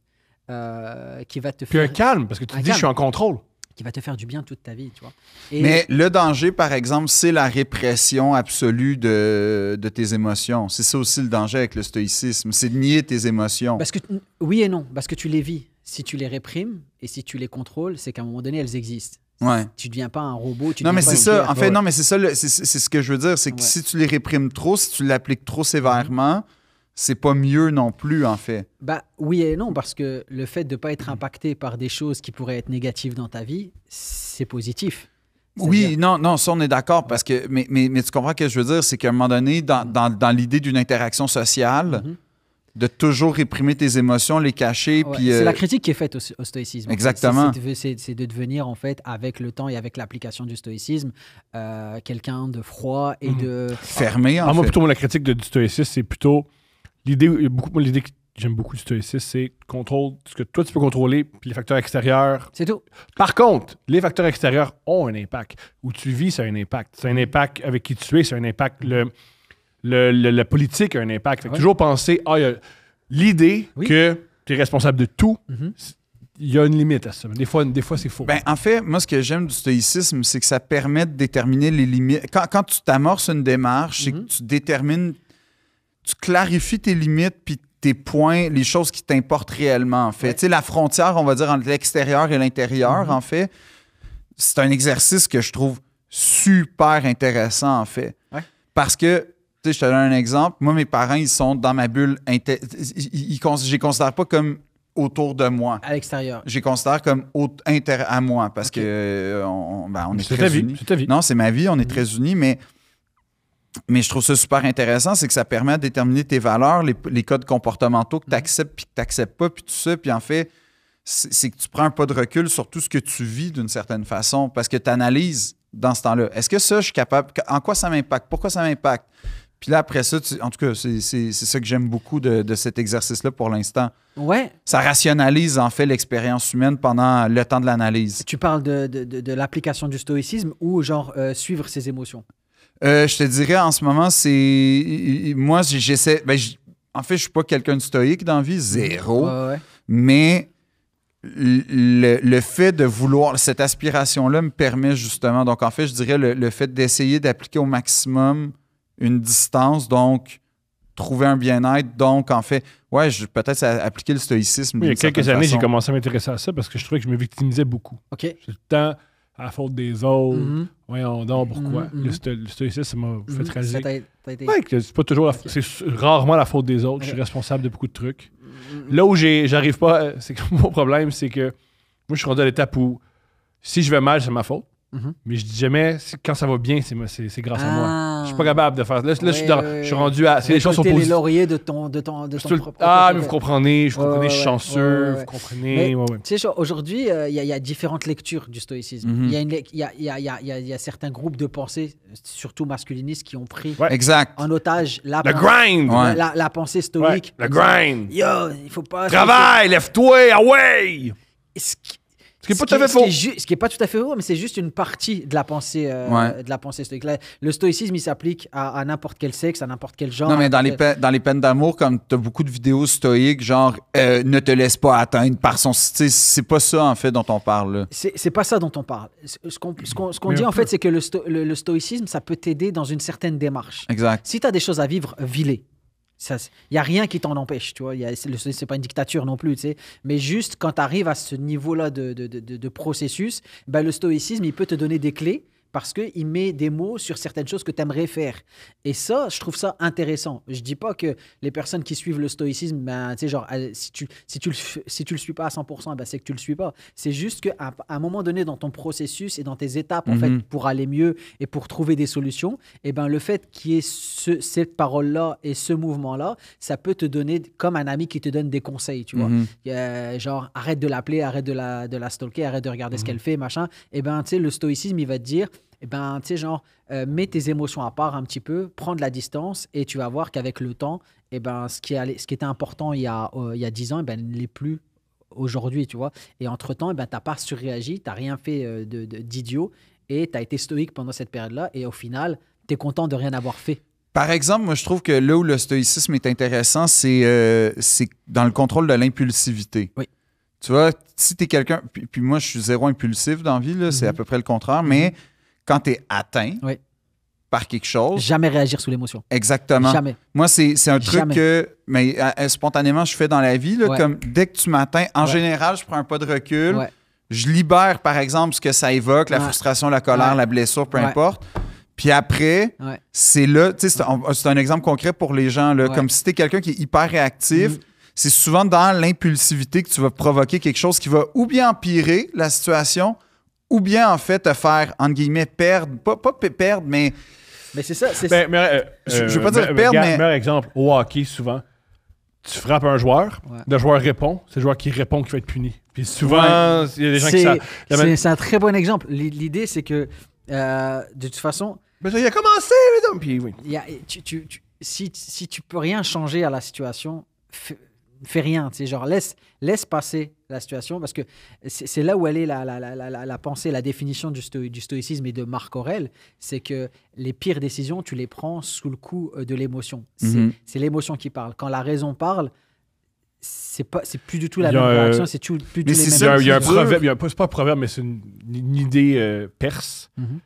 qui va te Puis un faire... calme, parce que tu Un te dis, je suis calme. en contrôle. qui va te faire du bien toute ta vie, tu vois. Et Mais le danger, par exemple, c'est la répression absolue de tes émotions. C'est ça aussi le danger avec le stoïcisme, c'est de nier tes émotions. parce que oui et non, parce que tu les vis. Si tu les réprimes et si tu les contrôles, c'est qu'à un moment donné, elles existent. Ouais. Tu ne deviens pas un robot. Tu Non, deviens mais pas c'est une ça. pierre. En fait, non, mais c'est ça. C'est ce que je veux dire. C'est que Ouais. si tu les réprimes trop, si tu l'appliques trop sévèrement, c'est pas mieux non plus, en fait. Bah, oui et non, parce que le fait de ne pas être impacté par des choses qui pourraient être négatives dans ta vie, c'est positif. Oui, C'est-à-dire- non, ça, on est d'accord. Parce que, mais tu comprends ce que je veux dire? C'est qu'à un moment donné, dans l'idée d'une interaction sociale, Mhm. de toujours réprimer tes émotions, les cacher, Ouais, puis... c'est la critique qui est faite au stoïcisme. en fait. Exactement. C'est de devenir, en fait, avec le temps et avec l'application du stoïcisme, quelqu'un de froid et de... fermer, en Ah, moi, fait. plutôt, la critique du stoïcisme, c'est plutôt l'idée que j'aime beaucoup du stoïcisme, c'est contrôle ce que toi tu peux contrôler, puis les facteurs extérieurs. C'est tout. Par contre, les facteurs extérieurs ont un impact. Où tu vis, ça a un impact. C'est un impact avec qui tu es, c'est un impact. La politique a un impact. Fait que Ouais. toujours penser, il y a l'idée Oui. que tu es responsable de tout, Mhm. il y a une limite à ça. Des fois c'est faux. Ben, en fait, moi, ce que j'aime du stoïcisme, c'est que ça permet de déterminer les limites. Quand tu t'amorces une démarche, c'est que tu détermines, tu clarifies tes limites, puis tes points, les choses qui t'importent réellement, en fait. Ouais. Tu sais, la frontière, on va dire, entre l'extérieur et l'intérieur, en fait, c'est un exercice que je trouve super intéressant, en fait. Ouais. Parce que, tu sais, je te donne un exemple. Moi, mes parents, ils sont dans ma bulle. Je les considère pas comme autour de moi. À l'extérieur. Je les considère comme à moi parce Ok. que on est c'est très ta vie. unis. C'est ta vie. Non, c'est ma vie, on est très unis, mais Mais je trouve ça super intéressant, c'est que ça permet de déterminer tes valeurs, les codes comportementaux que tu acceptes puis que tu n'acceptes pas, puis tout ça. Puis en fait, c'est que tu prends un pas de recul sur tout ce que tu vis d'une certaine façon parce que tu analyses dans ce temps-là. Est-ce que ça, je suis capable? En quoi ça m'impacte? Pourquoi ça m'impacte? Puis là, après ça, en tout cas, c'est ça que j'aime beaucoup de cet exercice-là pour l'instant. Ouais. Ça rationalise, en fait, l'expérience humaine pendant le temps de l'analyse. Tu parles de l'application du stoïcisme ou genre suivre ses émotions? Je te dirais, en ce moment, c'est... Moi, j'essaie... en fait, je suis pas quelqu'un de stoïque dans la vie, zéro. Ouais. Mais le fait de vouloir... Cette aspiration-là me permet justement... Donc, en fait, je dirais le fait d'essayer d'appliquer au maximum une distance, donc trouver un bien-être. Donc, en fait, ouais, peut-être appliquer le stoïcisme. Oui, il y a d'une certaine quelques années, j'ai façon. commencé à m'intéresser à ça parce que je trouvais que je me victimisais beaucoup. OK. C'est tout le temps à la faute des autres. Mhm. Voyons donc pourquoi. Mhm. Le stoïcisme, ça m'a fait Ça réaliser. t'a été... Ouais, que c'est pas toujours c'est rarement la faute des autres. Je suis responsable de beaucoup de trucs. Là où j'arrive pas, c'est que mon problème, c'est que moi, je suis rendu à l'étape où si je vais mal, c'est ma faute. Mhm. Mais je dis jamais, quand ça va bien, c'est grâce à moi. Ah. Je suis pas capable de faire. Là, je suis rendu à. C'est les choses sont Récolter les positives. lauriers de ton propre... Mais vous comprenez, je Ouais, suis chanceux, ouais. vous comprenez. Mais, ouais. tu sais, genre, aujourd'hui, il y a différentes lectures du stoïcisme. Mhm. Il y a certains groupes de pensée, surtout masculinistes, qui ont pris Ouais. Exact. en otage Le grind! Ouais. la pensée Ouais, stoïque. le grind! Yo, il faut pas... Travaille, lève-toi, away! Ce qui est pas tout à fait faux. Ce qui est pas tout à fait faux, mais c'est juste une partie de la pensée, Ouais. de la pensée stoïque. Le stoïcisme, il s'applique à n'importe quel sexe, à n'importe quel genre. Non, mais dans n'importe les peines d'amour, comme tu as beaucoup de vidéos stoïques, genre ne te laisse pas atteindre par son... C'est pas ça, en fait, dont on parle. Là. C'est pas ça dont on parle. Ce qu'on Mais dit, un en peu. fait, c'est que le stoïcisme, ça peut t'aider dans une certaine démarche. Exact. Si tu as des choses à vivre, vis-les. Il n'y a rien qui t'en empêche, tu vois. C'est pas une dictature non plus, tu sais. Mais juste, quand tu arrives à ce niveau-là de processus, ben, le stoïcisme, il peut te donner des clés parce qu'il met des mots sur certaines choses que tu aimerais faire. Et ça, je trouve ça intéressant. Je dis pas que les personnes qui suivent le stoïcisme, ben, tu sais, genre, si tu le suis pas à 100%, ben, c'est que tu le suis pas. C'est juste qu'à un moment donné, dans ton processus et dans tes étapes, en fait, pour aller mieux et pour trouver des solutions, et ben, le fait qu'il y ait cette parole-là et ce mouvement-là, ça peut te donner, comme un ami qui te donne des conseils, tu vois. Genre, arrête de l'appeler, arrête de la stalker, arrête de regarder ce qu'elle fait, machin. Et ben, tu sais, le stoïcisme, il va te dire, eh ben, tu sais, genre, mets tes émotions à part un petit peu, prends de la distance et tu vas voir qu'avec le temps, eh ben, ce qui était important il y a 10 ans, eh ben, ne l'est plus aujourd'hui, tu vois. Et entre-temps, eh ben, tu n'as pas surréagi, tu n'as rien fait d'idiot et tu as été stoïque pendant cette période-là et au final, tu es content de rien avoir fait. Par exemple, moi, je trouve que là où le stoïcisme est intéressant, c'est dans le contrôle de l'impulsivité. Oui. Tu vois, si tu es quelqu'un... Puis moi, je suis zéro impulsif dans la vie, là, c'est à peu près le contraire, mais quand tu es atteint Oui. par quelque chose... Jamais réagir sous l'émotion. Exactement. Jamais. Moi, c'est un truc Jamais. que spontanément, je fais dans la vie. Là, Ouais. comme dès que tu m'atteins, en Ouais. général, je prends un pas de recul. Ouais. Je libère, par exemple, ce que ça évoque, la Ouais. frustration, la colère, Ouais. la blessure, peu Ouais. importe. Puis après, Ouais. c'est là, tu sais, c'est un exemple concret pour les gens. Là, Ouais. Comme si tu es quelqu'un qui est hyper réactif, c'est souvent dans l'impulsivité que tu vas provoquer quelque chose qui va ou bien empirer la situation, ou bien en fait te faire, entre guillemets, perdre. Pas perdre, mais Mais c'est ça. Je veux pas dire perdre, mais- Meilleur exemple, au hockey, souvent, tu frappes un joueur, Ouais. le joueur répond, c'est le joueur qui répond qui va être puni. Puis souvent, il y a des gens qui savent. C'est un très bon exemple. L'idée, c'est que, de toute façon, Mais ça, il a commencé, mesdames. Puis oui. si tu peux rien changer à la situation, fais rien. Tu sais, genre, laisse passer la situation parce que c'est là où elle est la pensée, la définition du stoïcisme et de Marc Aurèle. C'est que les pires décisions, tu les prends sous le coup de l'émotion. C'est l'émotion qui parle. Quand la raison parle, c'est plus du tout la Il y a même un- réaction, c'est plus du tout Mais les c'est mêmes. ça Il y a un qui est dur. proverbe, c'est pas un proverbe, mais c'est une idée perse. Mhm.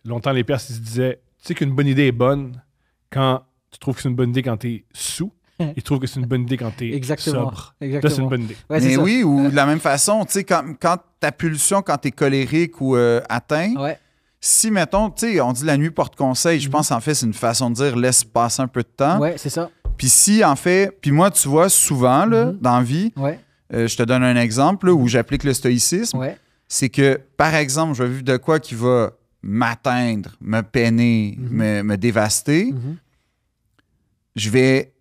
Longtemps, les Perses, ils se disaient, tu sais qu'une bonne idée est bonne quand tu trouves que c'est une bonne idée quand t'es sous. Ils trouvent que c'est une bonne idée quand t'es Exactement. sobre. Là, Exactement. c'est une bonne idée. Ouais, c'est mais ça. oui, ou de la même façon, tu sais, quand ta pulsion, quand tu es colérique ou atteint, Ouais. si, mettons, tu sais, on dit la nuit porte conseil, je pense en fait, c'est une façon de dire laisse passer un peu de temps. Ouais, c'est ça. Puis si, en fait, puis moi, tu vois, souvent, là, Mhm. dans la vie, Ouais. je te donne un exemple là, où j'applique le stoïcisme, Ouais. c'est que, par exemple, je vais vivre de quoi qui va m'atteindre, me peiner, me dévaster, je vais...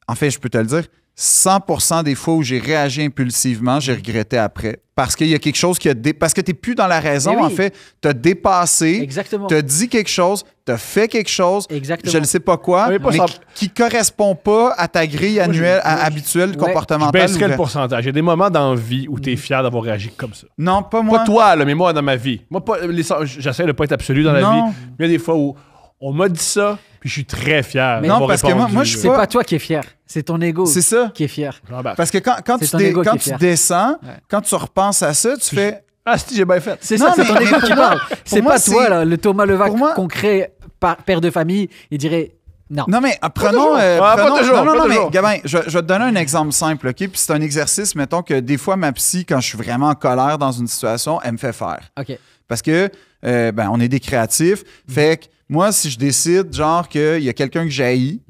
En fait, je peux te le dire, 100% des fois où j'ai réagi impulsivement, j'ai regretté après. Parce qu'il y a quelque chose qui a... Parce que tu n'es plus dans la raison, Eh oui. en fait. Tu as dépassé, Exactement. tu as dit quelque chose, tu as fait quelque chose, Exactement. je ne sais pas quoi, Mais mais, pas ça- qui ne correspond pas à ta grille annuelle, habituelle Ouais. Je comportementale. baisserais le ou- pourcentage. Il y a des moments dans la vie où tu es fier d'avoir réagi comme ça. Non, pas moi. Pas toi, là, mais moi, dans ma vie. Moi, j'essaie de pas être absolu dans la Non. vie. Mais il y a des fois où on m'a dit ça, puis je suis très fier. Mais non, d'avoir parce que moi, répondu, je C'est pas- pas toi qui es fier, c'est ton ego C'est ça. qui est fier. Jean-Baptiste. Parce que quand C'est tu, ton ego qui quand est tu fier. descends, Ouais. quand tu repenses à ça, tu fais... Ah, si, j'ai bien fait. C'est Non, ça, c'est mais- ton mais ego pour qui moi- parle. C'est moi, pas toi, c'est- là, le Thomas Levac pour moi- concret, père de famille, il dirait non. Non, mais prenons... toujours. Ah, pas prenons- toujours, non, non, pas non, mais toujours. Gabin, je vais te donner un exemple simple, OK? Puis c'est un exercice, mettons que des fois, ma psy, quand je suis vraiment en colère dans une situation, elle me fait faire. OK. Parce que, on est des créatifs. Fait que moi, si je décide, genre, qu'il y a quelqu'un que j'haïs,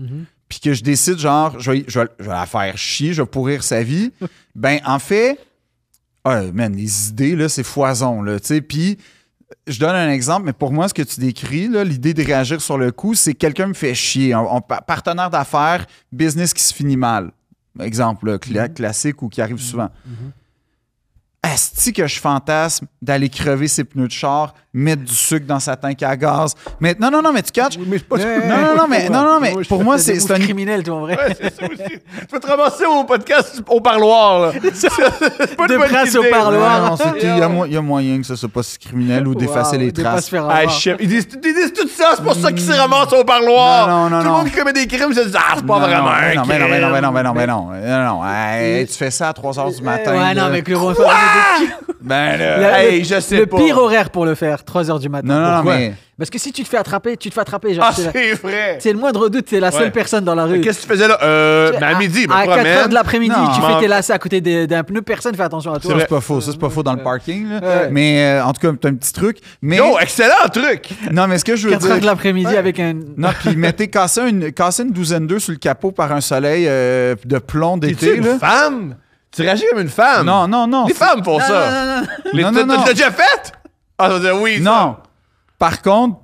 puis que je décide, genre, je vais la faire chier, je vais pourrir sa vie, ben, en fait, man, les idées, là, c'est foison, là, tu sais. Puis, je donne un exemple, mais pour moi, ce que tu décris, là, l'idée de réagir sur le coup, c'est quelqu'un me fait chier. Partenaire d'affaires, business qui se finit mal. Exemple, là, classique ou qui arrive souvent. Asti que je fantasme d'aller crever ses pneus de char, mettre du sucre dans sa tank à gaz. Mais non, mais tu catches. Oui, mais c'est pas Non, mais pour moi, c'est un un... criminel, toi, en vrai. Ouais, c'est ça aussi. Tu peux te ramasser au podcast au parloir, là. C'est pas De une bonne Prince au idée. parloir. Non, il y a moyen que ça soit pas si criminel ou d'effacer Wow, les de pas traces. se faire Ah, avoir. chef, ils disent tout ça, c'est pour ça qu'ils se ramassent au parloir. Non. Tout le monde qui commet des crimes se dit, ah, c'est pas vraiment un Non, crime. non. Hey, tu fais ça à 3 h du matin. Ouais, là. non, mais que le Ben là, Hey, je sais le pas. pire horaire pour le faire, 3h du matin. non, Pourquoi? mais... Parce que si tu te fais attraper, genre, Ah, c'est c'est vrai. le moindre doute, t'es la seule Ouais. personne dans la rue. Qu'est-ce que tu faisais là? Ben, à midi, à me 4h de promène. l'après-midi, Non. tu Je fais m'en- tes lacets à côté d'un pneu, personne fait attention à toi. Ça, c'est pas faux. Ça, c'est pas faux dans le parking. Là. Ouais. Mais en tout cas, t'as un petit truc. Mais... Yo, excellent truc! Non, mais ce que je veux 4h de dire... l'après-midi avec un. Non, puis mettez casser une douzaine d'œufs sur le capot par un soleil de plomb T'es-tu d'été. une là. femme? Tu réagis comme une femme? Non. Les femmes font ça. Non. Les- Non, t'as- non, non. T'as déjà fait? Ah, ça veut dire oui. ça. Non. Par contre,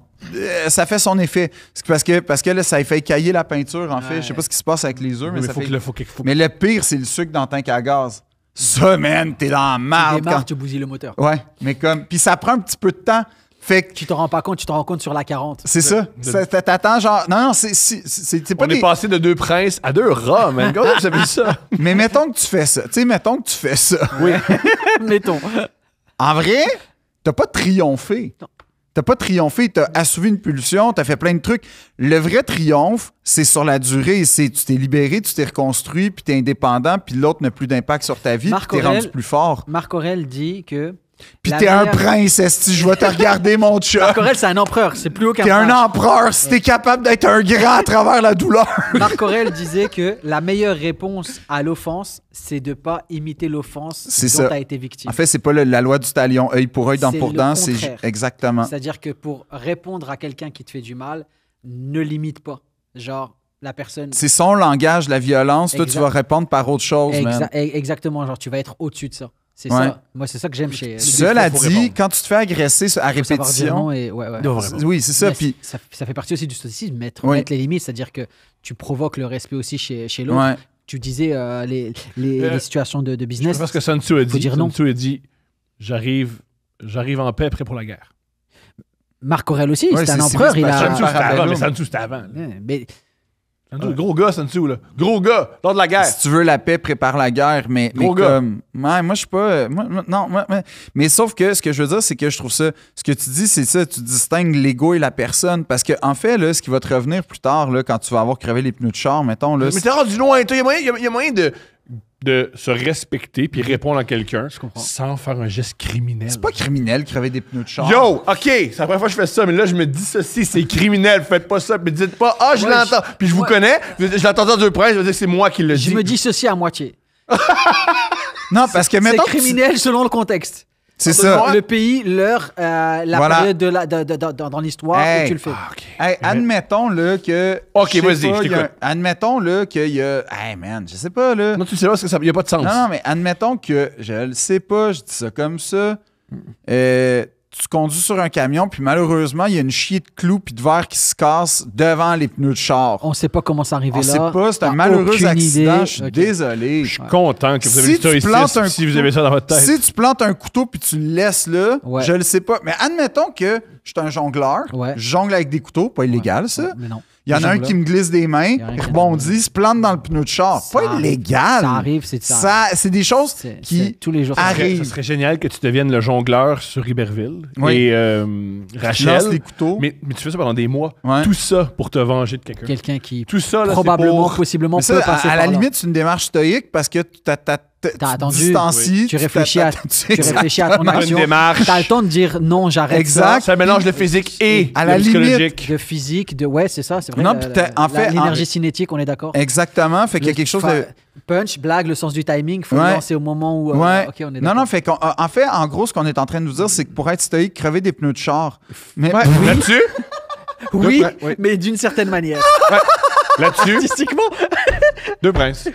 ça fait son effet. C'est parce que là, ça a fait cailler la peinture, en fait. Ouais. Je sais pas ce qui se passe avec les œufs, mais, Mais ça faut fait... que le- faut que- faut que- Mais le pire, c'est le sucre dans le tank à gaz. Ça, man, t'es dans la Tu marde. démarres, Quand... tu bousilles le moteur. Ouais, mais comme... Puis ça prend un petit peu de temps. Fait que Tu te rends pas compte, tu te rends compte sur la 40. c'est ça. T'attends genre... Non, c'est pas On est des... passé de 2 princes à 2 rats, man. Comment vous avez ça? Mais mettons que tu fais ça. Tu sais, mettons que tu fais ça. Oui. Mettons. En vrai, t'as pas triomphé. T'as pas triomphé, t'as assouvi une pulsion, t'as fait plein de trucs. Le vrai triomphe, c'est sur la durée. C'est tu t'es libéré, tu t'es reconstruit, puis t'es indépendant, puis l'autre n'a plus d'impact sur ta vie, puis Marc t'es rendu Aurèle- plus fort. Marc Aurèle dit que. Puis la t'es un meilleure- prince, esti, je vais te regarder, mon chat. Marc Aurèle, c'est un empereur, c'est plus haut qu'un T'es un prince. empereur, si t'es capable d'être un grand à travers la douleur. Marc Aurèle disait que la meilleure réponse à l'offense, c'est de pas imiter l'offense C'est dont ça. tu as été victime. En fait, c'est pas la loi du talion, œil pour œil, dent C'est pour le dent, c'est contraire. exactement. C'est-à-dire que pour répondre à quelqu'un qui te fait du mal, ne limite pas. Genre, la personne. C'est son langage, la violence. Toi, tu Exact. vas répondre par autre chose, man. Exactement, genre, tu vas être au-dessus de ça. C'est Ouais. ça. Moi, c'est ça que j'aime chez. Cela faut dit, répondre. quand tu te fais agresser à Faut savoir dire répétition, non et ouais. oui, c'est ça. Mais Puis, ça fait partie aussi du stoïcisme, mettre Oui. les limites, c'est-à-dire que tu provoques le respect aussi chez l'autre. ouais. Tu disais les situations de business. Parce que Sun Tzu a dit. dire non. Sun Tzu a dit, j'arrive en paix, prêt pour la guerre. Marc Aurèle aussi, Ouais, c'est un c'est empereur. Sylvie Il Spatial. Sun Tzu, a. c'était avant, parallèle. mais Sun Tzu, c'était avant. Mais Sun Tzu, gros gars, Sun Tzu, là. Gros gars, lors de la guerre. Si tu veux la paix, prépare la guerre. Mais Gros gars. comme. Ouais, moi, je suis pas. Mais sauf que ce que je veux dire, c'est que je trouve ça. Ce que tu dis, c'est ça. Tu distingues l'ego et la personne. Parce que, en fait, là, ce qui va te revenir plus tard, là, quand tu vas avoir crevé les pneus de char, mettons. Là, Mais t'es rendu loin, toi. Il y a moyen de se respecter puis répondre à quelqu'un comprends. sans faire un geste criminel. c'est pas criminel, crever des pneus de char. Yo, OK, c'est la première fois que je fais ça, mais là, je me dis ceci, c'est criminel, faites pas ça, puis dites pas, ah, je Ouais, l'entends, puis je vous ouais. connais, je l'entends dans 2 princes, je veux dire que c'est moi qui le je dis. me dis ceci à moitié. Non, parce que, C'est mettons. criminel selon le contexte. C'est ça. Le pays, l'heure, la Voilà. période dans l'histoire Hey. où tu le fais. Ah, OK. Hey, admettons là que. Ok, je sais vas-y, pas, je il y a t'écoute. admettons là qu'il y a. Hey man, je sais pas là. Non, tu sais pas, parce que ça n'y a pas de sens. Non, mais admettons que je le sais pas, je dis ça comme ça. tu conduis sur un camion, puis malheureusement, il y a une chier de clous puis de verre qui se casse devant les pneus de char. On sait pas comment c'est arrivé On là. sait pas, c'est un T'as malheureux aucune accident. idée. Je suis Ok. désolé. Je suis content que vous avez Si dit ça tu ici, plantes un si vous couteau- avez ça dans votre tête. Si tu plantes un couteau puis tu le laisses là, Ouais. je le sais pas. Mais admettons que je suis un jongleur. Ouais. Je jongle avec des couteaux, pas illégal ça. Mais non. Il y en a un Jongleur. qui me glisse des mains, Il y a rien il qui rebondit, se plante dans le pneu de char. Ça Pas arrive. illégal. Ça arrive, c'est C'est des choses C'est qui tous les jours. arrivent. Ça arrive. serait génial que tu deviennes le jongleur sur Iberville. Oui. Et lance Rachel. des couteaux. Mais tu fais ça pendant des mois. Ouais. Tout ça pour te venger de quelqu'un. Quelqu'un qui Tout ça, là, probablement, c'est pour... possiblement Mais ça, peut passer à la par là. limite, c'est une démarche stoïque parce que tu T'as attendu. distancies, Tu réfléchis à ton Une action. démarche. T'as le temps de dire non, j'arrête Exact. Ça mélange le physique et À le la limite, psychologique. ça. De physique, de ouais, c'est ça, c'est vrai. Non, puis en fait, l'énergie cinétique, on est d'accord. Exactement. Fait qu'il y a quelque chose de. Punch, blague, le sens du timing, faut Ouais. le lancer au moment où. Ouais. Ok, on est Non, d'accord. non, fait en fait, en gros, ce qu'on est en train de nous dire, c'est que pour être stoïque, crever des pneus de char. Mais Ouais, là-dessus, Oui, Ouais. mais d'une certaine manière. là-dessus, Artistiquement. deux princes.